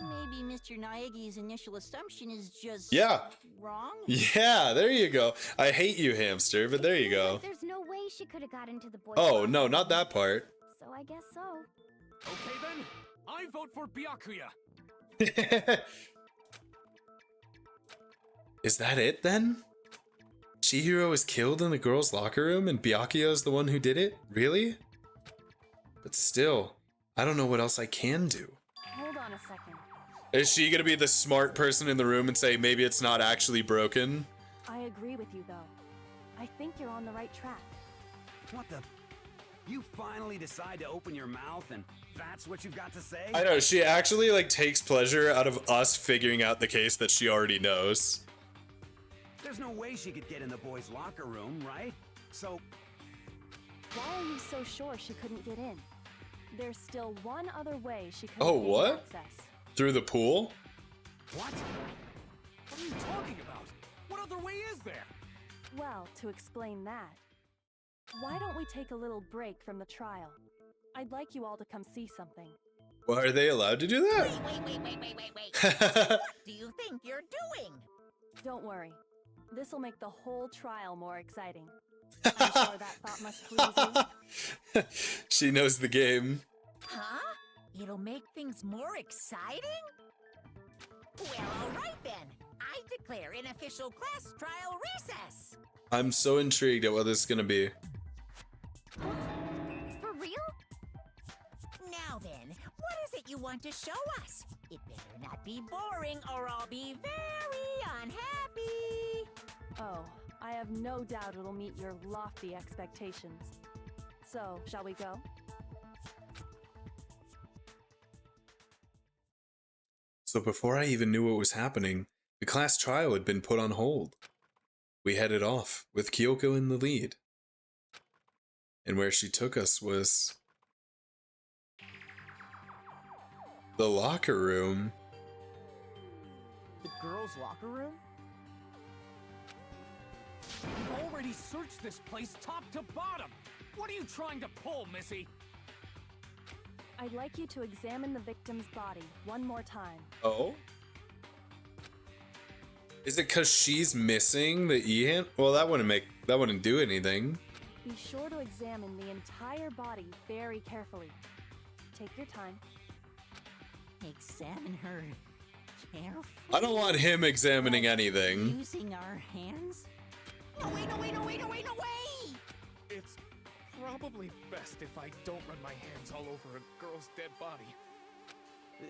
Maybe Mr. Naegi's initial assumption is just Yeah. wrong? Yeah, there you go. I hate you, hamster, but there you go. There's no way she could have got into the boys' Oh, locker no, room. not that part. So I guess so. Okay then, I vote for Byakuya. Is that it then? Chihiro was killed in the girls' locker room and Byakuya's the one who did it? Really? But still, I don't know what else I can do. Hold on a second. Is she gonna be the smart person in the room and say maybe it's not actually broken? I agree with you, though. I think you're on the right track. What the? You finally decide to open your mouth and that's what you've got to say? I know, she actually like takes pleasure out of us figuring out the case that she already knows. There's no way she could get in the boys' locker room, right? So, Why are you so sure she couldn't get in? There's still one other way she could Oh, have gained what? access. Through the pool? What? What are you talking about? What other way is there? Well, to explain that, why don't we take a little break from the trial? I'd like you all to come see something. Well, are they allowed to do that? Wait. What do you think you're doing? Don't worry. This'll make the whole trial more exciting. I'm sure that thought must please you. She knows the game. Huh? It'll make things more exciting? Well, alright then. I declare an official class trial recess. I'm so intrigued at what this is gonna be. For real? Now then, what is it you want to show us? It better not be boring or I'll be very unhappy. Oh, I have no doubt it'll meet your lofty expectations. So, shall we go? So before I even knew what was happening, the class trial had been put on hold. We headed off, with Kyoko in the lead. And where she took us was... the locker room. The girls' locker room? You've already searched this place top to bottom. What are you trying to pull, Missy? I'd like you to examine the victim's body one more time. Oh? Is it because she's missing the E-hand? Well, that wouldn't do anything. Be sure to examine the entire body very carefully. Take your time. Examine her carefully. I don't want him examining anything. Using our hands? No way, no way, no way, no way, no way! It's probably best if I don't run my hands all over a girl's dead body.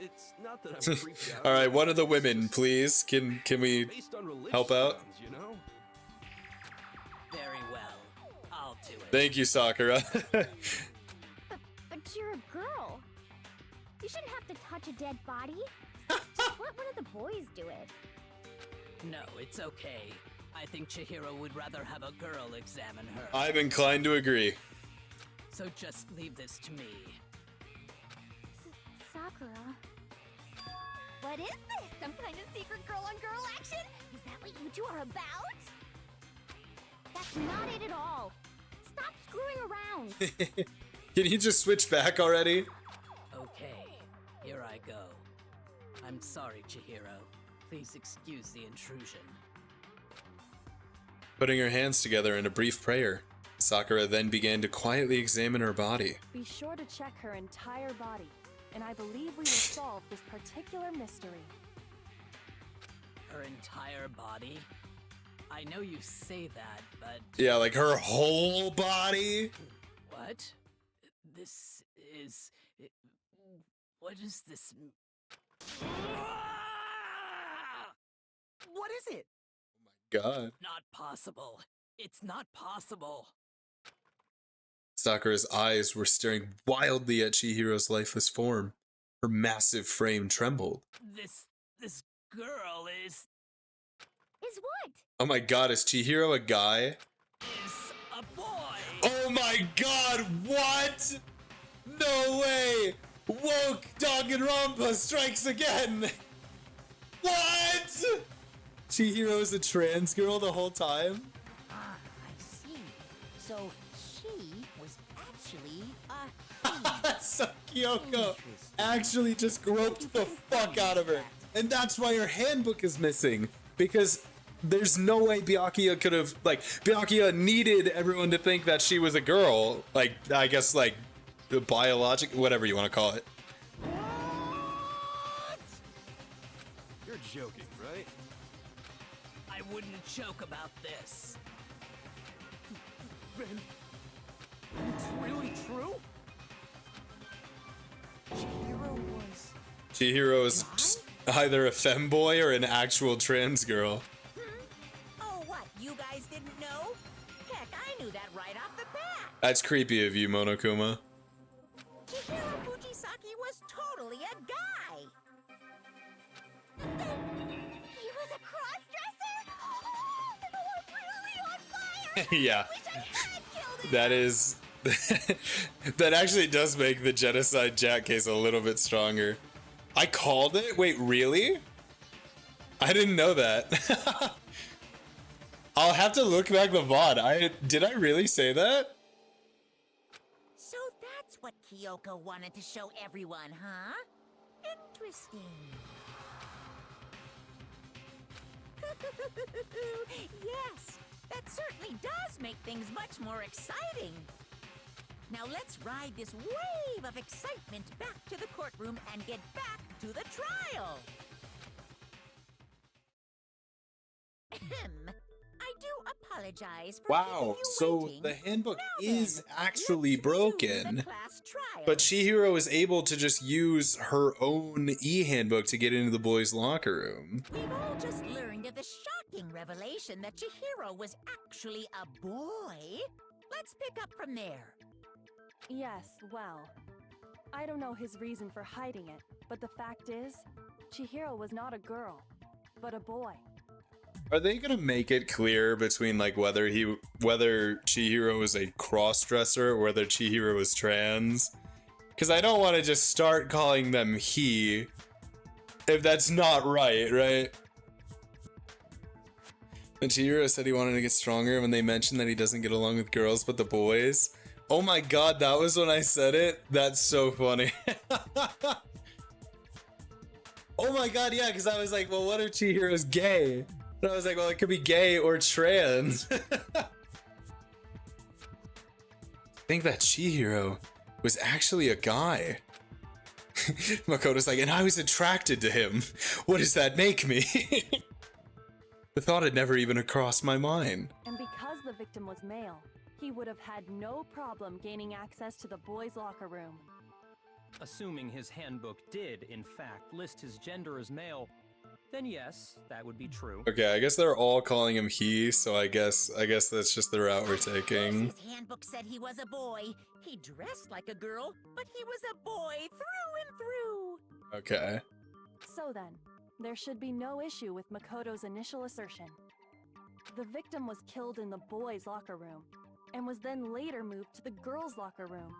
It's not that I'm freaked out. All right, one of the women, please. Can we Based on religious help out? grounds, you know? Very well. I'll do it. Thank you, Sakura. But you're a girl. You shouldn't have to touch a dead body. Just let one of the boys do it. No, it's okay. I think Chihiro would rather have a girl examine her. I'm inclined to agree. So just leave this to me. Sakura. What is this? Some kind of secret girl-on-girl action? Is that what you two are about? That's not it at all. Stop screwing around. Can you just switch back already? Okay, here I go. I'm sorry, Chihiro. Please excuse the intrusion. Putting her hands together in a brief prayer, Sakura then began to quietly examine her body. Be sure to check her entire body, and I believe we will solve this particular mystery. Her entire body? I know you say that, but... Yeah, like her whole body? What? This is... What is this? What is it? God. Not possible. It's not possible. Sakura's eyes were staring wildly at Chihiro's lifeless form. Her massive frame trembled. This girl is what? Oh my god, is Chihiro a guy? Is a boy. Oh my god, what? No way! Woke Danganronpa strikes again! What? Chihiro's a trans girl the whole time? Ah, I see. So she was actually a So Kyoko actually just groped the fuck out of her. And that's why her handbook is missing. Because there's no way Byakuya could have, like, Byakuya needed everyone to think that she was a girl. Like, I guess, like, the biologic, whatever you want to call it. You're joking, right? I wouldn't joke about this. Ben, it's really true? Chihiro is just either a femboy or an actual trans girl. Oh, what? You guys didn't know? Heck, I knew that right off the bat. That's creepy of you, Monokuma. Chihiro Fujisaki was totally a guy. He was a cross-dresser? Oh, I'm really on fire! Yeah. I wish I had killed him! That is... that actually does make the Genocide Jack case a little bit stronger. I called it? Wait, really? I didn't know that. I'll have to look back the VOD. Did I really say that? So that's what Kyoko wanted to show everyone, huh? Interesting. Yes, that certainly does make things much more exciting. Now let's ride this wave of excitement back to the courtroom and get back to the trial. Ahem. I do apologize for keeping Wow, you so waiting. the handbook Now is then, actually let's resume broken. the class trial. But Chihiro is able to just use her own e-handbook to get into the boys' locker room. We've all just learned of the shocking revelation that Chihiro was actually a boy. Let's pick up from there. Yes, well, I don't know his reason for hiding it, but the fact is, Chihiro was not a girl, but a boy. Are they gonna make it clear between like whether Chihiro is a cross-dresser or whether Chihiro is trans? Because I don't want to just start calling them he, if that's not right? When Chihiro said he wanted to get stronger when they mentioned that he doesn't get along with girls but the boys. Oh my god, that was when I said it? That's so funny. Oh my god, yeah, because I was like, well, what if Chihiro's gay? And I was like, well, it could be gay or trans. I think that Chihiro was actually a guy. Makoto's like, and I was attracted to him. What does that make me? The thought had never even crossed my mind. And because victim was male, he would have had no problem gaining access to the boys' locker room. Assuming his handbook did, in fact, list his gender as male, then yes, that would be true. Okay, I guess they're all calling him he, so I guess that's just the route we're taking. His handbook said he was a boy. He dressed like a girl, but he was a boy through and through. Okay. So then, there should be no issue with Makoto's initial assertion. The victim was killed in the boys' locker room, and was then later moved to the girls' locker room.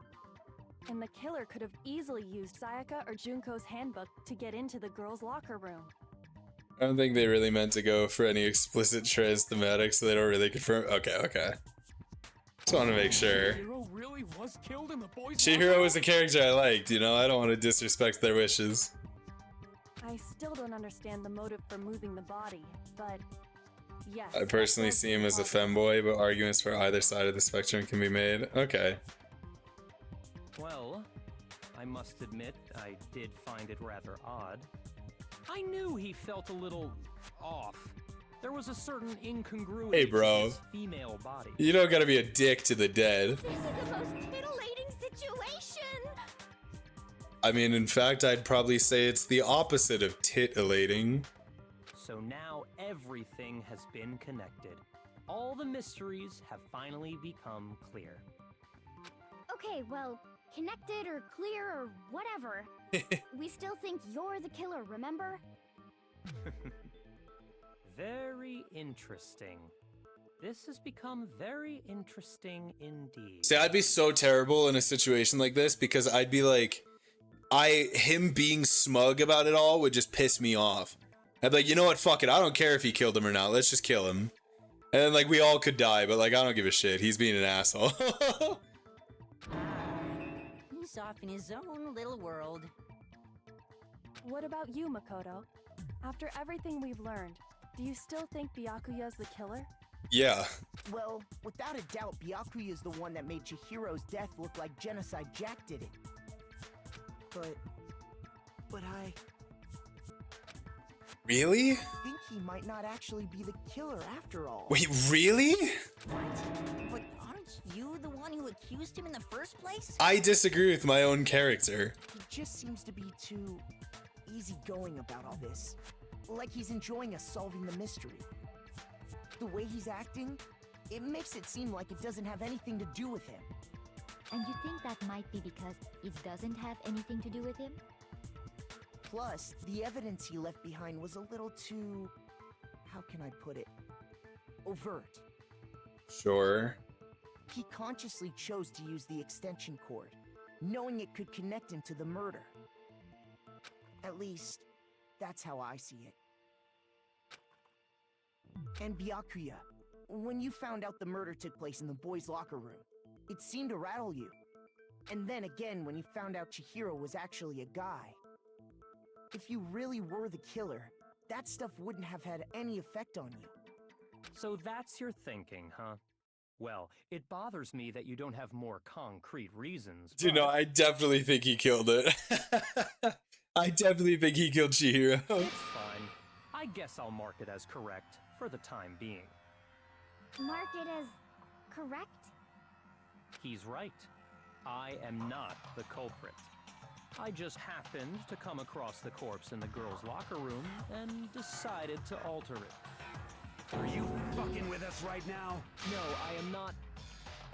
And the killer could have easily used Sayaka or Junko's handbook to get into the girls' locker room. I don't think they really meant to go for any explicit trans thematic, so they don't really confirm. Okay. Just want to make sure. Chihiro really was killed in the boys' Chihiro was a character I liked, you know? I don't want to disrespect their wishes. I still don't understand the motive for moving the body, but yes. I personally that does see him seem as a plausible. femboy, but arguments for either side of the spectrum can be made. Okay. Well, I must admit, I did find it rather odd. I knew he felt a little off. There was a certain incongruity Hey, bro. to his female body. You don't gotta be a dick to the dead. This is the most titillating situation! I mean, in fact, I'd probably say it's the opposite of titillating. So now everything has been connected. All the mysteries have finally become clear. Okay, well, connected or clear or whatever. We still think you're the killer, remember? Very interesting. This has become very interesting indeed. See, I'd be so terrible in a situation like this because I'd be like, him being smug about it all would just piss me off. I'd be like, you know what, fuck it, I don't care if he killed him or not, let's just kill him. And then, like, we all could die, but, like, I don't give a shit, he's being an asshole. He's off in his own little world. What about you, Makoto? After everything we've learned, do you still think Byakuya's the killer? Yeah. Well, without a doubt, Byakuya is the one that made Chihiro's death look like Genocide Jack did it. But I Really? think he might not actually be the killer after all. Wait, really? But aren't you the one who accused him in the first place? I disagree with my own character. He just seems to be too easygoing about all this. Like he's enjoying us solving the mystery. The way he's acting, it makes it seem like it doesn't have anything to do with him. And you think that might be because it doesn't have anything to do with him? Plus, the evidence he left behind was a little too... how can I put it? Overt. Sure. He consciously chose to use the extension cord, knowing it could connect him to the murder. At least, that's how I see it. And Byakuya, when you found out the murder took place in the boys' locker room, it seemed to rattle you. And then again when you found out Chihiro was actually a guy. If you really were the killer, that stuff wouldn't have had any effect on you. So that's your thinking, huh? Well, it bothers me that you don't have more concrete reasons. Dude, no, I definitely think he killed it. I definitely think he killed Chihiro. It's fine. I guess I'll mark it as correct for the time being. Mark it as correct? He's right. I am not the culprit. I just happened to come across the corpse in the girls' locker room and decided to alter it. Are you fucking with us right now? No, I am not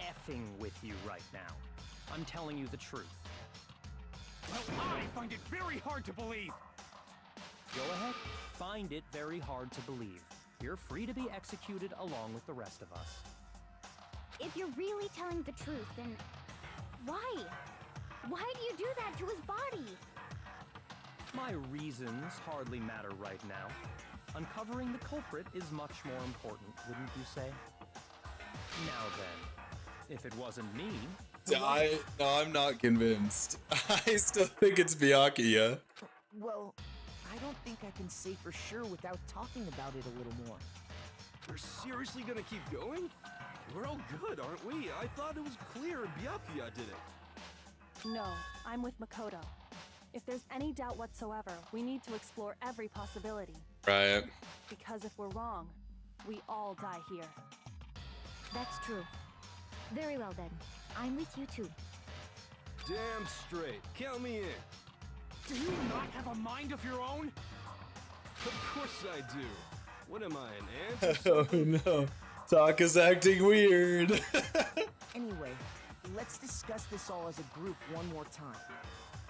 effing with you right now. I'm telling you the truth. Well, I find it very hard to believe. Go ahead, find it very hard to believe. You're free to be executed along with the rest of us. If you're really telling the truth, then why? Why do you do that to his body? My reasons hardly matter right now. Uncovering the culprit is much more important, wouldn't you say? Now then, if it wasn't me... No, I'm not convinced. I still think it's Byakuya. Well, I don't think I can say for sure without talking about it a little more. We're seriously gonna keep going? We're all good, aren't we? I thought it was clear Byakuya did it. No, I'm with Makoto. If there's any doubt whatsoever, we need to explore every possibility. Right. Because if we're wrong, we all die here. That's true. Very well then. I'm with you too. Damn straight. Count me in. Do you not have a mind of your own? Of course I do. What am I, an ant? or Oh something? no. Taka's acting weird. Anyway, let's discuss this all as a group one more time.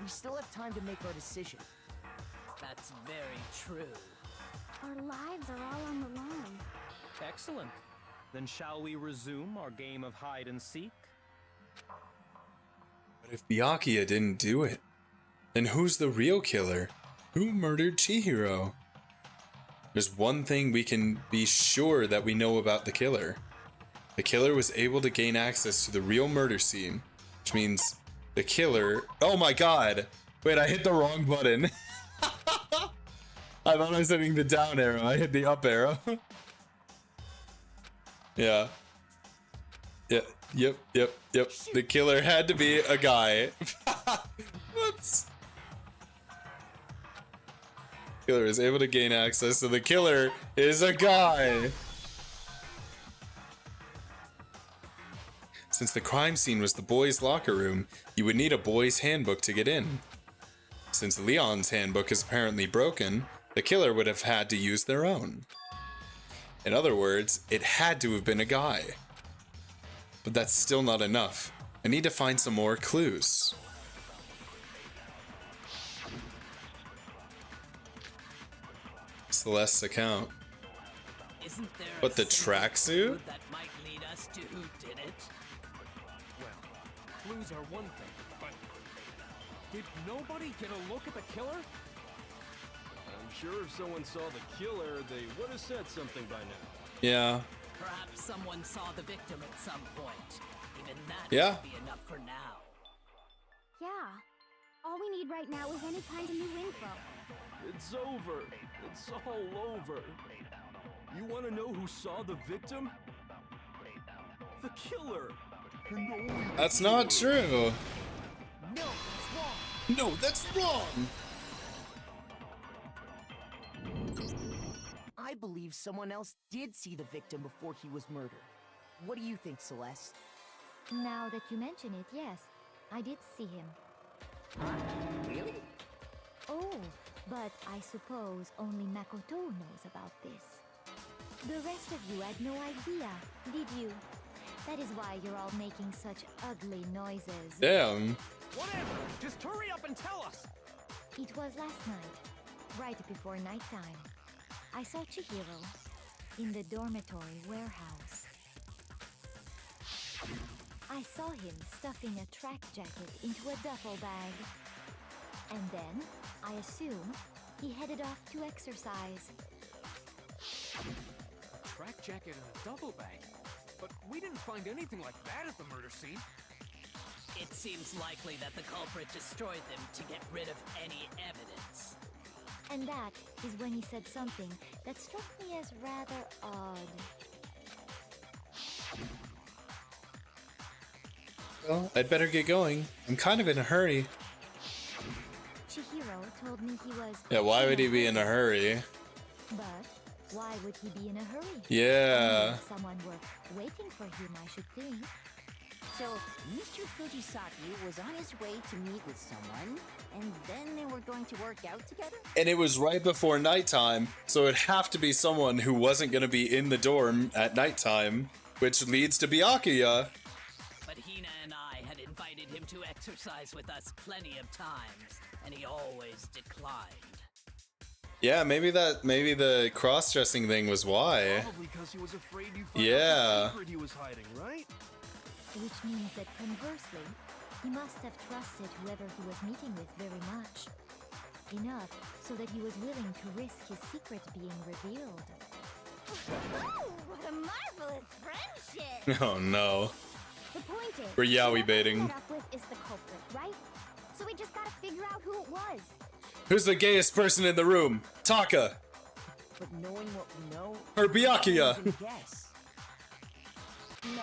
We still have time to make our decision. That's very true. Our lives are all on the line. Excellent. Then shall we resume our game of hide and seek? But if Byakuya didn't do it, then who's the real killer? Who murdered Chihiro? There's one thing we can be sure that we know about the killer. The killer was able to gain access to the real murder scene, which means the killer... Oh my god! Wait, I hit the wrong button. I thought I was hitting the down arrow. I hit the up arrow. Yeah. Yep. The killer had to be a guy. Whoops. Killer is able to gain access, so the killer is a guy. Since the crime scene was the boys' locker room, you would need a boys' handbook to get in. Since Leon's handbook is apparently broken, the killer would have had to use their own. In other words, it had to have been a guy. But that's still not enough. I need to find some more clues. Celeste's account. Isn't there But a the single tracksuit? clue that might lead us to who did it? Well, clues are one thing, but did nobody get a look at the killer? I'm sure if someone saw the killer, they would have said something by now. Yeah. Perhaps someone saw the victim at some point. Even that Yeah. might be enough for now. Yeah. All we need right now is any kind of new info. It's over. It's all over. You want to know who saw the victim? The killer. And only the That's not killer. true. No, it's wrong. No, that's wrong! I believe someone else did see the victim before he was murdered. What do you think, Celeste? Now that you mention it, yes, I did see him. Really? Oh, but I suppose only Makoto knows about this. The rest of you had no idea, did you? That is why you're all making such ugly noises. Damn. Whatever! Just hurry up and tell us! It was last night, right before nighttime. I saw Chihiro in the dormitory warehouse. I saw him stuffing a track jacket into a duffel bag. And then, I assume, he headed off to exercise. A track jacket and a duffel bag? But we didn't find anything like that at the murder scene. It seems likely that the culprit destroyed them to get rid of any evidence. And that is when he said something that struck me as rather odd. Well, I'd better get going. I'm kind of in a hurry. Chihiro told me he was... Yeah, why would he be in a hurry? But why would he be in a hurry? Yeah. If someone were waiting for him, I should think. So, Mr. Fujisaki was on his way to meet with someone, and then they were going to work out together? And it was right before nighttime, so it'd have to be someone who wasn't going to be in the dorm at nighttime, which leads to Byakuya. But Hina and I had invited him to exercise with us plenty of times, and he always declined. Yeah, maybe the cross-dressing thing was why. Probably because he was afraid you found Yeah. out the secret he was hiding, right? Which means that conversely, he must have trusted whoever he was meeting with very much. Enough so that he was willing to risk his secret being revealed. Oh, what a marvelous friendship! Oh no. The point is, We're yaoi whoever baiting. we met up with is the culprit, right? So we just gotta figure out who it was. Who's the gayest person in the room? Taka. But knowing what we know, Or Byakuya. I can't even guess. No.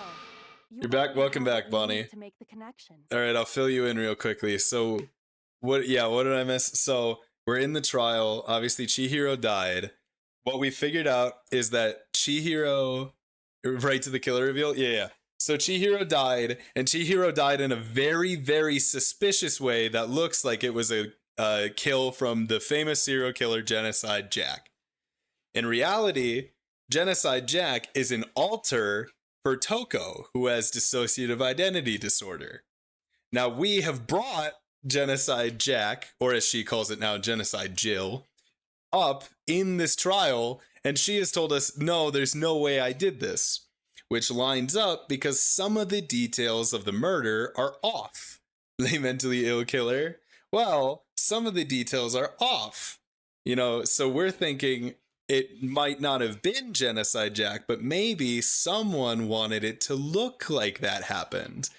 You're back. Welcome back, Bonnie. To make the connection. All right, I'll fill you in real quickly. So, what did I miss? So, we're in the trial. Obviously, Chihiro died. What we figured out is that Chihiro, Right to the killer reveal? Yeah. So Chihiro died, and Chihiro died in a very, very suspicious way that looks like it was a kill from the famous serial killer Genocide Jack. In reality, Genocide Jack is an alter for Toko, who has dissociative identity disorder. Now, we have brought Genocide Jack, or as she calls it now, Genocide Jill, up in this trial, and she has told us, no, there's no way I did this. Which lines up because some of the details of the murder are off. The mentally ill killer? Well, some of the details are off. You know, so we're thinking it might not have been Genocide Jack, but maybe someone wanted it to look like that happened.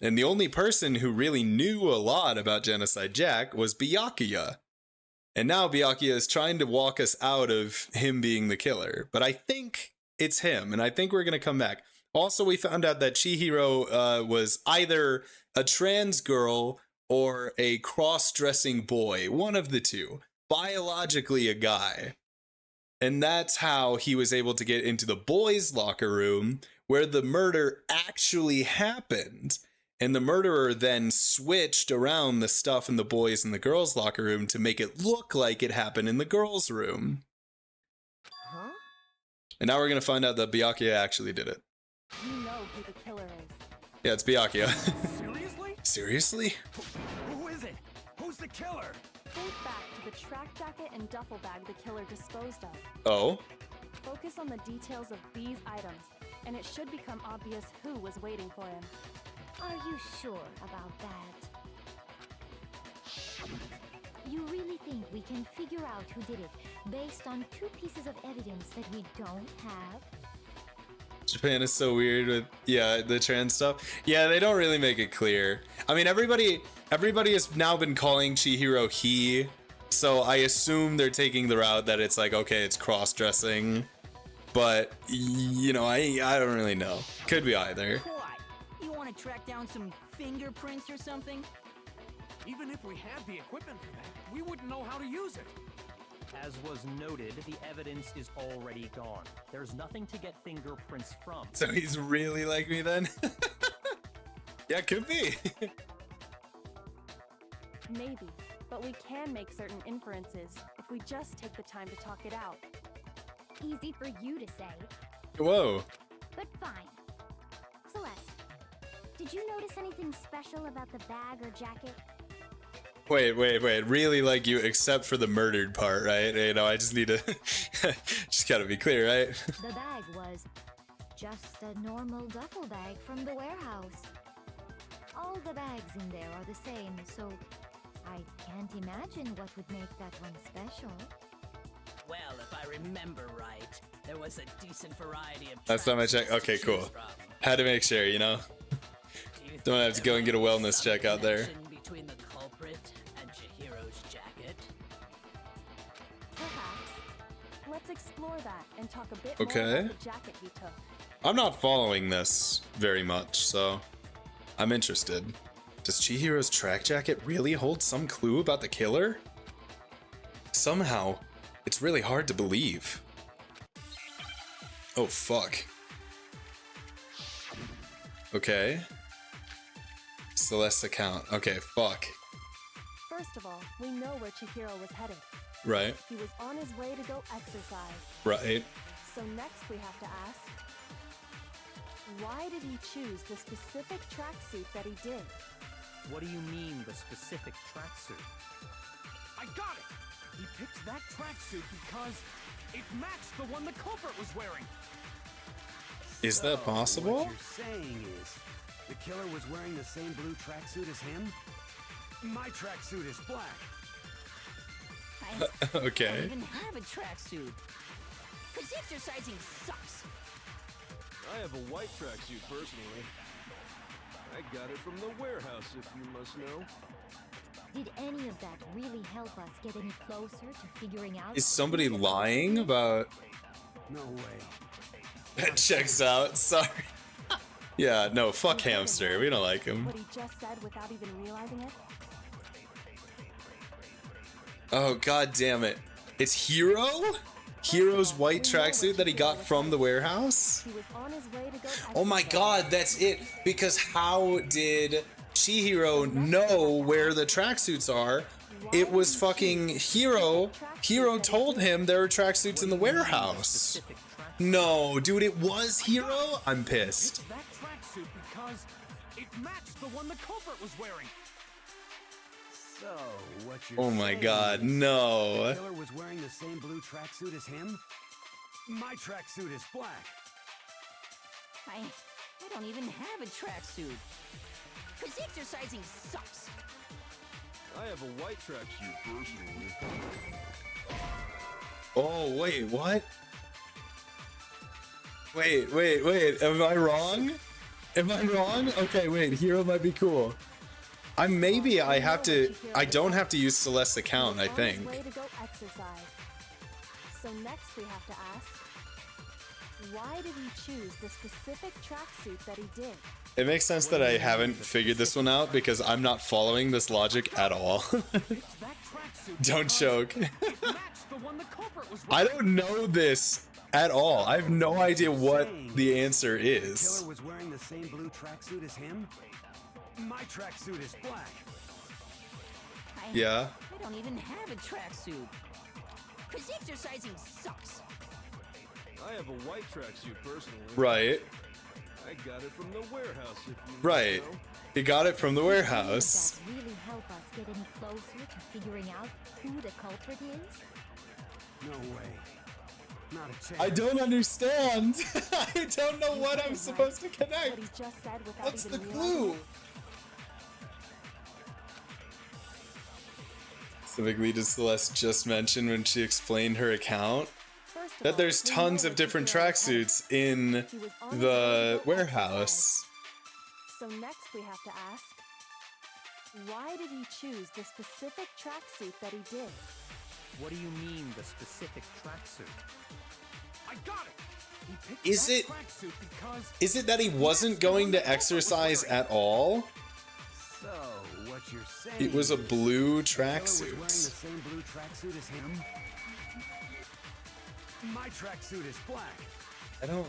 And the only person who really knew a lot about Genocide Jack was Byakuya. And now Byakuya is trying to walk us out of him being the killer. But I think it's him, and I think we're going to come back. Also, we found out that Chihiro was either a trans girl or a cross-dressing boy, one of the two, biologically a guy. And that's how he was able to get into the boys' locker room where the murder actually happened. And the murderer then switched around the stuff in the boys' and the girls' locker room to make it look like it happened in the girls' room. Huh? And now we're going to find out that Byakuya actually did it. You know who the killer is. Yeah, it's Byakuya. Seriously? Seriously? Who is it? Who's the killer? Think back to the track jacket and duffel bag the killer disposed of. Oh? Focus on the details of these items, and it should become obvious who was waiting for him. Are you sure about that? You really think we can figure out who did it based on two pieces of evidence that we don't have? Japan is so weird with, yeah, the trans stuff. Yeah, they don't really make it clear. I mean, everybody has now been calling Chihiro he, so I assume they're taking the route that it's like, okay, it's cross-dressing. But, you know, I don't really know. Could be either. What? You want to track down some fingerprints or something? Even if we had the equipment for that, we wouldn't know how to use it. As was noted, the evidence is already gone. There's nothing to get fingerprints from. So he's really like me then? Yeah, could be. Maybe, but we can make certain inferences if we just take the time to talk it out. Easy for you to say, Whoa. but fine. Celeste, did you notice anything special about the bag or jacket? Wait. Really like you, except for the murdered part, right? You know, I just need to... just gotta be clear, right? The bag was just a normal duffel bag from the warehouse. All the bags in there are the same, so I can't imagine what would make that one special. Well, if I remember right, there was a decent variety of Last time I checked. Okay, cool. Had to make sure, you know? Don't have to go and get a wellness check out there. Between the culprit and Chihiro's jacket. Perhaps. Let's explore that and talk a bit Okay. more about the jacket he took. I'm not following this very much, so I'm interested. Does Chihiro's track jacket really hold some clue about the killer? Somehow, it's really hard to believe. Oh, fuck. Okay. Celeste's account. Okay, fuck. First of all, we know where Chihiro was headed. Right. He was on his way to go exercise. Right. So next we have to ask, why did he choose the specific tracksuit that he did? What do you mean, the specific tracksuit? I got it! He picked that tracksuit because it matched the one the culprit was wearing. Is that possible? What you're saying is, the killer was wearing the same blue tracksuit as him? My tracksuit is black. I Okay. don't even have a tracksuit. Because exercising sucks. I have a white tracksuit personally. I got it from the warehouse, if you must know. Did any of that really help us get any closer to figuring out? Is somebody lying about... No way. That checks out. Sorry. Yeah, no, fuck Hamster. We don't like him. What he just said without even realizing it? Oh, god damn it. It's Hero? Hero's white tracksuit that he got from the warehouse? He was on his way to go Oh my god, that's it. Because how did Chihiro know where the tracksuits are? It was fucking Hiro. Hiro told him there were tracksuits in the warehouse. No, dude, it was Hiro? I'm pissed. That tracksuit because it matched the one the culprit was wearing. So, what you're Oh my saying god, is no. The killer was wearing the same blue tracksuit as him? My tracksuit is black. I don't even have a tracksuit. Cause exercising sucks. I have a white tracksuit personally. Oh, wait, what? Wait, am I wrong? Am I wrong? Okay, wait, Hiro might be cool. I don't have to use Celeste's account, I think. On his way to go exercise. So next we have to ask, why did he choose the specific tracksuit that he did? It makes sense that I haven't figured this one out because I'm not following this logic at all. Don't choke. I don't know this at all. I have no idea what the answer The is. killer was wearing the same blue tracksuit as him? My tracksuit is black. Yeah. I don't even have a tracksuit. Cause exercising sucks. I have a white tracksuit personally. Right. I got it from the warehouse. If you Right. know. He got it from the warehouse. Does that really help us get any closer to figuring out who the culprit is? No way. Not a chance. I don't understand. I don't know what I'm supposed to connect. What he just said without What's the even clue? realizing Specifically, did Celeste just mention when she explained her account First of that all, there's we know tons that of different Chihiro had- tracksuits in He was on his way to the go warehouse? So next we have to ask, why did he choose the specific tracksuit that he did? What do you mean, the specific tracksuit? I got it. He picked Is that it- tracksuit because Is it that he wasn't going to exercise at all? So, what you're saying It was a is blue the killer was wearing the tracksuit. same blue tracksuit as him? My tracksuit is black. I don't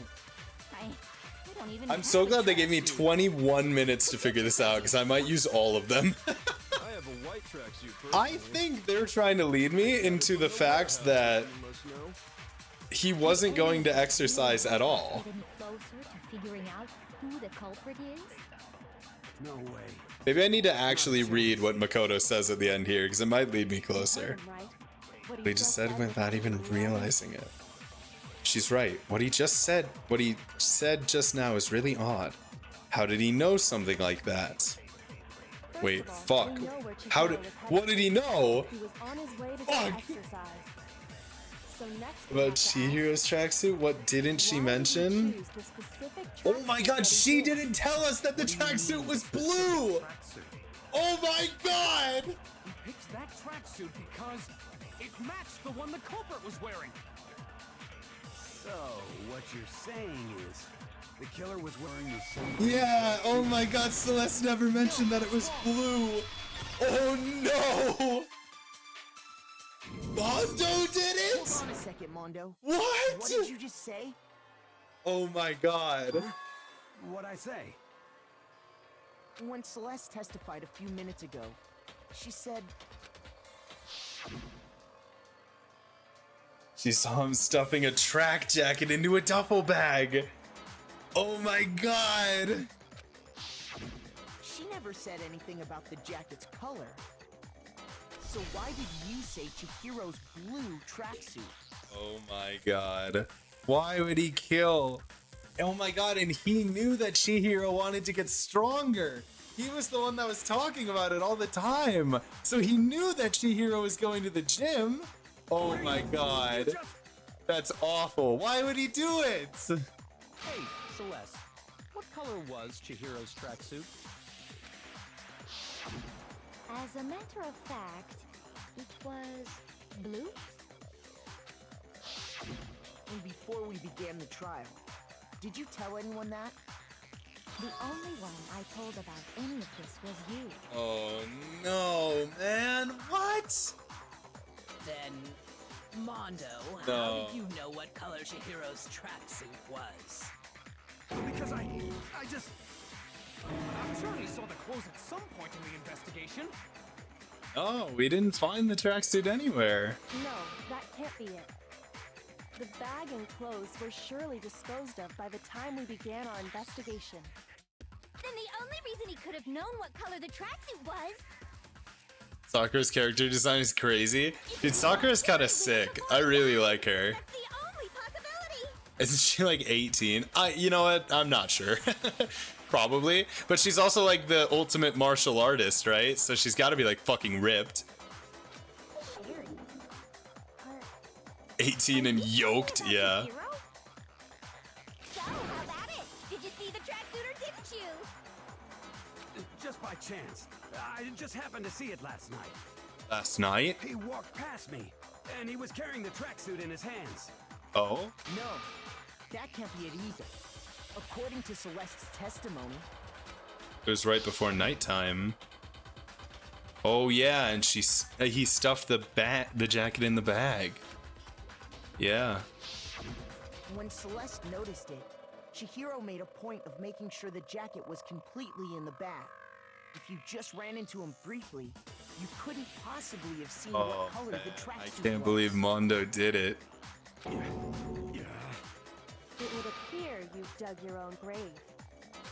even I'm have so a glad they gave me tracksuit. 21 minutes to figure this out because I might use all of them. I have a white tracksuit personally. I think they're trying to lead me into the fact that You must know. he wasn't going to exercise at all. Get any closer to figuring out who the culprit is? No way. Maybe I need to actually read what Makoto says at the end here because it might lead me closer. Right? What What he just said without even realizing it. She's right. What he said just now is really odd. How did he know something like that? Wait, fuck. What did he know? He was on his way to go Fuck. exercise. So next we About have to ask, Chihiro's tracksuit? What didn't she why did he mention? choose the specific Oh my tracksuit god, that he she did? didn't tell us that the tracksuit was blue! Oh my god! he picked that tracksuit because it matched the one the culprit was wearing. So, what you're saying is the killer was wearing the same. Yeah, oh my god, Celeste never mentioned that it was blue! Oh no! Mondo did Hold it?! on a second, Mondo. What?! What did you just say? Oh my god. What'd I say? When Celeste testified a few minutes ago, she said She saw him stuffing a track jacket into a duffel bag. Oh my god. she never said anything about the jacket's color. So why did you say Chihiro's blue tracksuit? Oh my god. Why would he kill? Oh my god, and he knew that Chihiro wanted to get stronger. He was the one that was talking about it all the time. So he knew that Chihiro was going to the gym. Oh my god. That's awful. Why would he do it? Hey, Celeste, what color was Chihiro's tracksuit? As a matter of fact, it was blue? And before we began the trial, did you tell anyone that? The only one I told about any of this was you. Oh no, man. What? Then Mondo, how No. did you know what color Chihiro's tracksuit was? Because I'm sure he saw the clothes at some point in the investigation. Oh, we didn't find the tracksuit anywhere. No, that can't be it. The bag and clothes were surely disposed of by the time we began our investigation. Then the only reason he could have known what color the tracksuit was. Sakura's character design is crazy. Dude, Sakura's kind of sick. I really like her. That's the only possibility. Isn't she like 18? You know what? I'm not sure. Probably. But she's also like the ultimate martial artist, right? So she's got to be like fucking ripped. 18 and yoked, yeah. So, how about it? Did you see the tracksuit or didn't you? Just by chance. I just happened to see it last night. Last night? He walked past me, and he was carrying the tracksuit in his hands. Oh? No, that can't be it either. According to Celeste's testimony, It was right before nighttime. Oh yeah, and he stuffed the jacket in the bag. Yeah. when Celeste noticed it, Chihiro made a point of making sure the jacket was completely in the bag. If you just ran into him briefly, you couldn't possibly have seen Oh, what color man. the tracksuit I can't believe Mondo did it. It would appear you've dug your own grave.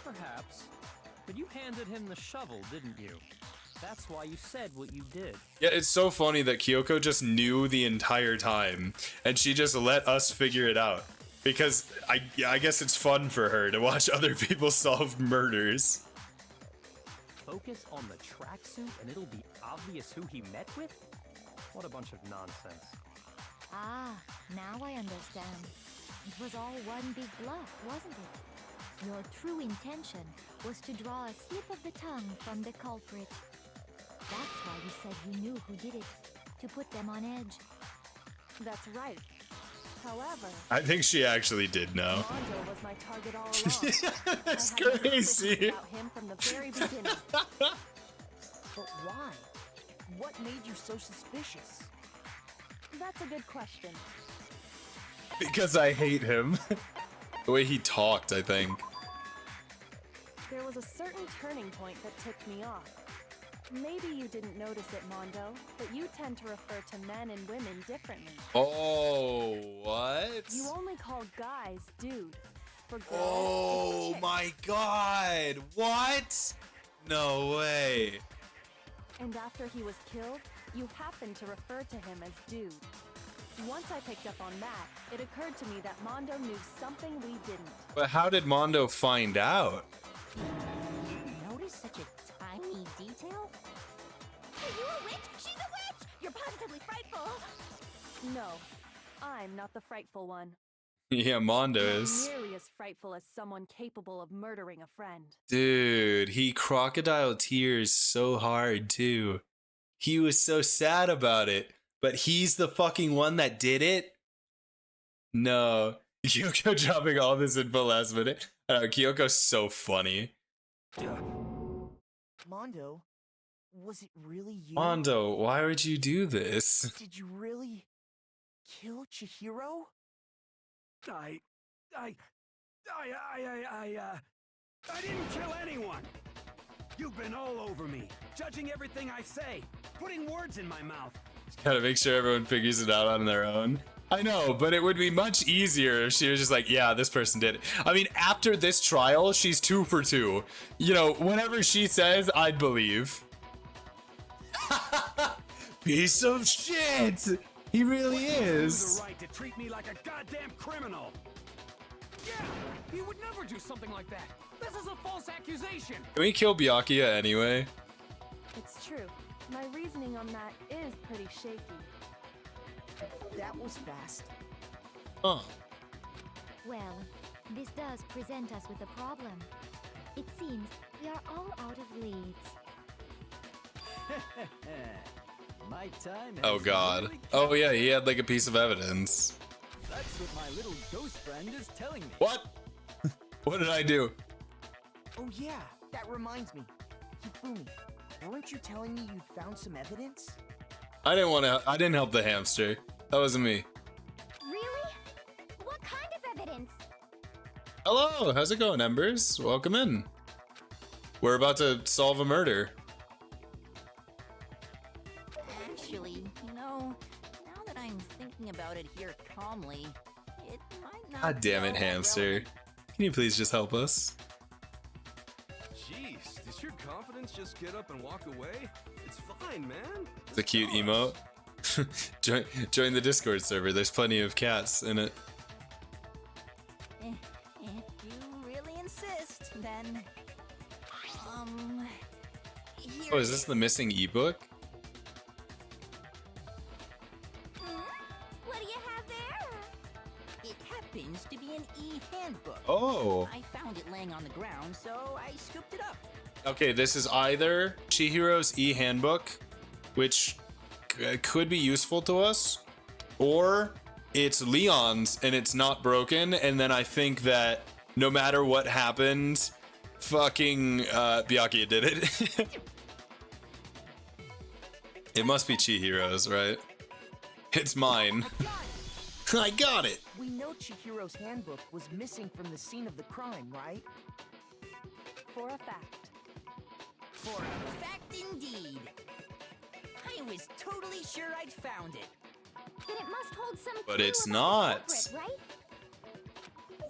Perhaps. But you handed him the shovel, didn't you? That's why you said what you did. Yeah, it's so funny that Kyoko just knew the entire time, and she just let us figure it out. Because I guess it's fun for her to watch other people solve murders. Focus on the tracksuit and it'll be obvious who he met with? What a bunch of nonsense. Ah, now I understand. It was all one big bluff, wasn't it? Your true intention was to draw a slip of the tongue from the culprit. That's why you said you knew who did it, to put them on edge. That's right. However, I think she actually did know. Mondo was my target all along. That's I had crazy. suspicions about him from the very beginning. But why? What made you so suspicious? That's a good question. Because I hate him. The way he talked, I think. There was a certain turning point that tipped me off. Maybe you didn't notice it, Mondo, but you tend to refer to men and women differently. Oh, what? You only call guys dude. For girls, Oh it's chick. my god. What? No way. And after he was killed, you happened to refer to him as dude. Once I picked up on that, it occurred to me that Mondo knew something we didn't. But how did Mondo find out? Notice such a tiny detail? Are you a witch? She's a witch! You're positively frightful! No, I'm not the frightful one. Yeah, Mondo Not is. nearly as frightful as someone capable of murdering a friend. Dude, he crocodile tears so hard too. He was so sad about it, but he's the fucking one that did it? No. Kyoko dropping all this info last minute. I know, Kyoko's so funny. Mondo, was it really you? Mondo, why would you do this? Did you really kill Chihiro? I didn't kill anyone. You've been all over me, judging everything I say, putting words in my mouth. Gotta make sure everyone figures it out on their own. I know, but it would be much easier if she was just like, yeah, this person did it. I mean, after this trial, she's 2 for 2. You know, whatever she says, I'd believe. Piece of shit! He really You have is. the right to treat me like a goddamn criminal. Yeah, he would never do something like that. This is a false accusation. Can we kill Byakuya anyway? It's true. My reasoning on that is pretty shaky. That was fast. Huh. Well, this does present us with a problem. It seems we are all out of leads. My time Oh has god. really Oh yeah, he had like a piece of evidence. That's what my little ghost friend is telling me. What? What did I do? Oh yeah, that reminds me. Hifumi, weren't you telling me you'd found some evidence? I didn't help the hamster. That wasn't me. Really? What kind of evidence? Hello, how's it going, Embers? Welcome in. We're about to solve a murder. Actually, you know, now that I'm thinking about it here calmly, it might not. God damn it, be all that hamster. relevant. Can you please just help us? Jeez, does your confidence just get up and walk away? It's fine, man. It's a cute emote. join the Discord server. There's plenty of cats in it. If you really insist, then. Here Oh, is this the missing ebook? What do you have there? It happens to be an e-handbook. Oh. I found it laying on the ground, so I scooped it up. Okay, this is either Chihiro's e-handbook, which could be useful to us, or it's Leon's and it's not broken, and then I think that no matter what happens, fucking Byakuya did it. It must be Chihiro's, right? It's mine. I got it! We know Chihiro's handbook was missing from the scene of the crime, right? For a fact. For a fact indeed. I was totally sure I'd found it. Then it must hold some But clue it's about not. the culprit, right?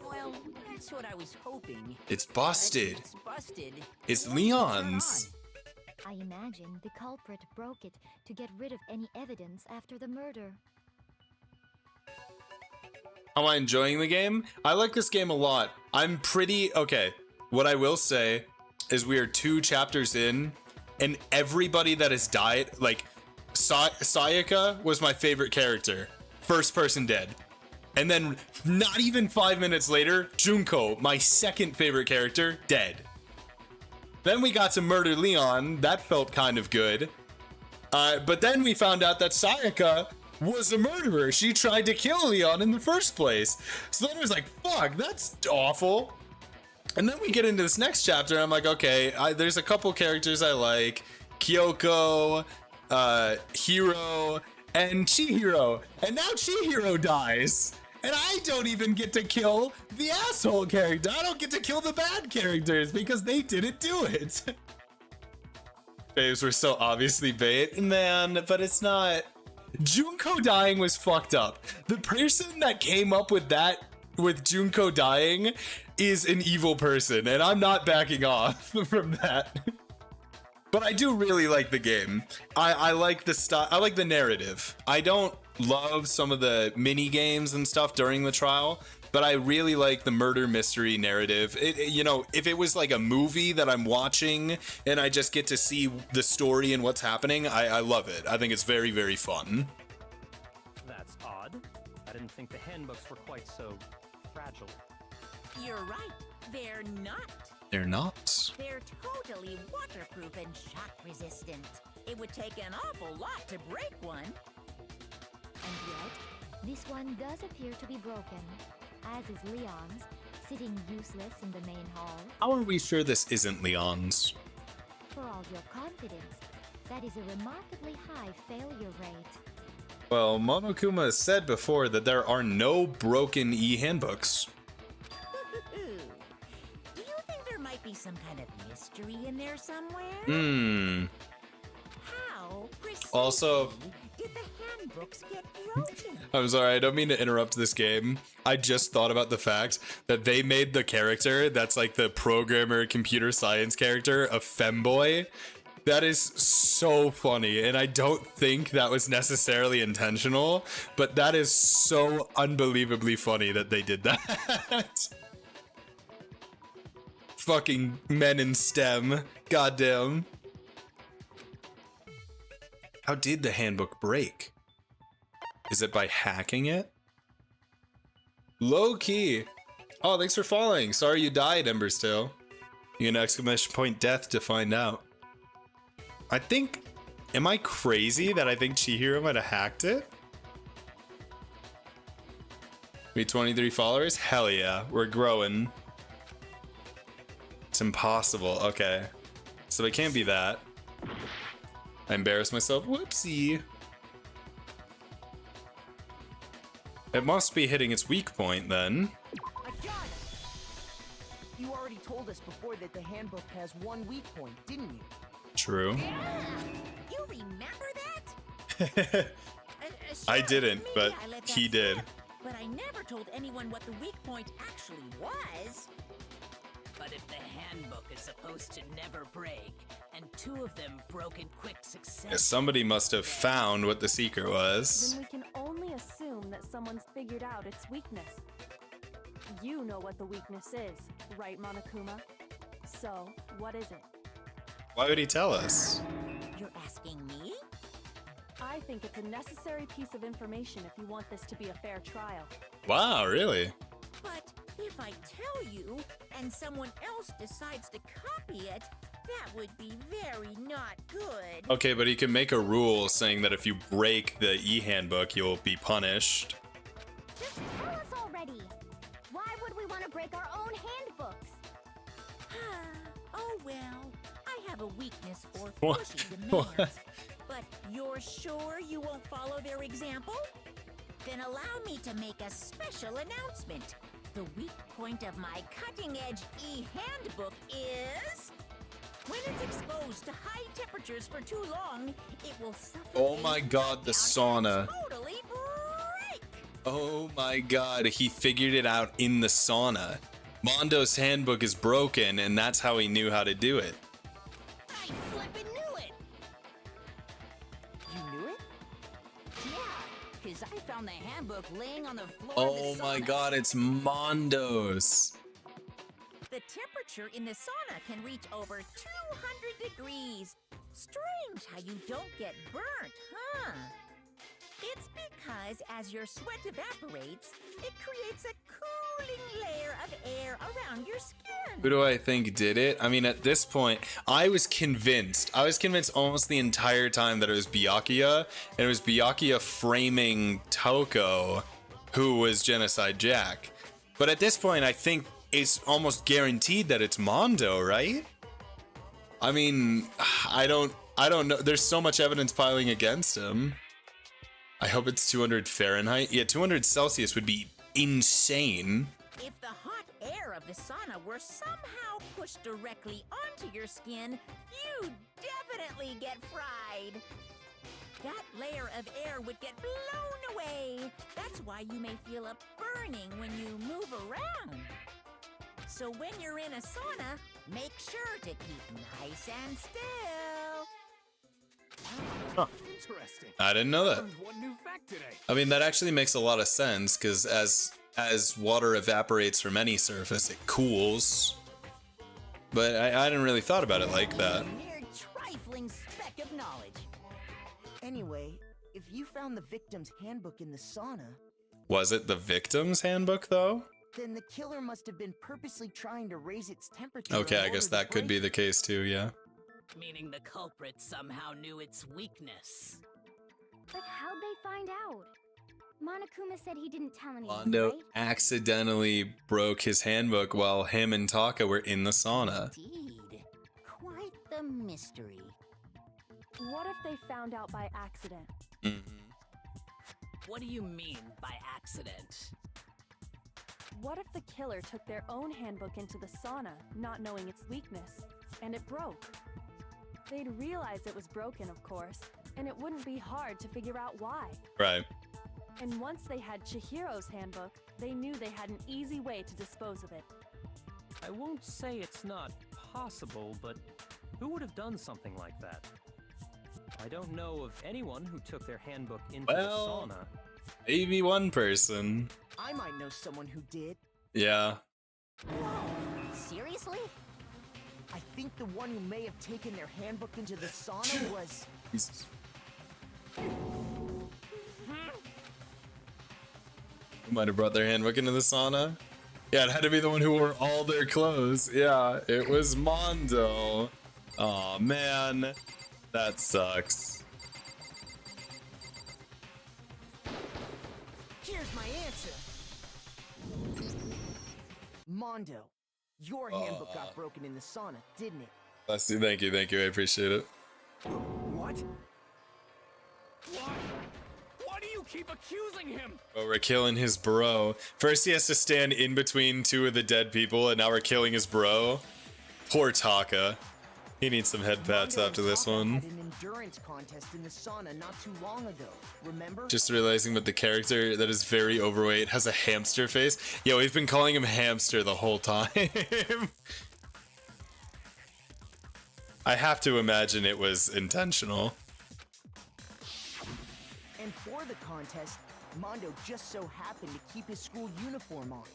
Well, that's what I was hoping. It's busted. It's busted. It's Leon's. I imagine the culprit broke it to get rid of any evidence after the murder. Am I enjoying the game? I like this game a lot. I'm pretty... Okay, what I will say is we are 2 chapters in, and everybody that has died, like, Sayaka was my favorite character. First person dead. And then, not even 5 minutes later, Junko, my second favorite character, dead. Then we got to murder Leon. That felt kind of good. But then we found out that Sayaka was a murderer. She tried to kill Leon in the first place. So then it was like, fuck, that's awful. And then we get into this next chapter, and I'm like, okay, there's a couple characters I like. Kyoko, Hiro, and Chihiro. And now Chihiro dies. And I don't even get to kill the asshole character. I don't get to kill the bad characters because they didn't do it. Babes were so obviously bait, man, but it's not. Junko dying was fucked up. The person that came up with that, with Junko dying, is an evil person, and I'm not backing off from that. But I do really like the game. I like the style. I like the narrative. I don't love some of the mini games and stuff during the trial, but I really like the murder mystery narrative. You know, if it was like a movie that I'm watching and I just get to see the story and what's happening, I love it. I think it's very, very fun. That's odd. I didn't think the handbooks were quite so fragile. You're right. They're not. They're not. They're totally waterproof and shock resistant. It would take an awful lot to break one. And yet, this one does appear to be broken, as is Leon's, sitting useless in the main hall. How are we sure this isn't Leon's? For all your confidence, that is a remarkably high failure rate. Well, Monokuma has said before that there are no broken e-handbooks. Do you think there might be some kind of mystery in there somewhere? Hmm. How precisely Also, did the handbooks get broken? I'm sorry, I don't mean to interrupt this game. I just thought about the fact that they made the character that's like the programmer computer science character a femboy. That is so funny, and I don't think that was necessarily intentional, but that is so unbelievably funny that they did that. Fucking men in STEM. Goddamn. How did the handbook break? Is it by hacking it? Low key. Oh, thanks for following. Sorry you died, Emberstale. You can exclamation point death to find out. I think... Am I crazy that I think Chihiro might have hacked it? We 23 followers? Hell yeah. We're growing. It's impossible. Okay. So it can't be that. I embarrassed myself. Whoopsie. It must be hitting its weak point then. I got it! You already told us before that the handbook has one weak point, didn't you? True. You remember that? I Sure, didn't, maybe but I let that he did. slip, but I never told anyone what the weak point actually was. But if the handbook is supposed to never break, and two of them broke in quick succession, Yeah, somebody must have found what the secret was. Then we can only assume that someone's figured out its weakness. You know what the weakness is, right, Monokuma? So, what is it? Why would he tell us? You're asking me? I think it's a necessary piece of information if you want this to be a fair trial. Wow, really? But if I tell you, and someone else decides to copy it, that would be very not good. Okay, but he can make a rule saying that if you break the e-handbook, you'll be punished. Just tell us already. Why would we want to break our own handbooks? Oh well, I have a weakness for What? pushy demands. But you're sure you won't follow their example? Then allow me to make a special announcement. The weak point of my cutting-edge e-handbook is... when it's exposed to high temperatures for too long, it will suffocate. Oh my god, the sauna. Totally break. Oh my god, he figured it out in the sauna. Mondo's handbook is broken, and that's how he knew how to do it. I flippin' knew it. You knew it? Yeah, because I found the handbook laying on the floor Oh of the my sauna. god, it's Mondo's. The temperature in the sauna can reach over 200 degrees. Strange how you don't get burnt, huh? It's because as your sweat evaporates, it creates a cooling layer of air around your skin. Who do I think did it? I mean, at this point, I was convinced almost the entire time that it was Byakuya, and it was Byakuya framing Toko, who was Genocide Jack. But at this point, I think it's almost guaranteed that it's Mondo, right? I mean, I don't know. There's so much evidence piling against him. I hope it's 200 Fahrenheit. Yeah, 200 Celsius would be insane. If the hot air of the sauna were somehow pushed directly onto your skin, you'd definitely get fried. That layer of air would get blown away. That's why you may feel a burning when you move around. So when you're in a sauna, make sure to keep nice and still. Interesting. I didn't know that. Learned one new fact today. I mean, that actually makes a lot of sense, because as water evaporates from any surface, it cools. But I hadn't really thought about it like that. A mere trifling speck of knowledge. Anyway, if you found the victim's handbook in the sauna, Was it the victim's handbook, though? then the killer must have been purposely trying to raise its temperature. Okay, in I order guess to that could break be it. the case too, yeah. meaning the culprit somehow knew its weakness. But how'd they find out? Monokuma said he didn't tell anyone, Mondo right? accidentally broke his handbook while him and Taka were in the sauna. Indeed. Quite the mystery. What if they found out by accident? What do you mean by accident? What if the killer took their own handbook into the sauna, not knowing its weakness, and it broke? They'd realize it was broken, of course, and it wouldn't be hard to figure out why. Right. And once they had Chihiro's handbook, they knew they had an easy way to dispose of it. I won't say it's not possible, but who would have done something like that? I don't know of anyone who took their handbook into Well- the sauna. Maybe one person. I might know someone who did. Yeah. Seriously? I think the one who may have taken their handbook into the sauna was... Jesus. Who might have brought their handbook into the sauna? Yeah, it had to be the one who wore all their clothes. Yeah, it was Mondo. Aw, man. That sucks. Here's my answer. Mondo, your handbook got broken in the sauna, didn't it? Bless you. Thank you. Thank you. I appreciate it. What? Why? Why do you keep accusing him. Oh, we're killing his bro. First he has to stand in between two of the dead people, and now we're killing his bro. Poor Taka. He needs some head pats after this one. Had an endurance contest in the sauna not too long ago. Remember? Just realizing that the character that is very overweight has a hamster face. Yo, we've been calling him Hamster the whole time. I have to imagine it was intentional. And for the contest, Mondo just so happened to keep his school uniform on.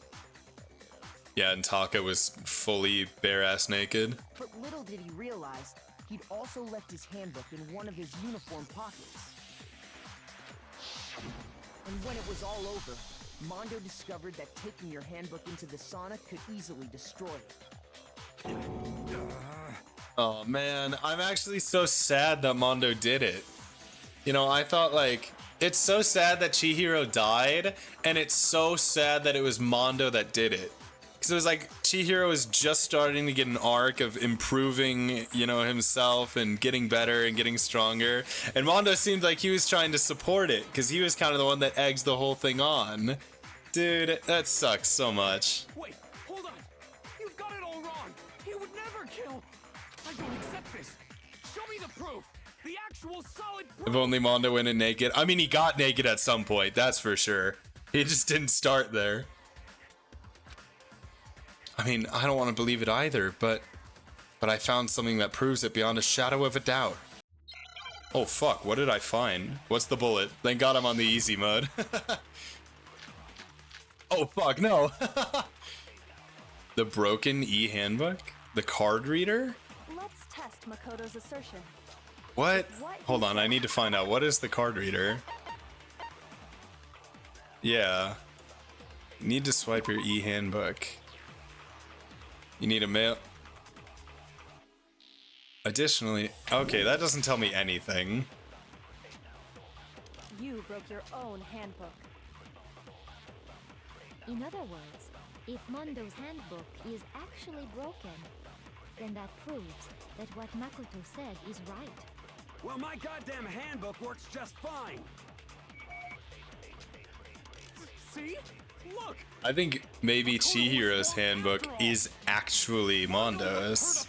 Yeah, and Taka was fully bare-ass naked. But little did he realize, he'd also left his handbook in one of his uniform pockets. And when it was all over, Mondo discovered that taking your handbook into the sauna could easily destroy it. Oh man, I'm actually so sad that Mondo did it. You know, I thought like, it's so sad that Chihiro died, and it's so sad that it was Mondo that did it. Because it was like, Chihiro was just starting to get an arc of improving, you know, himself and getting better and getting stronger. And Mondo seemed like he was trying to support it, because he was kind of the one that eggs the whole thing on. Dude, that sucks so much. Wait, hold on. You've got it all wrong. He would never kill. I don't accept this. Show me the proof. The actual solid proof. If only Mondo went in naked. I mean, he got naked at some point, that's for sure. He just didn't start there. I mean, I don't want to believe it either, but I found something that proves it beyond a shadow of a doubt. Oh fuck, what did I find? What's the bullet? Thank God I'm on the easy mode. Oh fuck, no. The broken e-handbook? The card reader? Let's test Makoto's assertion. What? Hold on, I need to find out. What is the card reader? Yeah. You need to swipe your e-handbook. You need a mail. Additionally, okay, that doesn't tell me anything. You broke your own handbook. In other words, if Mondo's handbook is actually broken, then that proves that what Makoto said is right. Well, my goddamn handbook works just fine. See? Look. I think maybe Chihiro's handbook is actually Mondo's.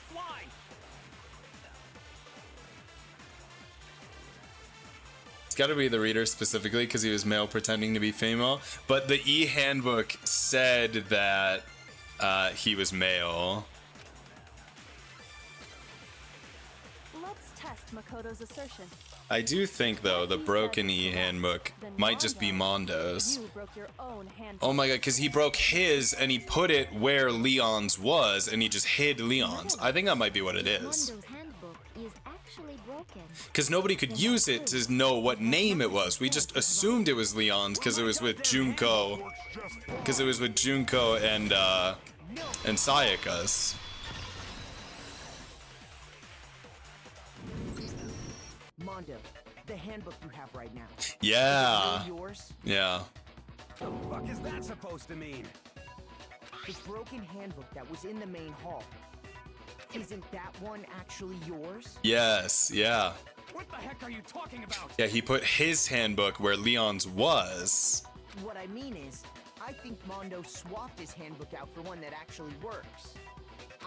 It's gotta be the reader specifically because he was male pretending to be female, but the e-handbook said that he was male. Let's test Makoto's assertion. I do think though the broken e-handbook might just be Mondo's. You broke your own handbook. Oh my god, because he broke his and he put it where Leon's was and he just hid Leon's. I think that might be what it is. Mondo's handbook is actually broken. Because nobody could use it to know what name it was. We just assumed it was Leon's because it was with Junko. Because it was with Junko and Sayaka's. Mondo, the handbook you have right now. Yeah. Is it really yours? Yeah. The fuck is that supposed to mean? The broken handbook that was in the main hall. Isn't that one actually yours? Yes, yeah. What the heck are you talking about? Yeah, he put his handbook where Leon's was. What I mean is, I think Mondo swapped his handbook out for one that actually works.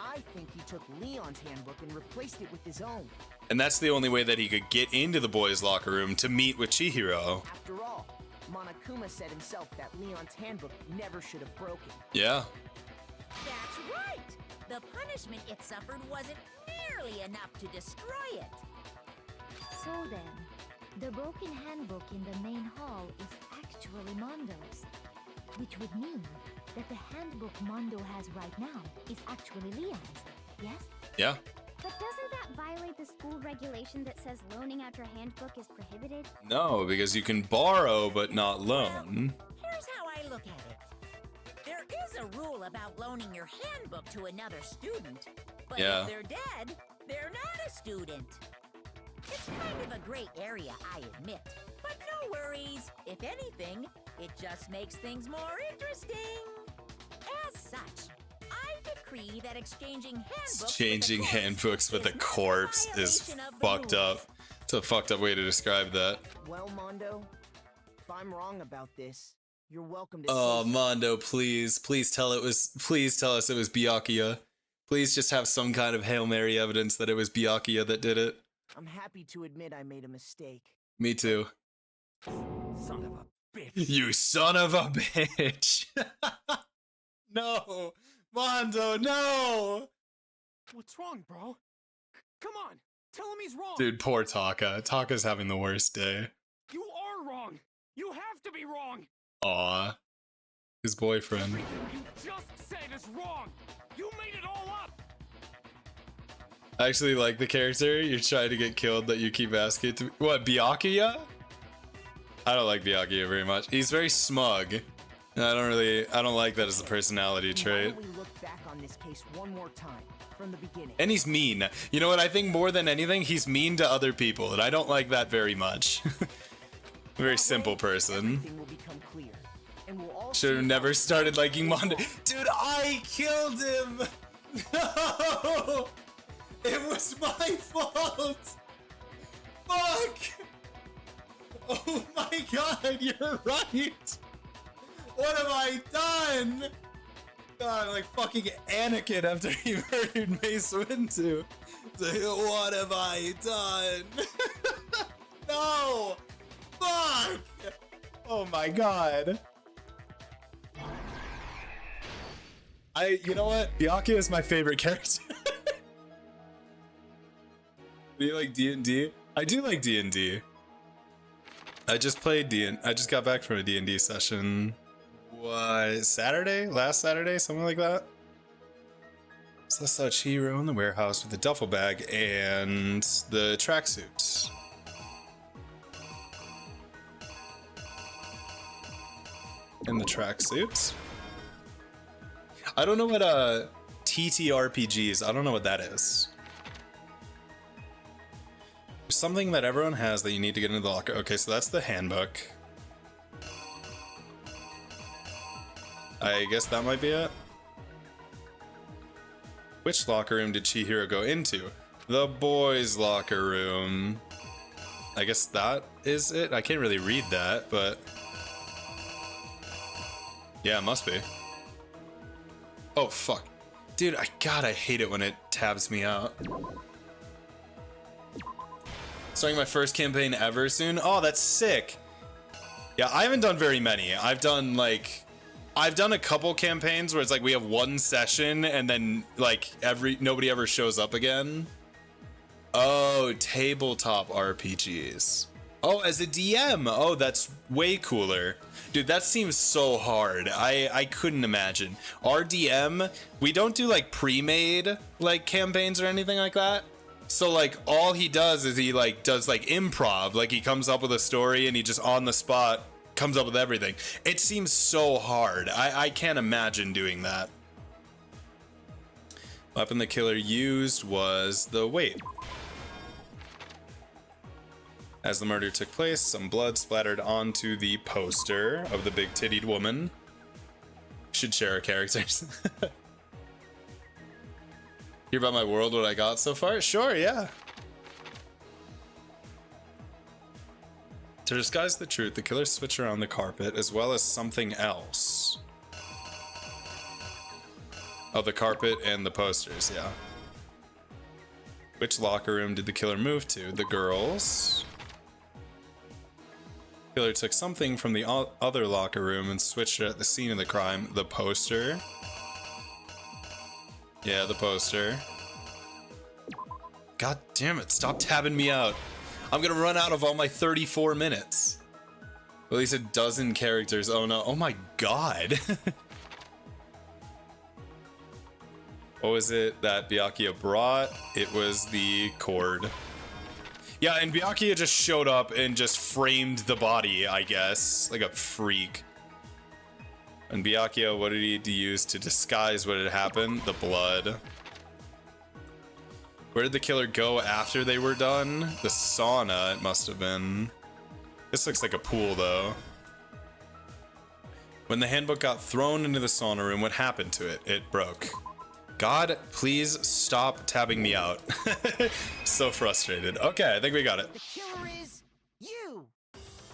I think he took Leon's handbook and replaced it with his own. And that's the only way that he could get into the boys' locker room to meet with Chihiro. After all, Monokuma said himself that Leon's handbook never should have broken. Yeah. That's right! The punishment it suffered wasn't nearly enough to destroy it. So then, the broken handbook in the main hall is actually Mondo's. Which would mean that the handbook Mondo has right now is actually Leon's, yes? Yeah. But doesn't that violate the school regulation that says loaning out your handbook is prohibited? No, because you can borrow but not loan. Here's how I look at it. There is a rule about loaning your handbook to another student, but Yeah. if they're dead, they're not a student. It's kind of a gray area, I admit. But no worries. If anything, it just makes things more interesting. As such, I decree that exchanging Handbooks with a corpse is fucked up. It's a fucked up way to describe that. Well, Mondo, I'm wrong about this, you're welcome to Oh, say so. Mondo, please tell us it was Byakuya. Please just have some kind of Hail Mary evidence that it was Byakuya that did it. I'm happy to admit I made a mistake. Me too. Son of a bitch. You son of a bitch. No, Mondo, no. What's wrong, bro? Come on, tell him he's wrong. Dude, poor Taka. Taka's having the worst day. You are wrong. You have to be wrong. Aw. His boyfriend. Everything you just said is wrong. You made it all up. I actually like the character. You're trying to get killed that you keep asking to. What, Byakuya? I don't like Byakuya very much. He's very smug. And I don't like that as a personality Why trait. don't we look back on this case one more time, from the beginning? And he's mean. You know what? I think more than anything, he's mean to other people, and I don't like that very much. Very simple person. Everything will become clear, and we'll all Should have see never how- started liking Mondo. Dude, I killed him! No! It was my fault! Fuck! Oh my god, you're right! What have I done? God, like fucking Anakin after he murdered Mace Windu. It's like, what have I done? No! Fuck! Oh my god. You know what? Byakuya is my favorite character. Do you like D&D? I do like D&D. I just played I just got back from a D&D session. What, Saturday? Last Saturday? Something like that? So I saw Chihiro in the warehouse with the duffel bag and the tracksuit. And the tracksuit. I don't know what TTRPGs. I don't know what that is. Something that everyone has that you need to get into the locker. Okay, so that's the handbook. I guess that might be it. Which locker room did Chihiro go into? The boys' locker room. I guess that is it. I can't really read that, but yeah, it must be. Oh fuck, dude! I hate it when it tabs me out. Starting my first campaign ever soon. Oh, that's sick. Yeah, I haven't done very many. I've done a couple campaigns where it's like we have one session and then like nobody ever shows up again. Oh, tabletop RPGs. Oh, as a DM. Oh, that's way cooler. Dude, that seems so hard. I couldn't imagine. Our DM, we don't do like pre-made like campaigns or anything like that. So like all he does is he like does like improv. Like he comes up with a story and he just on the spot comes up with everything. It seems so hard. I can't imagine doing that. Weapon the killer used was the weight. As the murder took place, some blood splattered onto the poster of the big-tittied woman. Should share our characters. Hear about my world, what I got so far? Sure, yeah. To disguise the truth, the killer switched around the carpet as well as something else. Oh, the carpet and the posters, yeah. Which locker room did the killer move to? The girls'. Killer took something from the other locker room and switched it at the scene of the crime. The poster. Yeah, the poster. God damn it, stop tabbing me out. I'm gonna run out of all my 34 minutes. At least a dozen characters. Oh no, oh my god. What was it that Byakuya brought? It was the cord. Yeah, and Byakuya just showed up and just framed the body, I guess. Like a freak. And Byakuya, what did he use to disguise what had happened? The blood. Where did the killer go after they were done? The sauna, it must have been. This looks like a pool, though. When the handbook got thrown into the sauna room, what happened to it? It broke. God, please stop tabbing me out. So frustrated. Okay, I think we got it. The killer is you.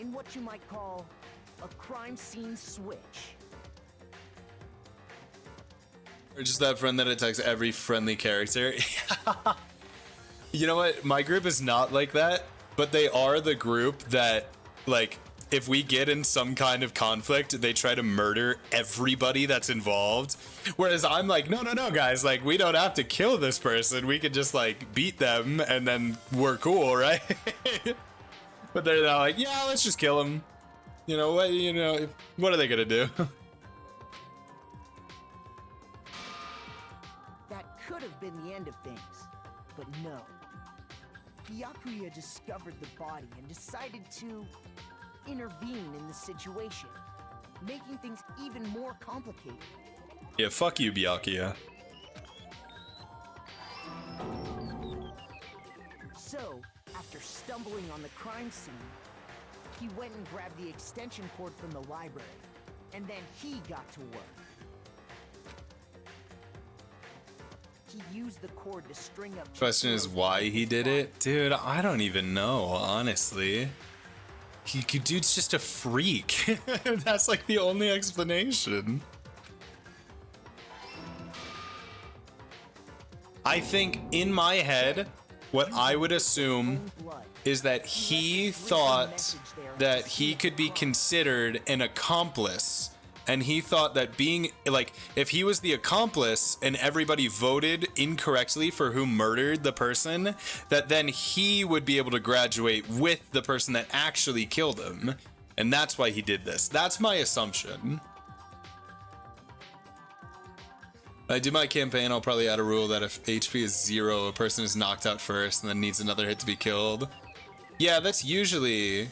in what you might call a crime scene switch. Or just that friend that attacks every friendly character. You know what? My group is not like that, but they are the group that, like, if we get in some kind of conflict, they try to murder everybody that's involved. Whereas I'm like, no, guys, like, we don't have to kill this person. We could just, like, beat them and then we're cool, right? But they're not like, yeah, let's just kill them. You know, what are they gonna do? That could have been the end of things, but no. Byakuya discovered the body and decided to intervene in the situation, making things even more complicated. Yeah, fuck you, Byakuya. So, after stumbling on the crime scene, he went and grabbed the extension cord from the library, and then he got to work. He used the cord to string up... Question is why he did it? Dude, I don't even know, honestly. Dude's just a freak. That's like the only explanation. I think in my head, what I would assume is that he thought that he could be considered an accomplice. And he thought that being, like, if he was the accomplice and everybody voted incorrectly for who murdered the person, that then he would be able to graduate with the person that actually killed him. And that's why he did this. That's my assumption. When I do my campaign, I'll probably add a rule that if HP is 0, a person is knocked out first and then needs another hit to be killed. Yeah, that's usually...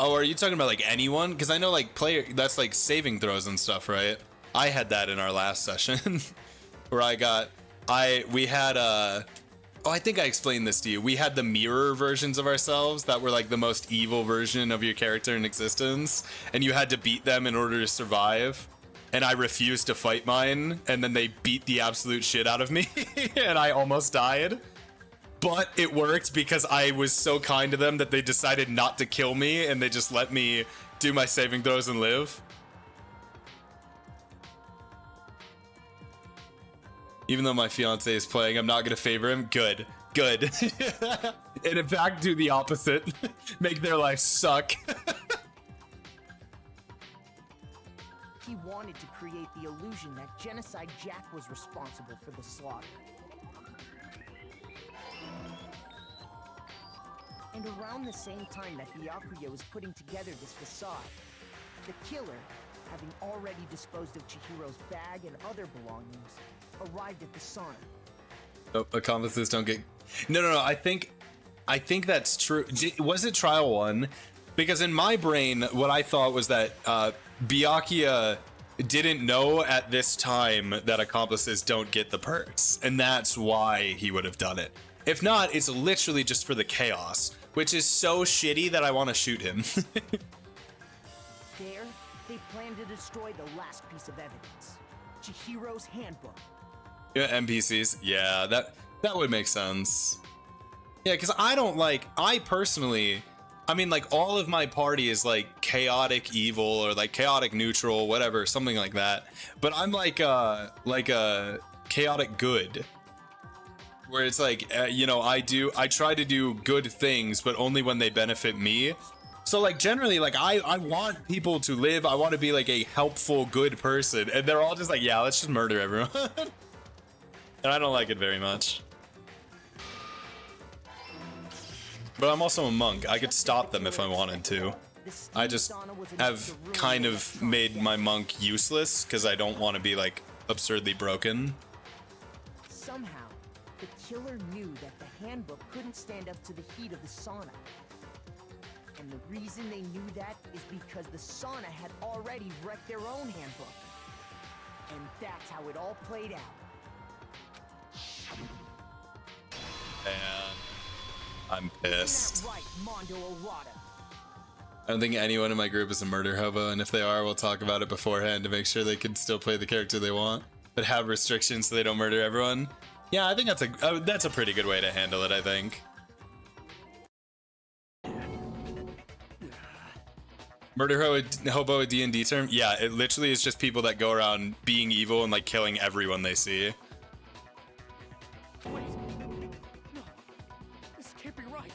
Oh, are you talking about like anyone? Because I know like that's like saving throws and stuff, right? I had that in our last session where we had oh, I think I explained this to you. We had the mirror versions of ourselves that were like the most evil version of your character in existence, and you had to beat them in order to survive. And I refused to fight mine, and then they beat the absolute shit out of me, and I almost died. But it worked because I was so kind to them that they decided not to kill me and they just let me do my saving throws and live. Even though my fiance is playing, I'm not going to favor him. Good. Good. And in fact, do the opposite. Make their life suck. He wanted to create the illusion that Genocide Jack was responsible for the slaughter. And around the same time that Byakuya was putting together this facade, the killer, having already disposed of Chihiro's bag and other belongings, arrived at the sauna. Oh, accomplices don't get... No. I think that's true. Was it trial 1? Because in my brain, what I thought was that Byakuya didn't know at this time that accomplices don't get the perks. And that's why he would have done it. If not, it's literally just for the chaos, which is so shitty that I want to shoot him. There, they plan to destroy the last piece of evidence, Chihiro's handbook. Yeah, NPCs. Yeah, that would make sense. Yeah, because I personally, I mean, like, all of my party is, like, chaotic evil or, like, chaotic neutral, whatever, something like that. But I'm, like a chaotic good. Where it's like, you know, I try to do good things, but only when they benefit me. So, like, generally, like, I want people to live. I want to be, like, a helpful, good person. And they're all just like, yeah, let's just murder everyone. And I don't like it very much. But I'm also a monk. I could stop them if I wanted to. I just have kind of made my monk useless because I don't want to be, like, absurdly broken. Somehow, the killer knew that the handbook couldn't stand up to the heat of the sauna. And the reason they knew that is because the sauna had already wrecked their own handbook. And that's how it all played out. And I'm pissed. Isn't that right, Mondo Arata? I don't think anyone in my group is a murder hobo, and if they are, we'll talk about it beforehand to make sure they can still play the character they want, but have restrictions so they don't murder everyone. Yeah, I think that's a pretty good way to handle it, I think. Murder hobo a D&D term? Yeah, it literally is just people that go around being evil and like killing everyone they see. Wait. No. This can't be right.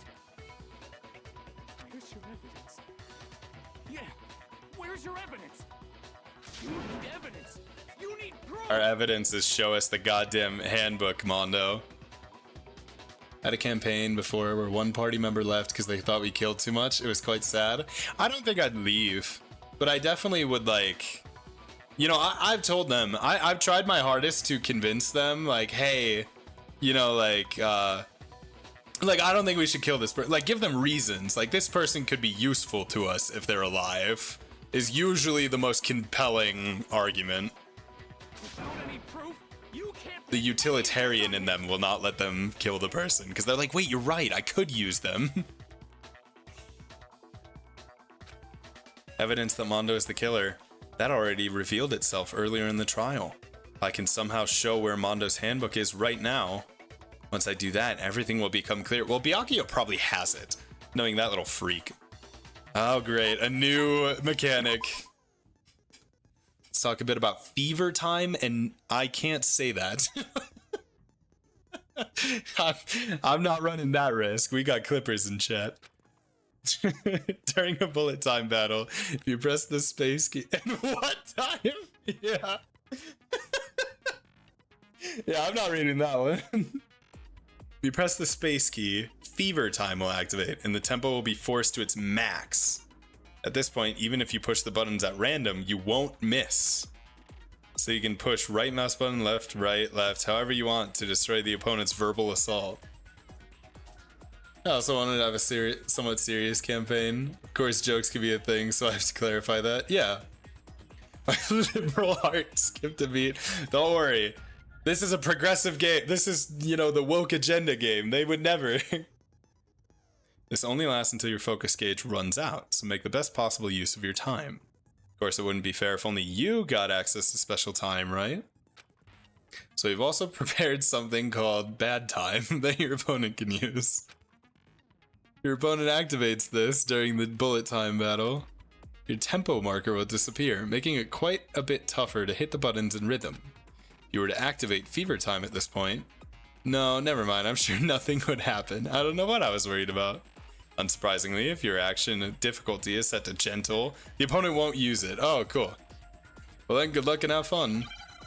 Where's your evidence? Yeah. Where's your evidence? You need evidence. You need proof. Our evidence is show us the goddamn handbook, Mondo. Had a campaign before where one party member left because they thought we killed too much. It was quite sad. I don't think I'd leave, but I definitely would like, you know, I've told them, I've tried my hardest to convince them like, hey, you know, like I don't think we should kill this person. Like give them reasons. Like this person could be useful to us if they're alive is usually the most compelling argument. Without any proof, you can't. The utilitarian in them will not let them kill the person because they're like, wait, you're right, I could use them. Evidence that Mondo is the killer. That already revealed itself earlier in the trial. I can somehow show where Mondo's handbook is right now. Once I do that, everything will become clear. Well, Byakuya probably has it, knowing that little freak. Oh, great. A new mechanic. Let's talk a bit about fever time, and I can't say that. I'm not running that risk. We got clippers in chat. During a bullet time battle, if you press the space key... And what time? Yeah. Yeah, I'm not reading that one. If you press the space key, fever time will activate, and the tempo will be forced to its max. At this point, even if you push the buttons at random, you won't miss. So you can push right mouse button, left, right, left, however you want to destroy the opponent's verbal assault. I also wanted to have a somewhat serious campaign. Of course, jokes could be a thing, so I have to clarify that. Yeah. My liberal heart skipped a beat. Don't worry. This is a progressive game. This is, you know, the woke agenda game. They would never. This only lasts until your focus gauge runs out, so make the best possible use of your time. Of course, it wouldn't be fair if only you got access to special time, right? So we've also prepared something called bad time that your opponent can use. Your opponent activates this during the bullet time battle. Your tempo marker will disappear, making it quite a bit tougher to hit the buttons in rhythm. If you were to activate fever time at this point... No, never mind, I'm sure nothing would happen. I don't know what I was worried about. Unsurprisingly, if your action difficulty is set to gentle, the opponent won't use it. Oh, cool. Well then, good luck and have fun.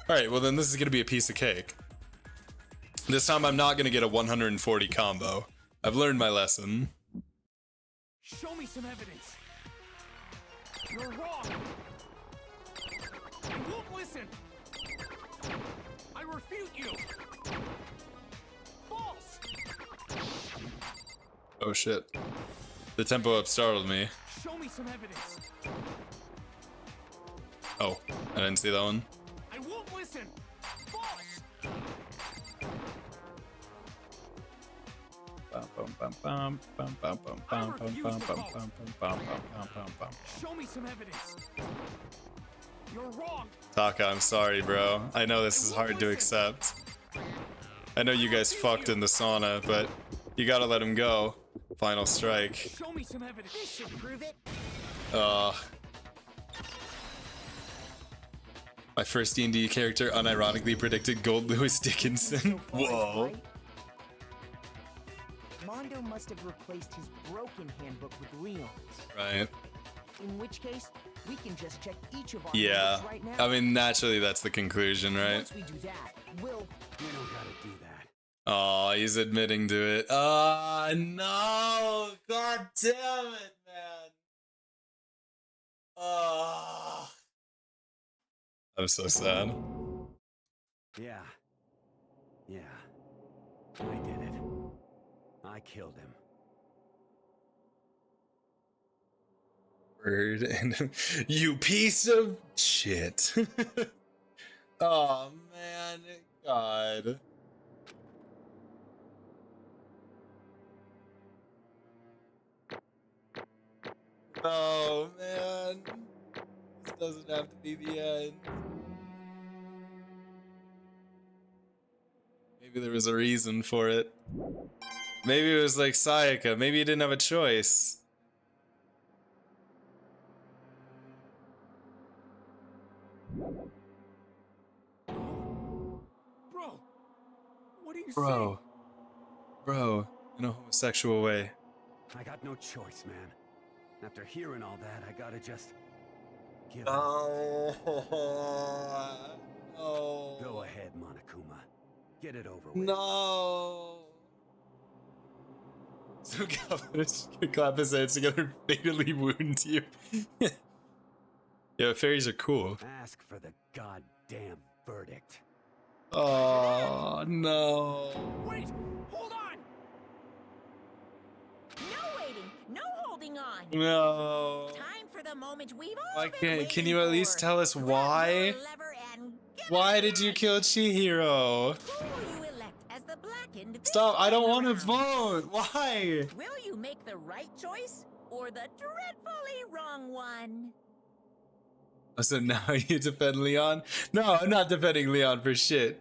Alright, well then this is going to be a piece of cake. This time I'm not going to get a 140 combo. I've learned my lesson. Show me some evidence. You're wrong. I won't listen. I refute you. False. Oh shit. The tempo up startled me. Show me some evidence. Oh, I didn't see that one. I won't listen. False. Show me some evidence. You're wrong. Taka, I'm sorry, bro. I know this is hard to accept. I know you guys fucked in the sauna, but you gotta let him go. Final strike. Show me some evidence. This should prove it. My first D&D character unironically predicted Gold Lewis Dickinson. Whoa. Mondo must have replaced his broken handbook with Leon's. Right. In which case, we can just check each of our Yeah. handbooks right now. I mean, naturally, that's the conclusion, right? Once we do that, we'll... We don't gotta do that. Oh, he's admitting to it. Oh, no. God damn it, man. Oh. I'm so sad. Yeah. Yeah. I did it. I killed him. Word and you piece of shit. Oh man, God. Oh man, this doesn't have to be the end. Maybe there was a reason for it. Maybe it was like Sayaka. Maybe he didn't have a choice. Bro. Bro, in a homosexual way. I got no choice, man. After hearing all that, I gotta just give Oh. Go ahead, Monokuma. Get it over with. No. So confident could clap his hands together and fatally wound you. Yeah, fairies are cool. Ask for the goddamn verdict. Oh no. Wait! Hold on! No waiting! No holding on! No. Time for the moment we've all Why been can't? Can waiting you at least for. tell us why? Lever and Why did you kill Chihiro? who will you elect as the blackened this Stop! I don't time want to around? vote. Why? Will you make the right choice or the dreadfully wrong one? So now you defend Leon? No, I'm not defending Leon for shit.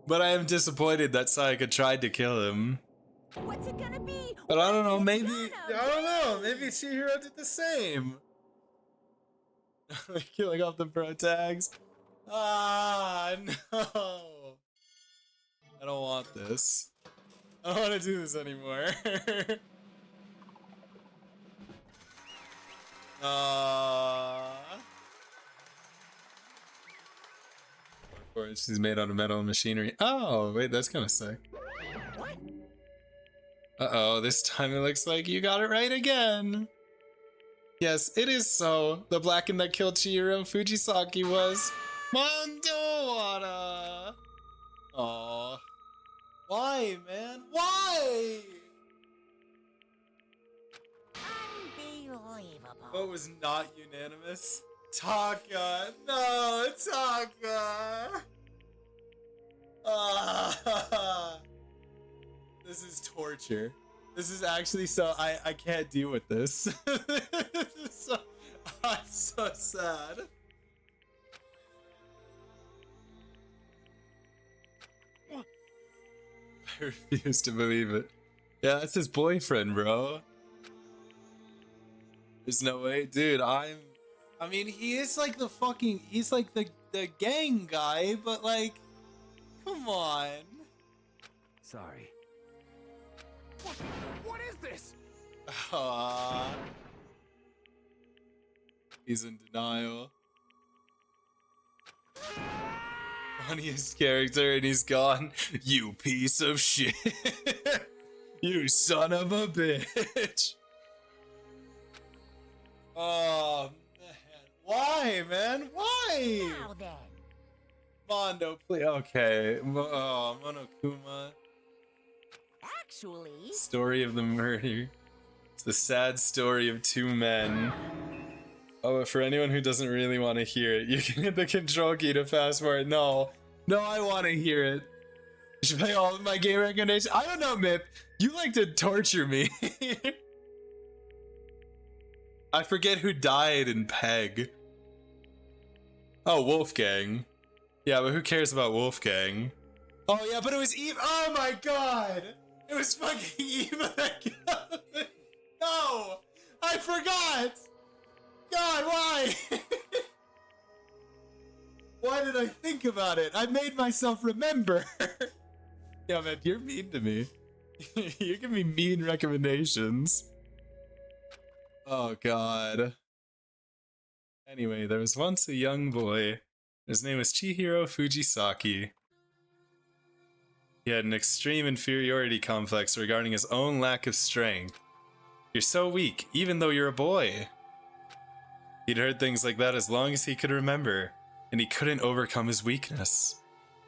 But I am disappointed that Sayaka tried to kill him. What's it gonna be? But I don't know, maybe maybe Chihiro did the same. Killing off the pro tags. Ah no. I don't want this. I don't want to do this anymore. Of course, she's made out of metal and machinery. Oh, wait, that's kind of sick. Uh-oh, this time it looks like you got it right again. Yes, it is so. The blackened that killed Chihiro Fujisaki was Mondowara. Aww. Why, man? Why? Unbelievable. What was not unanimous? Taka. No, Taka. Ah. This is torture. This is actually so I can't deal with this. I'm so sad. I refuse to believe it. Yeah, that's his boyfriend, bro. There's no way, dude. I mean, he is like the fucking. He's like the gang guy, but like, come on. Sorry. What is this? He's in denial. Funniest character, and he's gone. You piece of shit. You son of a bitch. Oh man, why, man? Why? Now then. Mondo, please. Okay. Oh, Monokuma. Actually, Story of the murder. It's the sad story of two men. Oh, but for anyone who doesn't really want to hear it, you can hit the control key to fast forward. No, I want to hear it. Should I all of my game recommendations? I don't know, Mip. You like to torture me. I forget who died in Peg. Oh, Wolfgang. Yeah, but who cares about Wolfgang? Oh yeah, but it was Eva. Oh my god! It was fucking Eva that killed me. No! I forgot! God, why? Why did I think about it? I made myself remember. Yeah, man, you're mean to me. You give me mean recommendations. Oh god. Anyway, there was once a young boy. His name was Chihiro Fujisaki. He had an extreme inferiority complex regarding his own lack of strength. You're so weak, even though you're a boy. He'd heard things like that as long as he could remember, and he couldn't overcome his weakness.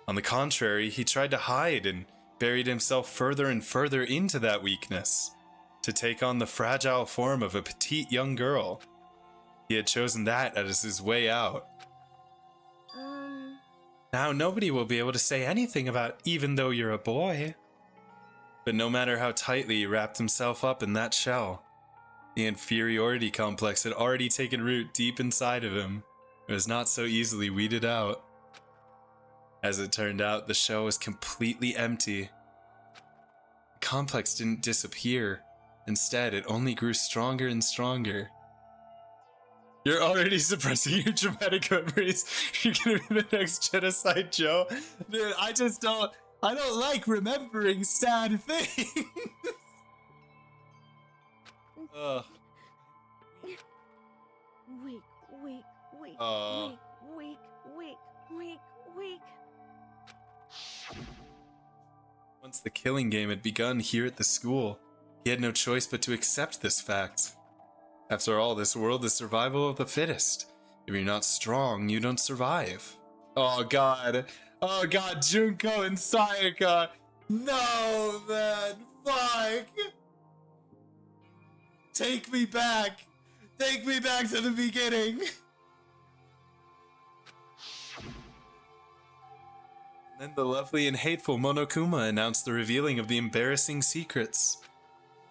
On the contrary, he tried to hide and buried himself further and further into that weakness, to take on the fragile form of a petite young girl. He had chosen that as his way out. Now nobody will be able to say anything about even though you're a boy. But no matter how tightly he wrapped himself up in that shell, the inferiority complex had already taken root deep inside of him. It was not so easily weeded out. As it turned out, the shell was completely empty. The complex didn't disappear. Instead, it only grew stronger and stronger. You're already suppressing your traumatic memories. You're gonna be the next Genocide Joe? Dude, I just don't... I don't like remembering sad things. Ugh. Weak, weak, weak, Uh. weak, weak, weak, weak. Once the killing game had begun here at the school, he had no choice but to accept this fact. After all, this world is survival of the fittest. If you're not strong, you don't survive. Oh god. Oh god, Junko and Sayaka. No, man. Fuck. Take me back. Take me back to the beginning. Then the lovely and hateful Monokuma announced the revealing of the embarrassing secrets.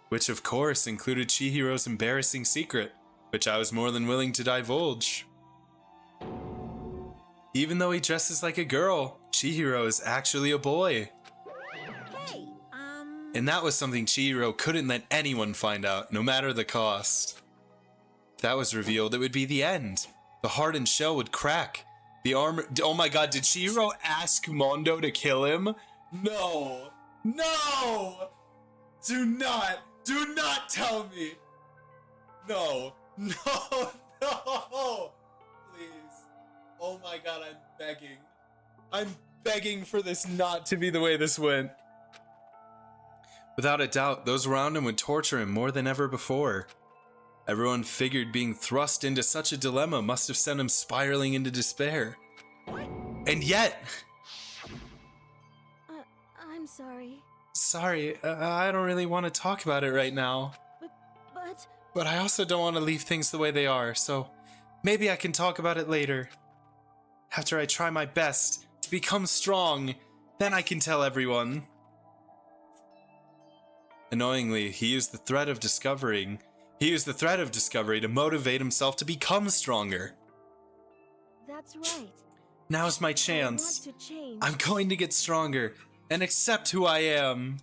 Which of course included Chihiro's embarrassing secret, which I was more than willing to divulge. Even though he dresses like a girl, Chihiro is actually a boy. Hey, And that was something Chihiro couldn't let anyone find out, no matter the cost. If that was revealed, it would be the end. The hardened shell would crack. The armor— oh my god, did Chihiro ask Mondo to kill him? No! No! Do not tell me! No! No! No! Please. Oh my god, I'm begging. I'm begging for this not to be the way this went. Without a doubt, those around him would torture him more than ever before. Everyone figured being thrust into such a dilemma must have sent him spiraling into despair. And yet— I'm sorry. sorry, I don't really want to talk about it right now. But I also don't want to leave things the way they are, so maybe I can talk about it later. After I try my best to become strong, then I can tell everyone. Annoyingly, he used the threat of discovery to motivate himself to become stronger. That's right. Now's my I chance. want to change. I'm going to get stronger and accept who I am.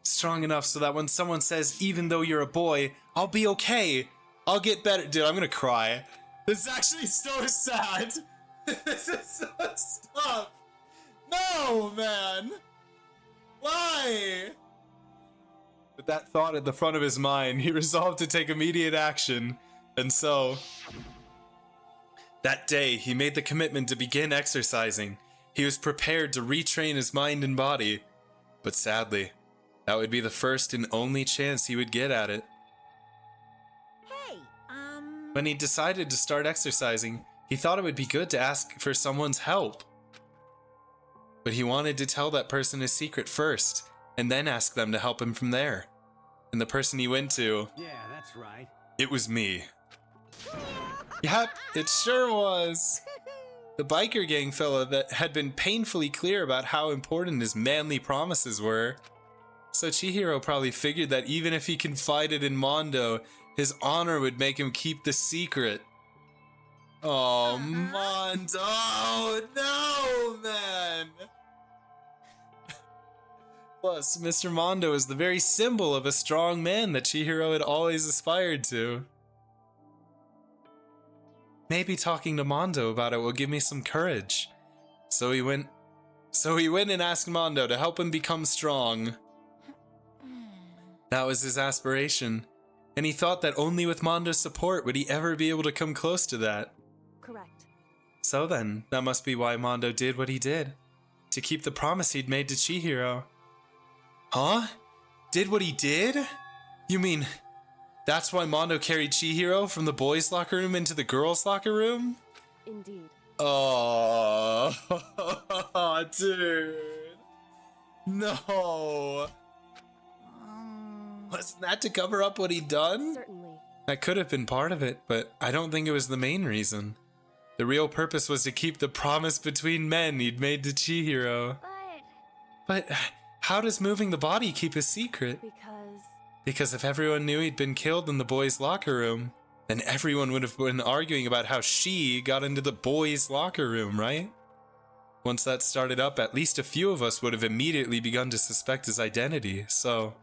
Strong enough so that when someone says, even though you're a boy, I'll be okay. I'll get better. Dude, I'm gonna cry. This is actually so sad. This is so stop. No, man. Why? With that thought at the front of his mind, he resolved to take immediate action. And so, that day, he made the commitment to begin exercising. He was prepared to retrain his mind and body. But sadly, that would be the first and only chance he would get at it. Hey, When he decided to start exercising, he thought it would be good to ask for someone's help. But he wanted to tell that person his secret first, and then ask them to help him from there. And the person he went to— Yeah, that's right. it was me. Yep, it sure was. The biker gang fella that had been painfully clear about how important his manly promises were. So Chihiro probably figured that even if he confided in Mondo, his honor would make him keep the secret. Oh, Mondo! No, man! Plus, Mr. Mondo is the very symbol of a strong man that Chihiro had always aspired to. Maybe talking to Mondo about it will give me some courage. So he went and asked Mondo to help him become strong. That was his aspiration, and he thought that only with Mondo's support would he ever be able to come close to that. Correct. So then, that must be why Mondo did what he did. To keep the promise he'd made to Chihiro. Huh? Did what he did? You mean, that's why Mondo carried Chihiro from the boys' locker room into the girls' locker room? Indeed. Oh, dude. No. Wasn't that to cover up what he'd done? Certainly. That could have been part of it, but I don't think it was the main reason. The real purpose was to keep the promise between men he'd made to Chihiro. But how does moving the body keep a secret? Because if everyone knew he'd been killed in the boys' locker room, then everyone would have been arguing about how she got into the boys' locker room, right? Once that started up, at least a few of us would have immediately begun to suspect his identity, so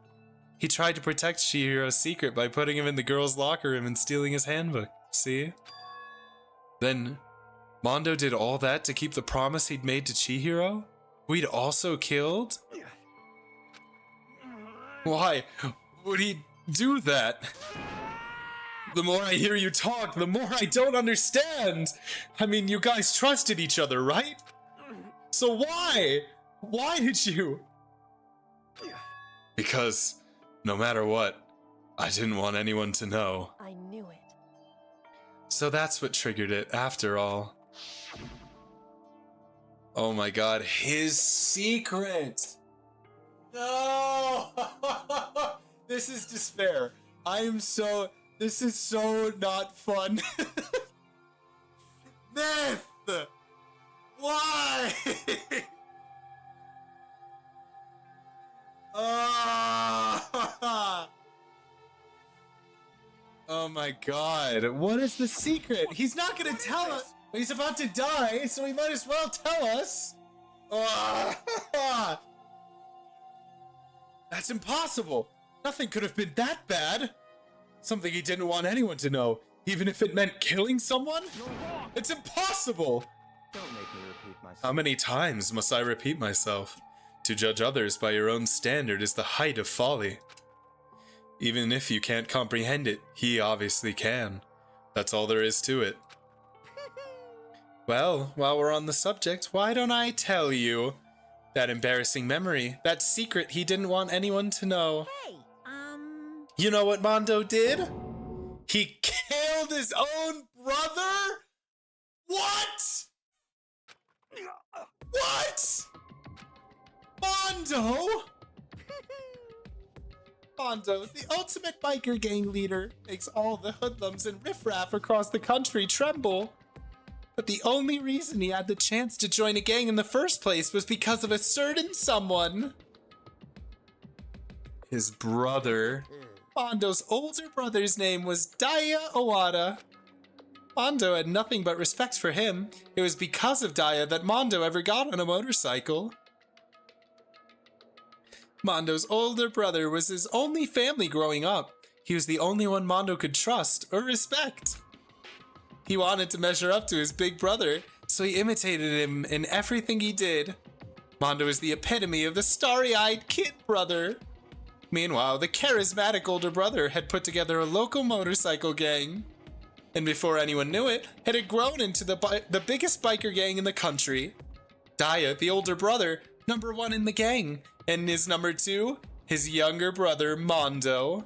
he tried to protect Chihiro's secret by putting him in the girls' locker room and stealing his handbook, see? Then, Mondo did all that to keep the promise he'd made to Chihiro? we'd also killed? Why would he do that? The more I hear you talk, the more I don't understand. I mean, you guys trusted each other, right? So why? Why did you? Because no matter what, I didn't want anyone to know. I knew it. So that's what triggered it, after all. Oh my god, his secret! No! This is despair. This is so not fun. Myth! Why? Oh my god, what is the secret? He's not gonna tell us. He's about to die, so he might as well tell us. That's impossible. Nothing could have been that bad. Something he didn't want anyone to know, even if it meant killing someone? It's impossible. Don't make me repeat myself. How many times must I repeat myself? To judge others by your own standard is the height of folly. Even if you can't comprehend it, he obviously can. That's all there is to it. Well, while we're on the subject, why don't I tell you? That embarrassing memory, that secret he didn't want anyone to know. Hey, You know what Mondo did? He killed his own brother? What? What? Mondo? Mondo, the ultimate biker gang leader, makes all the hoodlums and riffraff across the country tremble. But the only reason he had the chance to join a gang in the first place was because of a certain someone. His brother. Mondo's older brother's name was Daya Owada. Mondo had nothing but respect for him. It was because of Daya that Mondo ever got on a motorcycle. Mondo's older brother was his only family growing up. He was the only one Mondo could trust or respect. He wanted to measure up to his big brother, so he imitated him in everything he did. Mondo is the epitome of the starry-eyed kid brother. Meanwhile, the charismatic older brother had put together a local motorcycle gang. And before anyone knew it, it had grown into the biggest biker gang in the country. Daya, the older brother, number one in the gang. And his number two, his younger brother, Mondo.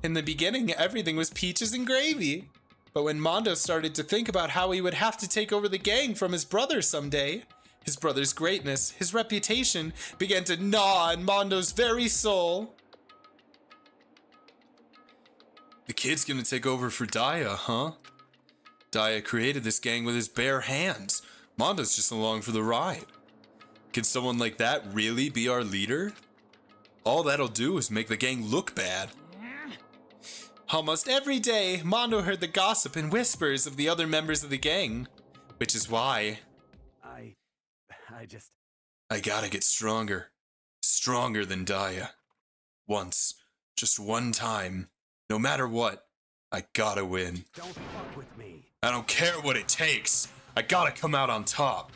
In the beginning, everything was peaches and gravy. But when Mondo started to think about how he would have to take over the gang from his brother someday, his brother's greatness, his reputation, began to gnaw on Mondo's very soul. The kid's gonna take over for Daya, huh? Daya created this gang with his bare hands. Mondo's just along for the ride. Can someone like that really be our leader? All that'll do is make the gang look bad. Almost every day, Mondo heard the gossip and whispers of the other members of the gang, which is why I gotta get stronger. Stronger than Daya. Once. Just one time. No matter what, I gotta win. Don't fuck with me. I don't care what it takes. I gotta come out on top.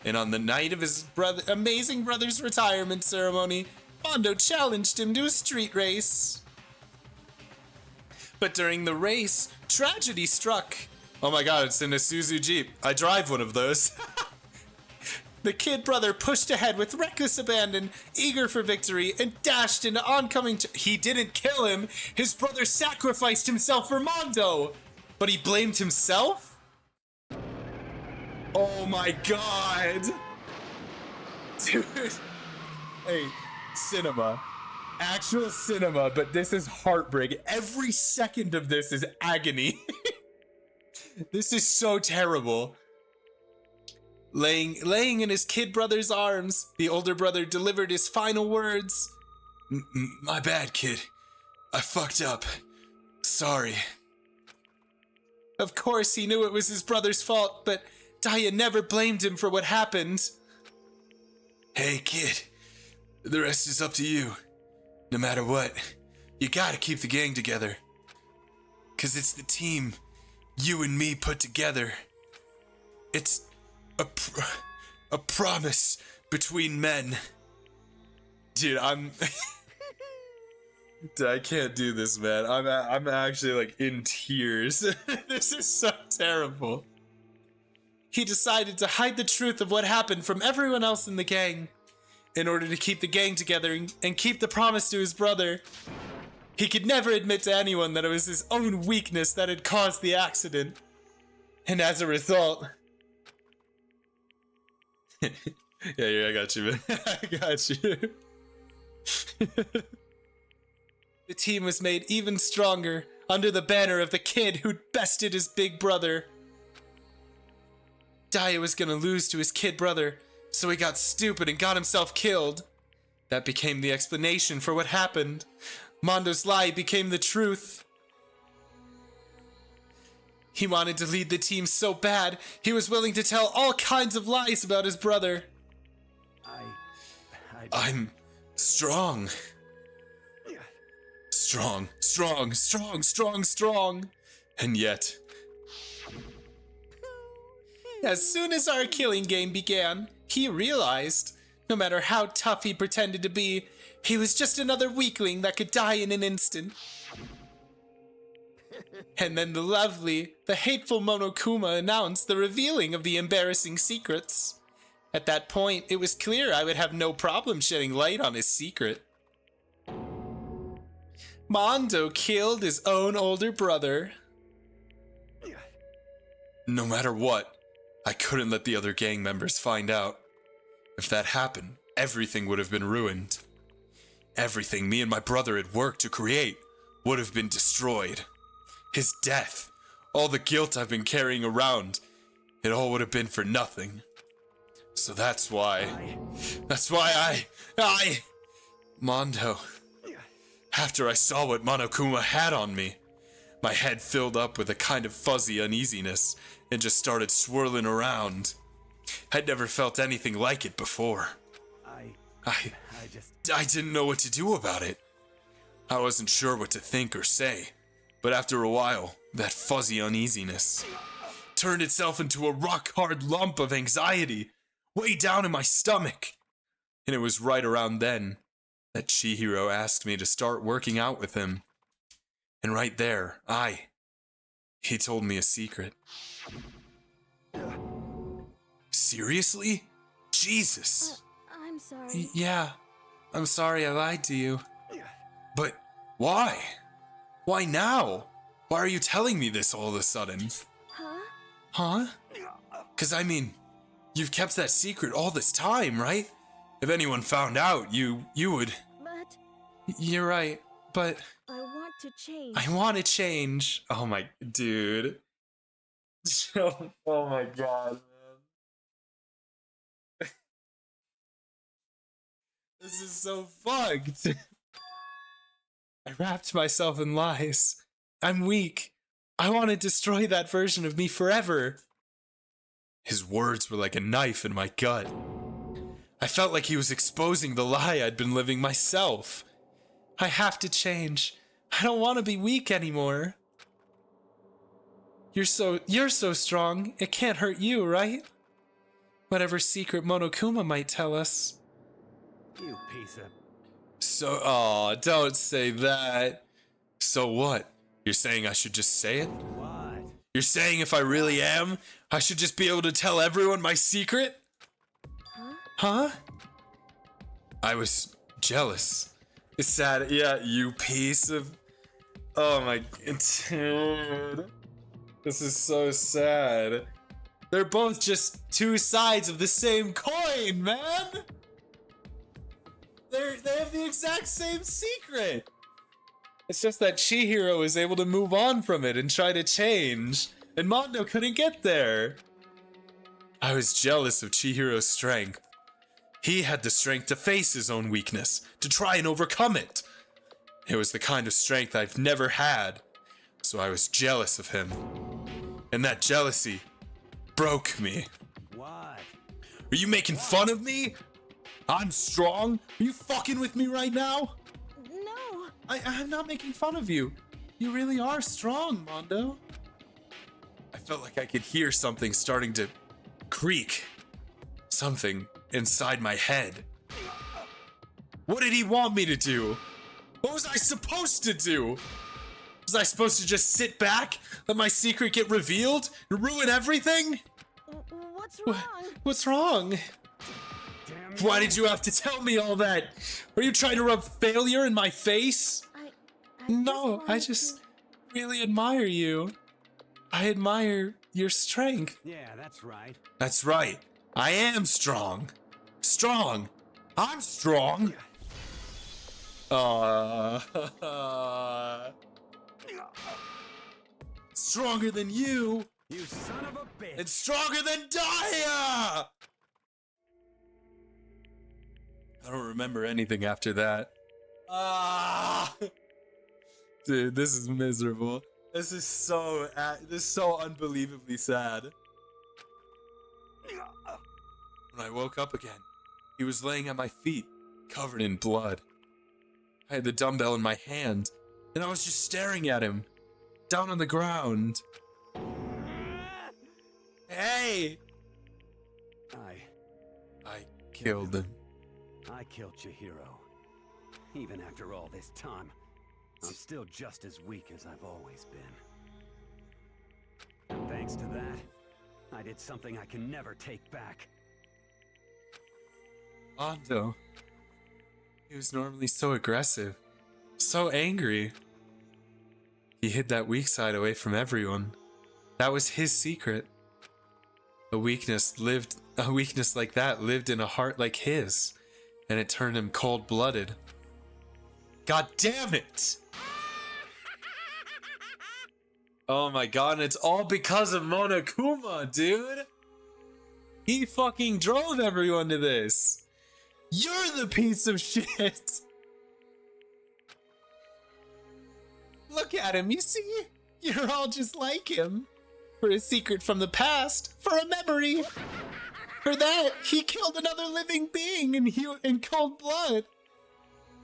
And on the night of his amazing brother's retirement ceremony, Mondo challenged him to a street race. But during the race, tragedy struck. Oh my god, it's an Isuzu Jeep. I drive one of those. The kid brother pushed ahead with reckless abandon, eager for victory, and dashed into oncoming. He didn't kill him. His brother sacrificed himself for Mondo. But he blamed himself? Oh my god. Dude. Hey, cinema. Actual cinema, but this is heartbreak. Every second of this is agony. This is so terrible. Laying in his kid brother's arms, the older brother delivered his final words. My bad, kid. I fucked up. Sorry. Of course, he knew it was his brother's fault, but Daya never blamed him for what happened. Hey, kid. The rest is up to you. No matter what, you gotta keep the gang together. 'Cause it's the team you and me put together. It's a promise between men. Dude, Dude, I can't do this, man. I'm actually like in tears. This is so terrible. He decided to hide the truth of what happened from everyone else in the gang in order to keep the gang together and keep the promise to his brother. He could never admit to anyone that it was his own weakness that had caused the accident. And as a result... yeah, I got you, man. I got you. The team was made even stronger under the banner of the kid who'd bested his big brother. Daiya was gonna lose to his kid brother, so he got stupid and got himself killed. That became the explanation for what happened. Mondo's lie became the truth. He wanted to lead the team so bad, he was willing to tell all kinds of lies about his brother. I'm strong. Strong. And yet... As soon as our killing game began, he realized, no matter how tough he pretended to be, he was just another weakling that could die in an instant. And then the hateful Monokuma announced the revealing of the embarrassing secrets. At that point, it was clear I would have no problem shedding light on his secret. Mondo killed his own older brother. No matter what, I couldn't let the other gang members find out. If that happened, everything would have been ruined. Everything me and my brother had worked to create would have been destroyed. His death, all the guilt I've been carrying around, it all would have been for nothing. So that's why Mondo. After I saw what Monokuma had on me, my head filled up with a kind of fuzzy uneasiness and just started swirling around. I'd never felt anything like it before. I didn't know what to do about it. I wasn't sure what to think or say, but after a while, that fuzzy uneasiness turned itself into a rock-hard lump of anxiety way down in my stomach. And it was right around then that Chihiro asked me to start working out with him. And right there, he told me a secret. Seriously? Jesus. I'm sorry. Yeah, I'm sorry I lied to you. But why? Why now? Why are you telling me this all of a sudden? Huh? 'Cause I mean, you've kept that secret all this time, right? If anyone found out, you would... But... You're right, but... I want to change. I want to change. Oh my... Dude. Oh my god, man. This is so fucked. I wrapped myself in lies. I'm weak. I want to destroy that version of me forever. His words were like a knife in my gut. I felt like he was exposing the lie I'd been living myself. I have to change. I don't want to be weak anymore. You're so strong, it can't hurt you, right? Whatever secret Monokuma might tell us. You piece of... So, don't say that. So what? You're saying I should just say it? What? You're saying if I really am, I should just be able to tell everyone my secret? Huh? I was jealous. It's sad. Yeah, you piece of... Oh my... Dude. This is so sad. They're both just two sides of the same coin, man! They have the exact same secret! It's just that Chihiro is able to move on from it and try to change, and Mondo couldn't get there. I was jealous of Chihiro's strength. He had the strength to face his own weakness, to try and overcome it. It was the kind of strength I've never had, so I was jealous of him. And that jealousy broke me. What? Are you making fun of me? I'm strong? Are you fucking with me right now? No. I'm not making fun of you. You really are strong, Mondo. I felt like I could hear something starting to creak. Something inside my head. What did he want me to do? What was I supposed to do? Was I supposed to just sit back, let my secret get revealed, and ruin everything? What's wrong? What's wrong? Why did you have to tell me all that? Were you trying to rub failure in my face? No, I just really admire you. I admire your strength. Yeah, that's right. That's right. I am strong. Strong. I'm strong. Stronger than you. You son of a bitch. And stronger than Daya! I don't remember anything after that. Dude, this is miserable. This is so unbelievably sad. When I woke up again, he was laying at my feet, covered in blood. I had the dumbbell in my hand, and I was just staring at him, down on the ground. Hey! I killed him. I killed Chihiro. Even after all this time, I'm still just as weak as I've always been. Thanks to that, I did something I can never take back. Mondo. He was normally so aggressive, so angry. He hid that weak side away from everyone. That was his secret. A weakness like that lived in a heart like his, and it turned him cold-blooded. God damn it! Oh my god, and it's all because of Monokuma, dude! He fucking drove everyone to this! You're the piece of shit! Look at him, you see? You're all just like him. For a secret from the past, for a memory. For that, he killed another living being in cold blood.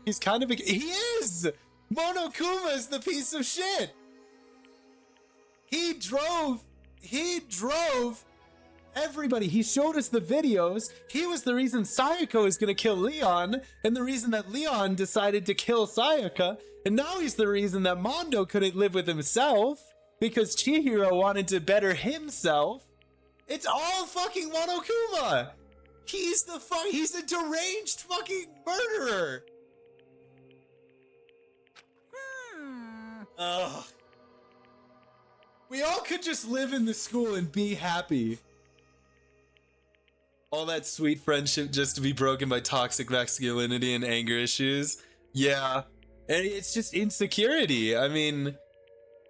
He's kind of he is! Monokuma is the piece of shit! He drove everybody. He showed us the videos. He was the reason Sayaka is gonna kill Leon, and the reason that Leon decided to kill Sayaka, and now he's the reason that Mondo couldn't live with himself, because Chihiro wanted to better himself. It's all fucking Monokuma! He's a deranged fucking murderer! Ugh. We all could just live in the school and be happy. All that sweet friendship just to be broken by toxic masculinity and anger issues. Yeah. And it's just insecurity. I mean,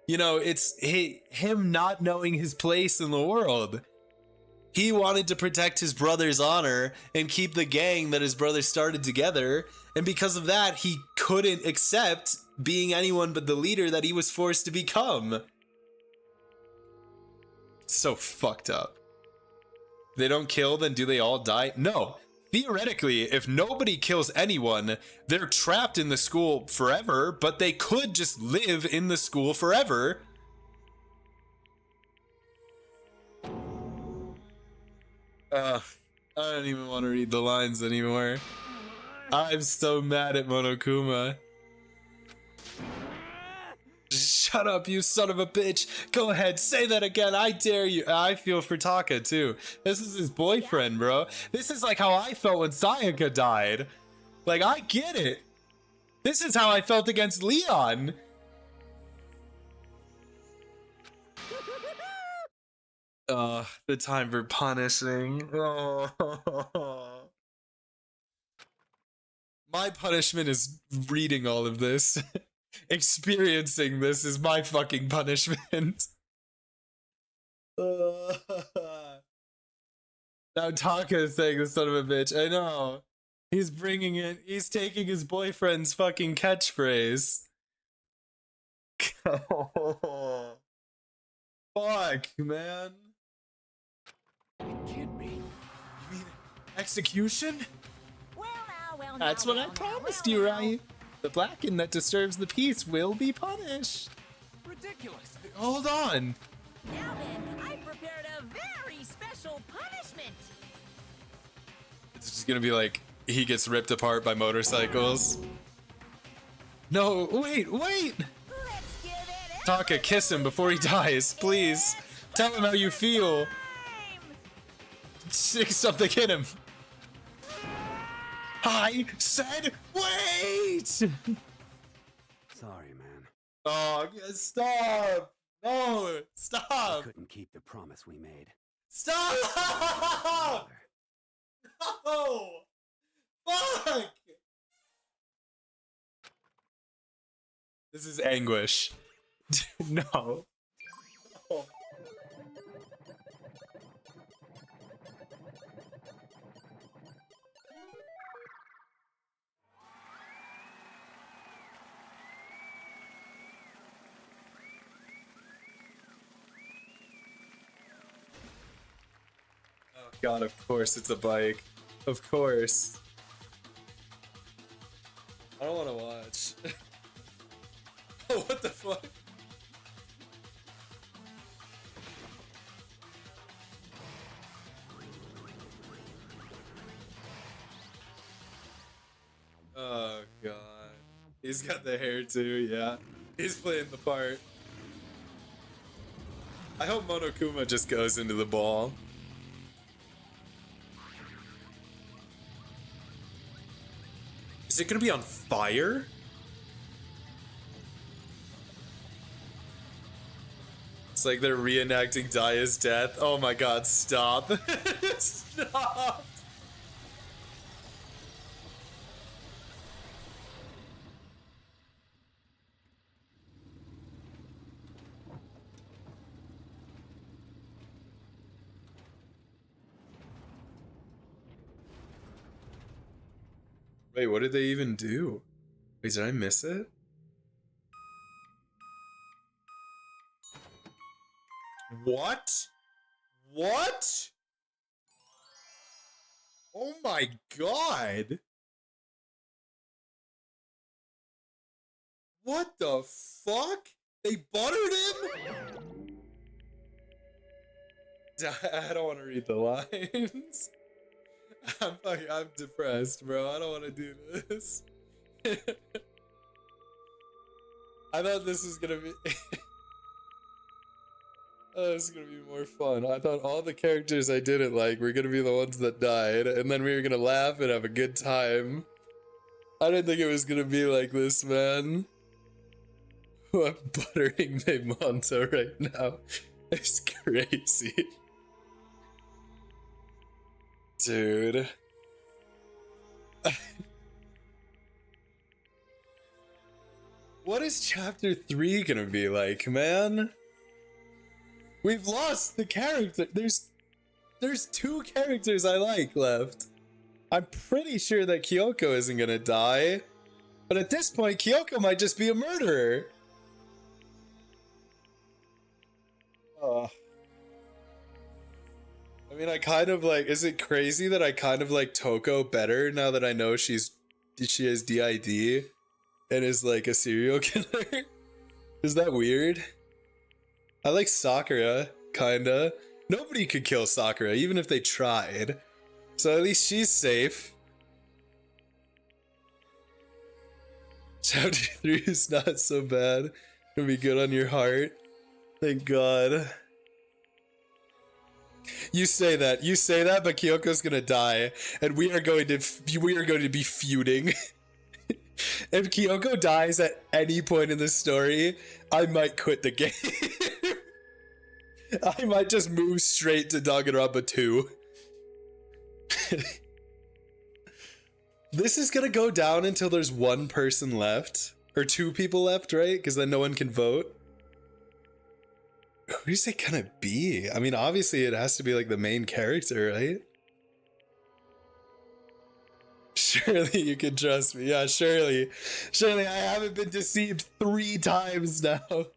you know, it's him not knowing his place in the world. He wanted to protect his brother's honor and keep the gang that his brother started together. And because of that, he couldn't accept being anyone but the leader that he was forced to become. It's so fucked up. They don't kill, then do they all die? No. Theoretically, if nobody kills anyone, they're trapped in the school forever, but they could just live in the school forever. I don't even want to read the lines anymore. I'm so mad at Monokuma. Shut up, you son of a bitch. Go ahead, say that again. I dare you. I feel for Taka, too. This is his boyfriend, bro. This is like how I felt when Sayaka died. Like, I get it. This is how I felt against Leon. The time for punishing. Oh. My punishment is reading all of this. Experiencing this is my fucking punishment. Now Taka is saying the son of a bitch. I know. He's bringing it. He's taking his boyfriend's fucking catchphrase. Fuck, man. It can't be. You mean execution? Well, now, That's what I promised you, right? The Blacken that disturbs the peace will be punished. Ridiculous. Hold on. Now then, I prepared a very special punishment. It's just gonna be like he gets ripped apart by motorcycles. No, wait. Taka, kiss him before he dies, please. Tell him how you feel. Stick something in him. I said wait! Sorry, man. Oh, stop! No, I stop! couldn't keep the promise we made. Stop! No! Fuck! This is anguish. No. Oh. God, of course it's a bike. Of course. I don't want to watch. Oh, what the fuck? Oh god. He's got the hair too, yeah. He's playing the part. I hope Monokuma just goes into the ball. Is it gonna be on fire? It's like they're reenacting Daya's death. Oh my god, stop. Stop. Wait, what did they even do? Wait, did I miss it? What? What? Oh my god! What the fuck? They buttered him? I don't want to read the lines. I'm depressed, bro. I don't want to do this. I thought this was gonna be... Oh, this is gonna be more fun. I thought all the characters I didn't like were gonna be the ones that died, and then we were gonna laugh and have a good time. I didn't think it was gonna be like this, man. I'm buttering Maymonto right now. It's crazy. Dude. What is chapter 3 gonna be like, man? We've lost the character. There's 2 characters I like left. I'm pretty sure that Kyoko isn't gonna die. But at this point, Kyoko might just be a murderer. I mean, I kind of like, is it crazy that I kind of like Toko better now that I know she has DID and is like a serial killer? Is that weird? I like Sakura, kinda. Nobody could kill Sakura, even if they tried. So at least she's safe. Chapter 3 is not so bad. It'll be good on your heart. Thank God. You say that, but Kyoko's gonna die, and we are going to be feuding. If Kyoko dies at any point in the story, I might quit the game. I might just move straight to Danganronpa 2. This is gonna go down until there's 1 person left, or 2 people left, right? Because then no one can vote. Who is it gonna be? I mean, obviously it has to be like the main character, right? Surely you can trust me. Yeah, surely. Surely I haven't been deceived 3 times now.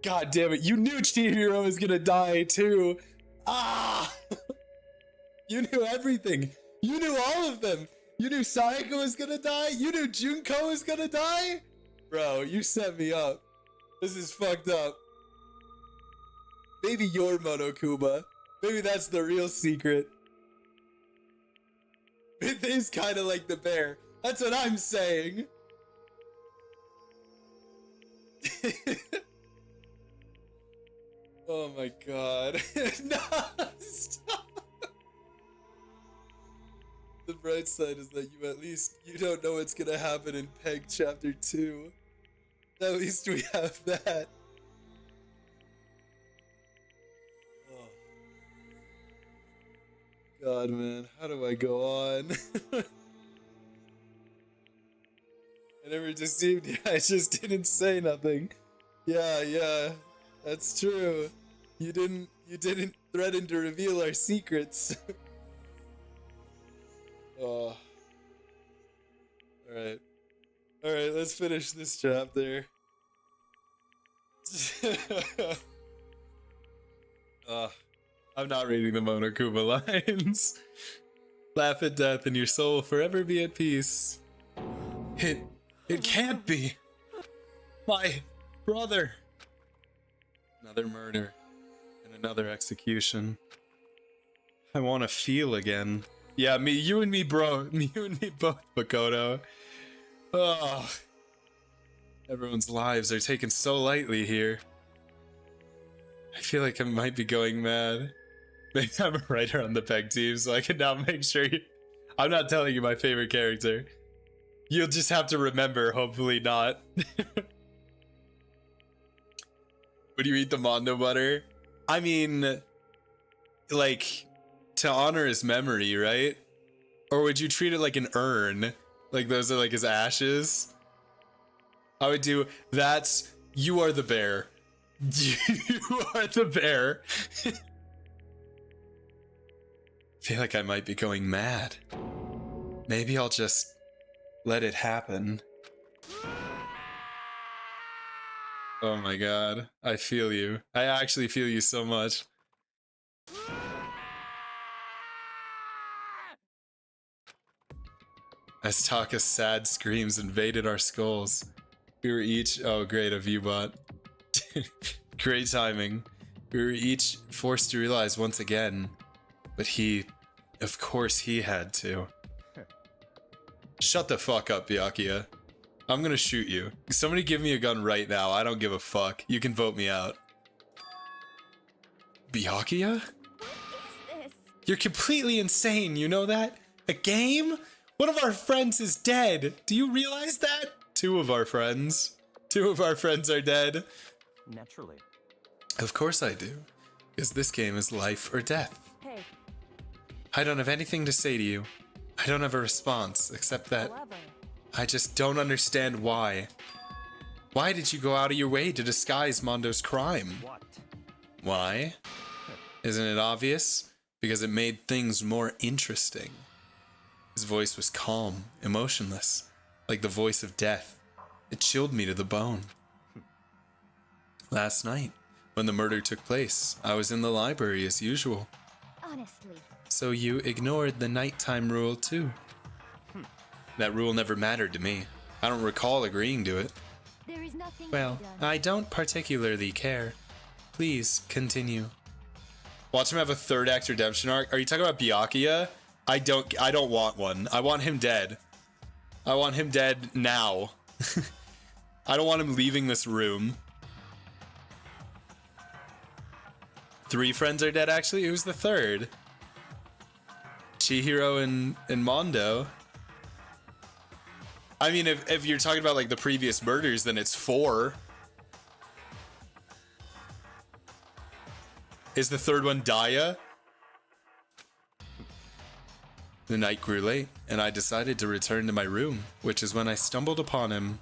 God damn it. You knew Chihiro was gonna die too. Ah! You knew everything. You knew all of them. You knew Sayaka was gonna die. You knew Junko was gonna die. Bro, you set me up. This is fucked up. Maybe you're Monokuma. Maybe that's the real secret. Myth is kind of like the bear. That's what I'm saying. Oh my god. No, stop. The bright side is that you don't know what's gonna happen in Peg Chapter 2. At least we have that. Oh. God, man, how do I go on? I never deceived you, I just didn't say nothing. Yeah, that's true. You didn't threaten to reveal our secrets. Oh. Alright, let's finish this chapter. I'm not reading the Monokuma lines. Laugh at death and your soul will forever be at peace. It can't be. My brother. Another murder and another execution. I want to feel again. Yeah, you and me both, Makoto. Oh. Everyone's lives are taken so lightly here. I feel like I might be going mad. Maybe I'm a writer on the Peg team, so I can now make sure I'm not telling you my favorite character. You'll just have to remember, hopefully not. Would you eat the Mondo butter? I mean, like, to honor his memory, right? Or would you treat it like an urn? Like those are like his ashes? I would do, you are the bear. You are the bear. I feel like I might be going mad. Maybe I'll just let it happen. Oh my god, I feel you. I actually feel you so much. As Taka's sad screams invaded our skulls, we were each— oh great, a Viewbot. Great timing. We were each forced to realize once again, but of course he had to. Shut the fuck up, Byakuya. I'm gonna shoot you. Somebody give me a gun right now. I don't give a fuck. You can vote me out. Byakuya? What is this? You're completely insane, you know that? A game? One of our friends is dead. Do you realize that? Two of our friends are dead. Naturally. Of course I do. Because this game is life or death. Hey. I don't have anything to say to you. I don't have a response, except that I just don't understand why. Why did you go out of your way to disguise Mondo's crime? What? Why? Isn't it obvious? Because it made things more interesting. His voice was calm, emotionless, like the voice of death. It chilled me to the bone. Last night, when the murder took place, I was in the library as usual. Honestly. So you ignored the nighttime rule too? That rule never mattered to me. I don't recall agreeing to it. There is nothing Well, to be done. I don't particularly care. Please continue. Watch him have a third act redemption arc. Are you talking about Byakuya? I don't want one. I want him dead. I want him dead now. I don't want him leaving this room. 3 friends are dead actually? Who's the third? Chihiro and Mondo. I mean, if you're talking about like the previous murders, then it's 4. Is the third one Daya? The night grew late, and I decided to return to my room, which is when I stumbled upon him.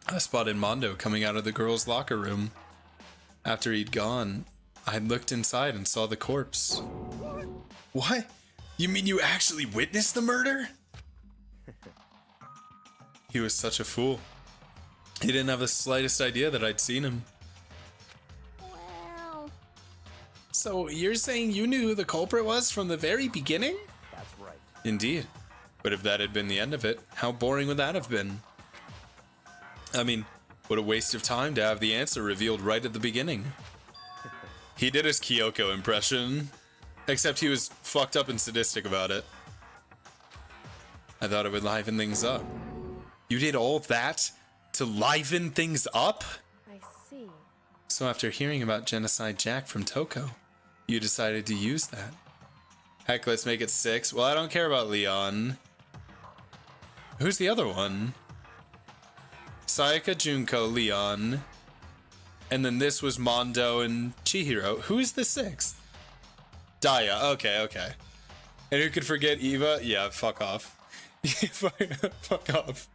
I spotted Mondo coming out of the girls' locker room. After he'd gone, I looked inside and saw the corpse. What? You mean you actually witnessed the murder? He was such a fool. He didn't have the slightest idea that I'd seen him. Well, So you're saying you knew who the culprit was from the very beginning? That's right. Indeed. But if that had been the end of it, how boring would that have been? I mean, what a waste of time to have the answer revealed right at the beginning. He did his Kyoko impression, except he was fucked up and sadistic about it. I thought it would liven things up. You did all that to liven things up? I see. So after hearing about Genocide Jack from Toko, you decided to use that. Heck, let's make it 6. Well, I don't care about Leon. Who's the other one? Sayaka, Junko, Leon. And then this was Mondo and Chihiro. Who is the 6th? Daya. Okay. And who could forget Eva? Yeah, fuck off. Fuck off.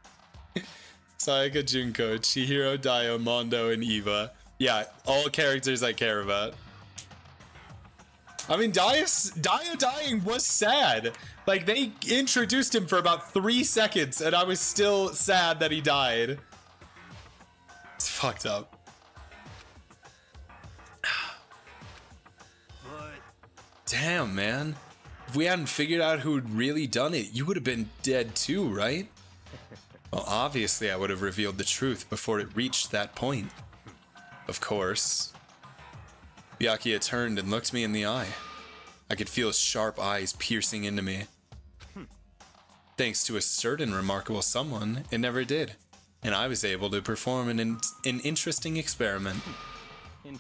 Sayaka, Junko, Chihiro, Daya, Mondo, and Eva. Yeah, all characters I care about. I mean, Daya dying was sad. Like, they introduced him for about 3 seconds, and I was still sad that he died. It's fucked up. Damn, man. If we hadn't figured out who'd really done it, you would have been dead too, right? Well, obviously I would have revealed the truth before it reached that point. Of course. Byakuya turned and looked me in the eye. I could feel his sharp eyes piercing into me. Thanks to a certain remarkable someone, it never did, and I was able to perform an interesting experiment.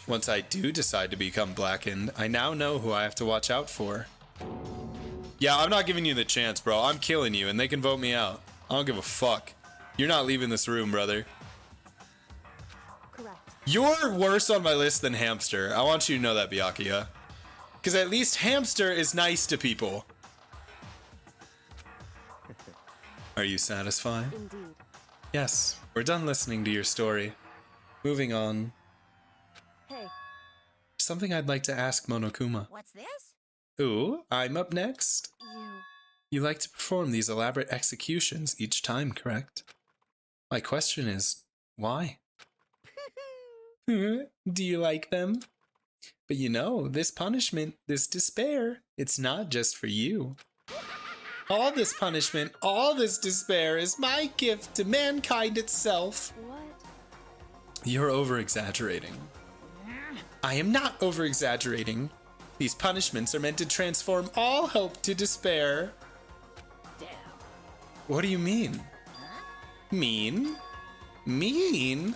Once I do decide to become blackened, I now know who I have to watch out for. Yeah, I'm not giving you the chance, bro. I'm killing you, and they can vote me out. I don't give a fuck. You're not leaving this room, brother. Correct. You're worse on my list than Hamster. I want you to know that, Byakuya. Because at least Hamster is nice to people. Are you satisfied? Indeed. Yes, we're done listening to your story. Moving on. Hey. Something I'd like to ask Monokuma. What's this? Ooh, I'm up next. You like to perform these elaborate executions each time, correct? My question is, why? Do you like them? But you know, this punishment, this despair, it's not just for you. All this punishment, all this despair is my gift to mankind itself. What? You're over-exaggerating. I am not over-exaggerating. These punishments are meant to transform all hope to despair. Damn. What do you mean? Mean? Mean?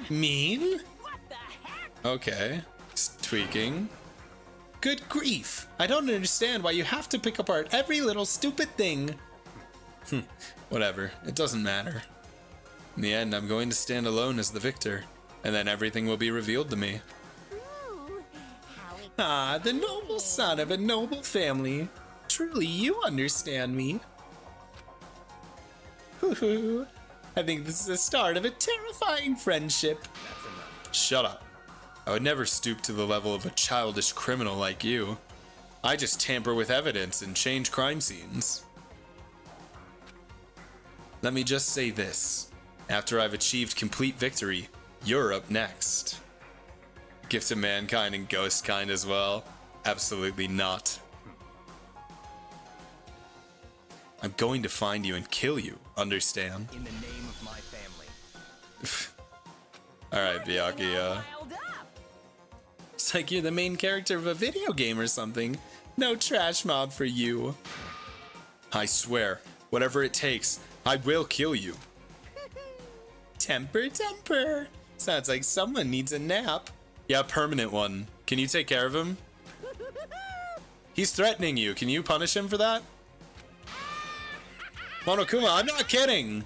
Mean? What the heck? Okay. Tweaking. Good grief. I don't understand why you have to pick apart every little stupid thing. Whatever. It doesn't matter. In the end, I'm going to stand alone as the victor, and then everything will be revealed to me. Ah, the noble son of a noble family. Truly, you understand me. I think this is the start of a terrifying friendship. That's enough. Shut up. I would never stoop to the level of a childish criminal like you. I just tamper with evidence and change crime scenes. Let me just say this. After I've achieved complete victory, you're up next. Gift of mankind and ghost kind as well? Absolutely not. I'm going to find you and kill you, understand? In the name of my family. Alright, Byakuya. It's like you're the main character of a video game or something. No trash mob for you. I swear, whatever it takes, I will kill you. Temper, temper. Sounds like someone needs a nap. Yeah, permanent one. Can you take care of him? He's threatening you. Can you punish him for that? Monokuma, I'm not kidding.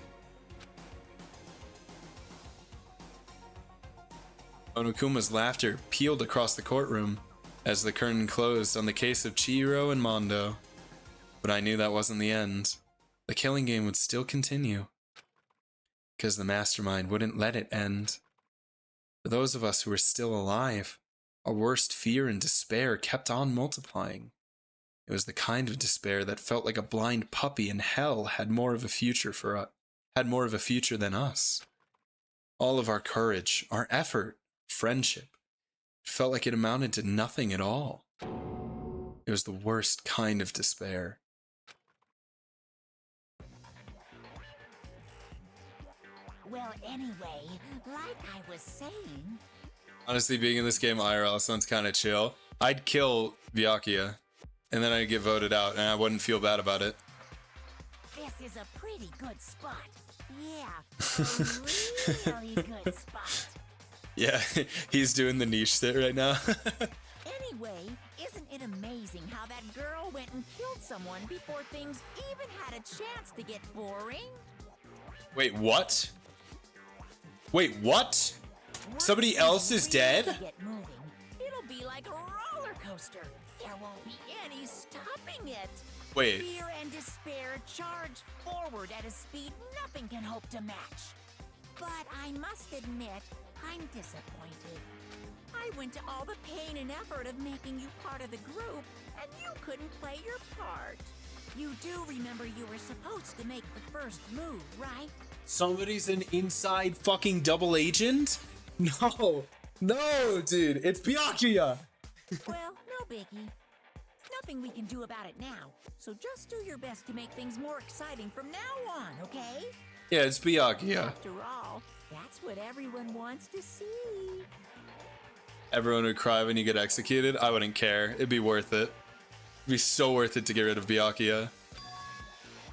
Monokuma's laughter peeled across the courtroom as the curtain closed on the case of Chihiro and Mondo. But I knew that wasn't the end. The killing game would still continue. Because the mastermind wouldn't let it end. For those of us who were still alive, our worst fear and despair kept on multiplying. It was the kind of despair that felt like a blind puppy in hell had more of a future than us. All of our courage, our effort, friendship, it felt like it amounted to nothing at all. It was the worst kind of despair. Well, anyway, like I was saying... Honestly, being in this game IRL sounds kind of chill. I'd kill Byakuya, and then I'd get voted out, and I wouldn't feel bad about it. This is a pretty good spot. Yeah, a really good spot. Yeah, he's doing the niche sit right now. Anyway, isn't it amazing how that girl went and killed someone before things even had a chance to get boring? Wait, what? Wait, what? Somebody else is dead? Get moving. It'll be like a roller coaster. There won't be any stopping it. Wait. Fear and despair charge forward at a speed nothing can hope to match. But I must admit, I'm disappointed. I went to all the pain and effort of making you part of the group, and you couldn't play your part. You do remember you were supposed to make the first move, right? Somebody's an inside fucking double agent? No, no, dude, it's Byakuya. Well, no biggie. Nothing we can do about it now, so just do your best to make things more exciting from now on, okay? Yeah, it's Byakuya. After all, that's what everyone wants to see. Everyone would cry when you get executed. I wouldn't care. It'd be worth it. It'd be so worth it to get rid of Byakuya.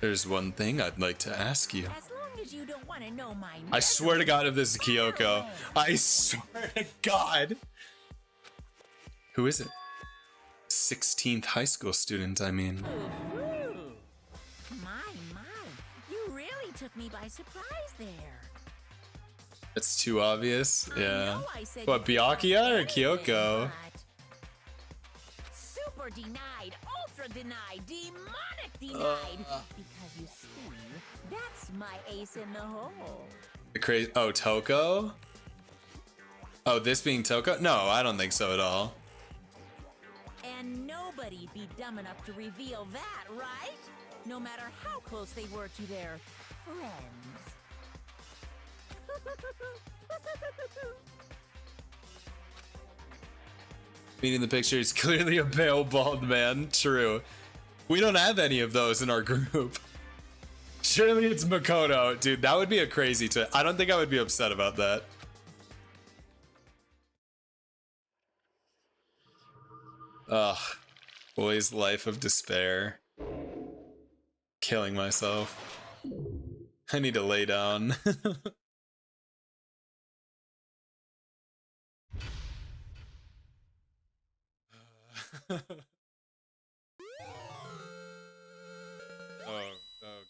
There's one thing I'd like to ask you. As long as you don't want to know my I swear to God if this is Kyoko. I swear to God. Who is it? 16th high school student, I mean. Ooh. My, you really took me by surprise there. That's too obvious. Yeah. I said What, Byakuya or Kyoko? Super denied, ultra denied, demonic denied. Because you see, that's my ace in the hole. The crazy. Oh, Toko? Oh, this being Toko? No, I don't think so at all. And nobody'd be dumb enough to reveal that, right? No matter how close they were to their friends. Meaning the picture is clearly a pale bald man. True. We don't have any of those in our group. Surely it's Makoto. Dude, that would be a crazy twist. I don't think I would be upset about that. Ugh. Boy's life of despair. Killing myself. I need to lay down. Oh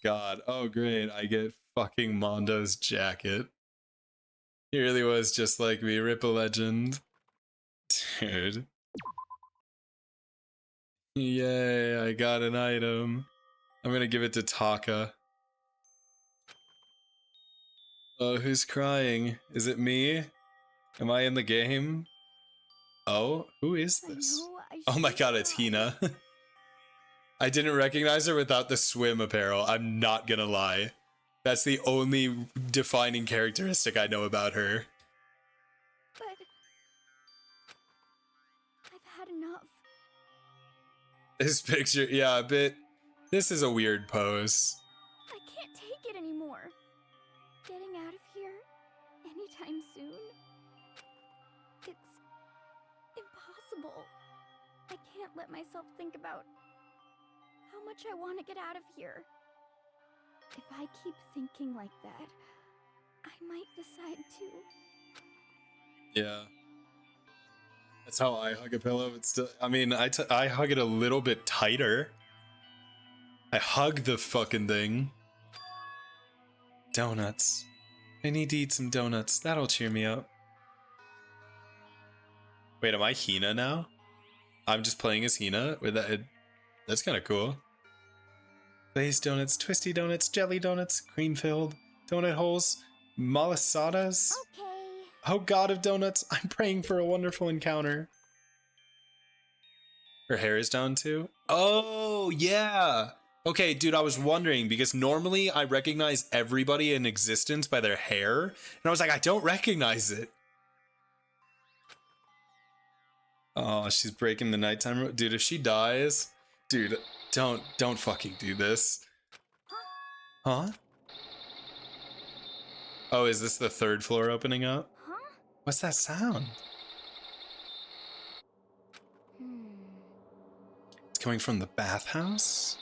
God. Oh great. I get fucking Mondo's jacket. He really was just like me, Rip a legend. Dude. Yay, I got an item. I'm gonna give it to Taka. Oh, who's crying? Is it me? Am I in the game? Oh, who is this? Oh my God, it's Hina. I didn't recognize her without the swim apparel. I'm not gonna lie. That's the only defining characteristic I know about her. But I've had enough. This picture, yeah, a bit. This is a weird pose. I can't take it anymore. Getting out of here anytime soon. It's impossible. I can't let myself think about how much I want to get out of here. If I keep thinking like that, I might decide to. Yeah. That's how I hug a pillow. But still, I mean, I hug it a little bit tighter. I hug the fucking thing. Donuts. I need to eat some donuts. That'll cheer me up. Wait, am I Hina now? I'm just playing as Hina with that. That's kind of cool. Glazed donuts, twisty donuts, jelly donuts, cream-filled donut holes, malasadas. Okay. Oh God of donuts, I'm praying for a wonderful encounter. Her hair is down too. Oh yeah. Okay, dude, I was wondering because normally I recognize everybody in existence by their hair, and I was like, I don't recognize it. Oh, she's breaking the nighttime. Dude, if she dies, dude, don't fucking do this. Huh? Oh, is this the third floor opening up? Huh? What's that sound? It's coming from the bathhouse?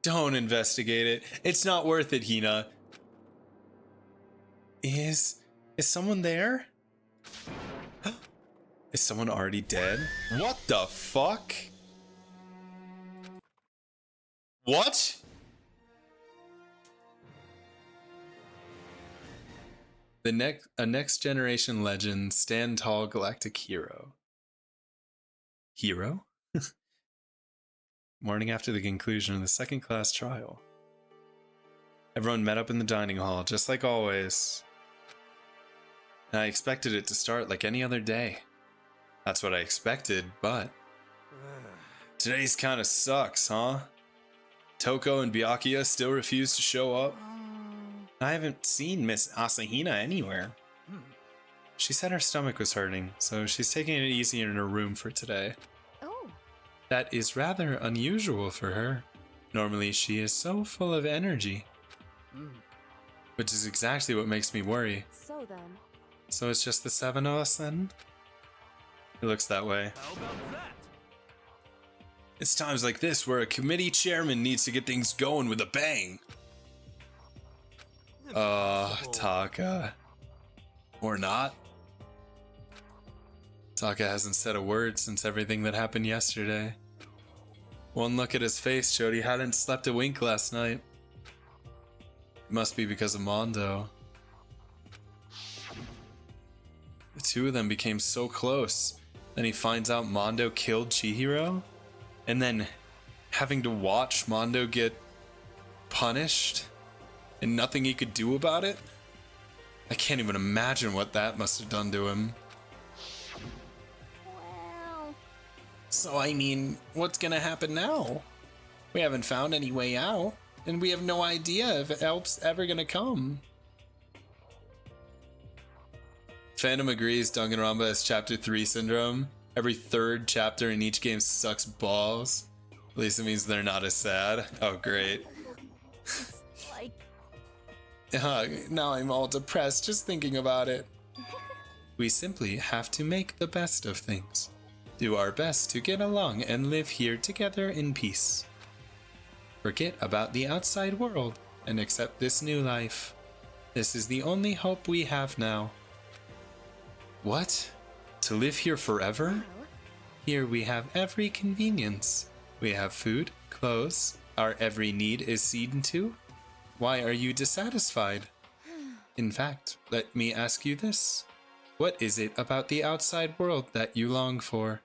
But Don't investigate it. It's not worth it, Hina. Is someone there? Is someone already dead? What the fuck? What? A next generation legend, stand tall galactic hero. Hero? Morning after the conclusion of the second class trial. Everyone met up in the dining hall, just like always. And I expected it to start like any other day. That's what I expected, but today's kind of sucks, huh? Toko and Byakuya still refuse to show up. I haven't seen Miss Asahina anywhere. She said her stomach was hurting, so she's taking it easy in her room for today. Oh. That is rather unusual for her. Normally she is so full of energy. Which is exactly what makes me worry. So then. So it's just the 7 of us then? It looks that way. How about that? It's times like this where a committee chairman needs to get things going with a bang. Taka. Or not. Taka hasn't said a word since everything that happened yesterday. One look at his face showed he hadn't slept a wink last night. It must be because of Mondo. The two of them became so close. Then he finds out Mondo killed Chihiro. And then having to watch Mondo get punished and nothing he could do about it. I can't even imagine what that must have done to him. Well, So I mean, what's gonna happen now? We haven't found any way out, and we have no idea if help's ever gonna come. Phantom agrees Danganronpa has Chapter 3 syndrome. Every third chapter in each game sucks balls. At least it means they're not as sad. Oh, great. Now I'm all depressed just thinking about it. We simply have to make the best of things. Do our best to get along and live here together in peace. Forget about the outside world and accept this new life. This is the only hope we have now. What? To live here forever? Here we have every convenience. We have food, clothes, our every need is seen to. Why are you dissatisfied? In fact, let me ask you this. What is it about the outside world that you long for?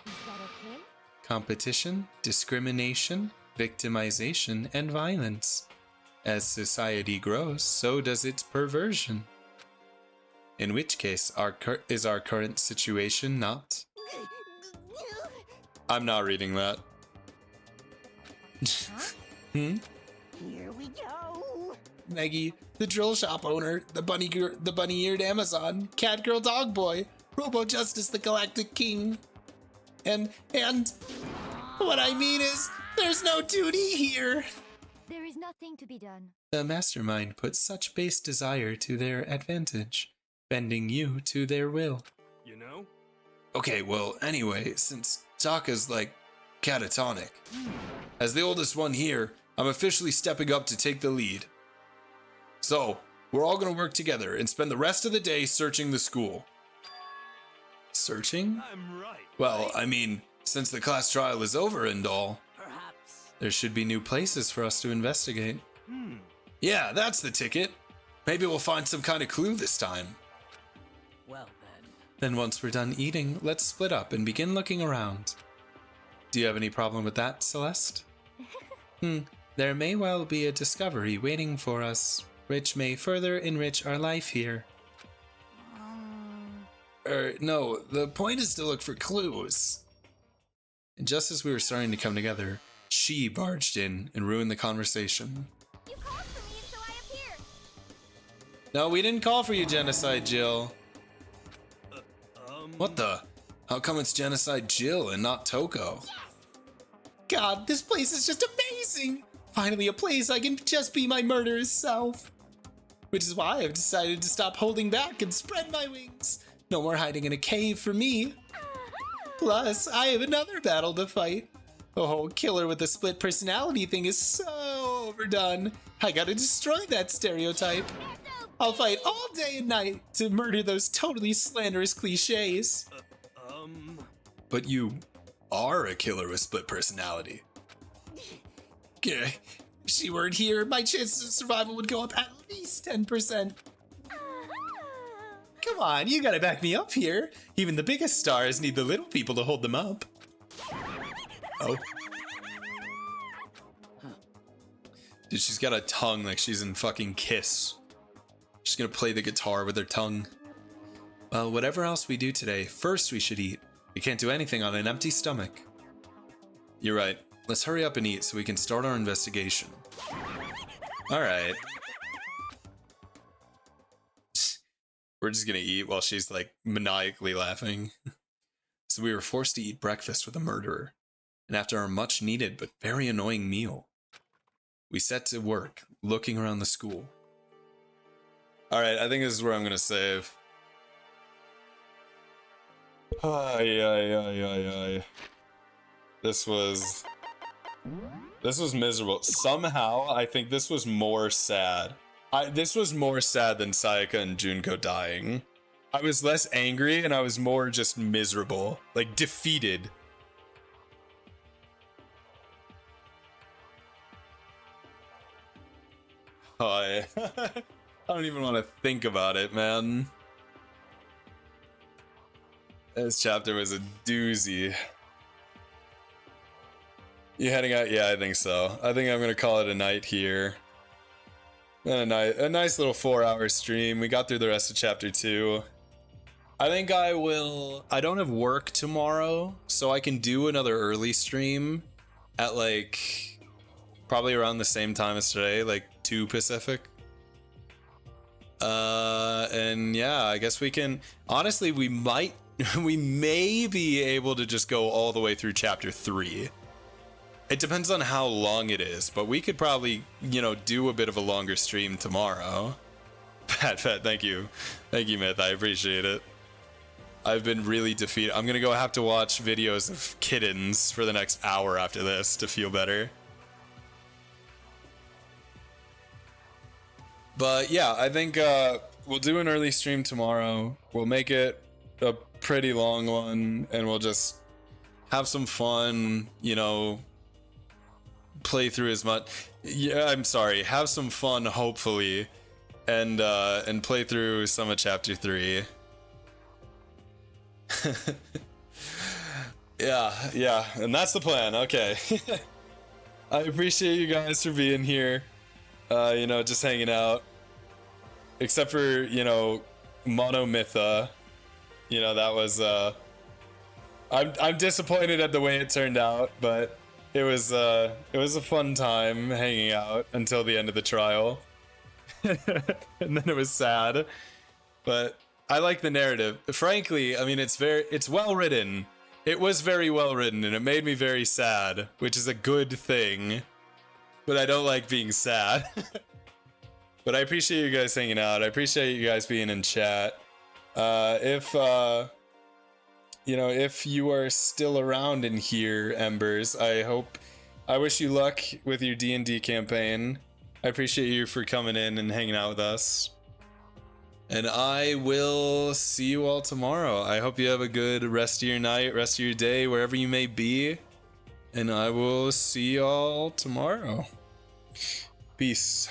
Is that okay? Competition, discrimination, victimization, and violence. As society grows, so does its perversion. In which case, is our current situation not? I'm not reading that. Here we go. Meggy, the drill shop owner, the bunny-eared Amazon, cat girl dog boy, Robo Justice the Galactic King. And what I mean is, there's no duty here. There is nothing to be done. The mastermind puts such base desire to their advantage, bending you to their will. You know? Okay, well, anyway, since Taka's like catatonic, as the oldest one here, I'm officially stepping up to take the lead. So, we're all gonna work together and spend the rest of the day searching the school. Searching? I'm right. Well, I mean, since the class trial is over and all, there should be new places for us to investigate. Yeah, that's the ticket. Maybe we'll find some kind of clue this time. Well then. Then once we're done eating, let's split up and begin looking around. Do you have any problem with that, Celeste? There may well be a discovery waiting for us, which may further enrich our life here. No, the point is to look for clues. And just as we were starting to come together, she barged in and ruined the conversation. you called for me, so I appeared. No, we didn't call for you, Genocide Jill. What the? How come it's Genocide Jill and not Toko? God, this place is just amazing! Finally a place I can just be my murderous self. Which is why I've decided to stop holding back and spread my wings. No more hiding in a cave for me. Plus, I have another battle to fight. The whole killer with the split personality thing is so overdone. I gotta destroy that stereotype. I'll fight all day and night to murder those totally slanderous cliches. But you are a killer with split personality. If she weren't here, my chances of survival would go up at least 10%. Come on, you gotta back me up here. Even the biggest stars need the little people to hold them up. Oh. Dude, she's got a tongue like she's in fucking Kiss. She's gonna play the guitar with her tongue. Well, whatever else we do today, first we should eat. We can't do anything on an empty stomach. You're right. Let's hurry up and eat so we can start our investigation. Alright. We're just gonna eat while she's like maniacally laughing. So we were forced to eat breakfast with a murderer. And after our much needed but very annoying meal, we set to work looking around the school. Alright, I think this is where I'm gonna save. This was miserable. Somehow, I think this was more sad. This was more sad than Sayaka and Junko dying. I was less angry and I was more just miserable. Like, defeated. I don't even want to think about it, man. This chapter was a doozy. You heading out? Yeah, I think so. I think I'm gonna call it a night here. And a nice little 4-hour stream. We got through the rest of chapter 2. I think I will. I don't have work tomorrow, so I can do another early stream at like probably around the same time as today, like 2 Pacific. And yeah, I guess we can. Honestly, we may be able to just go all the way through chapter 3. It depends on how long it is, but we could probably, do a bit of a longer stream tomorrow. Pat, thank you. Thank you, Myth. I appreciate it. I've been really defeated. I'm gonna go have to watch videos of kittens for the next hour after this to feel better. But yeah, I think we'll do an early stream tomorrow. We'll make it a pretty long one, and we'll just have some fun, play through as much. Yeah, I'm sorry. Have some fun, hopefully, and play through some of chapter 3. yeah, and that's the plan. Okay. I appreciate you guys for being here. Just hanging out. Except for, Monomytha. That was I'm disappointed at the way it turned out, but it was a fun time hanging out until the end of the trial. And then it was sad. But I like the narrative. Frankly, I mean, it's well written. It was very well written, and it made me very sad, which is a good thing. But I don't like being sad. But I appreciate you guys hanging out. I appreciate you guys being in chat. If you are still around in here, Embers, I wish you luck with your D&D campaign. I appreciate you for coming in and hanging out with us. And I will see you all tomorrow. I hope you have a good rest of your night, rest of your day, wherever you may be. And I will see y'all tomorrow. Peace.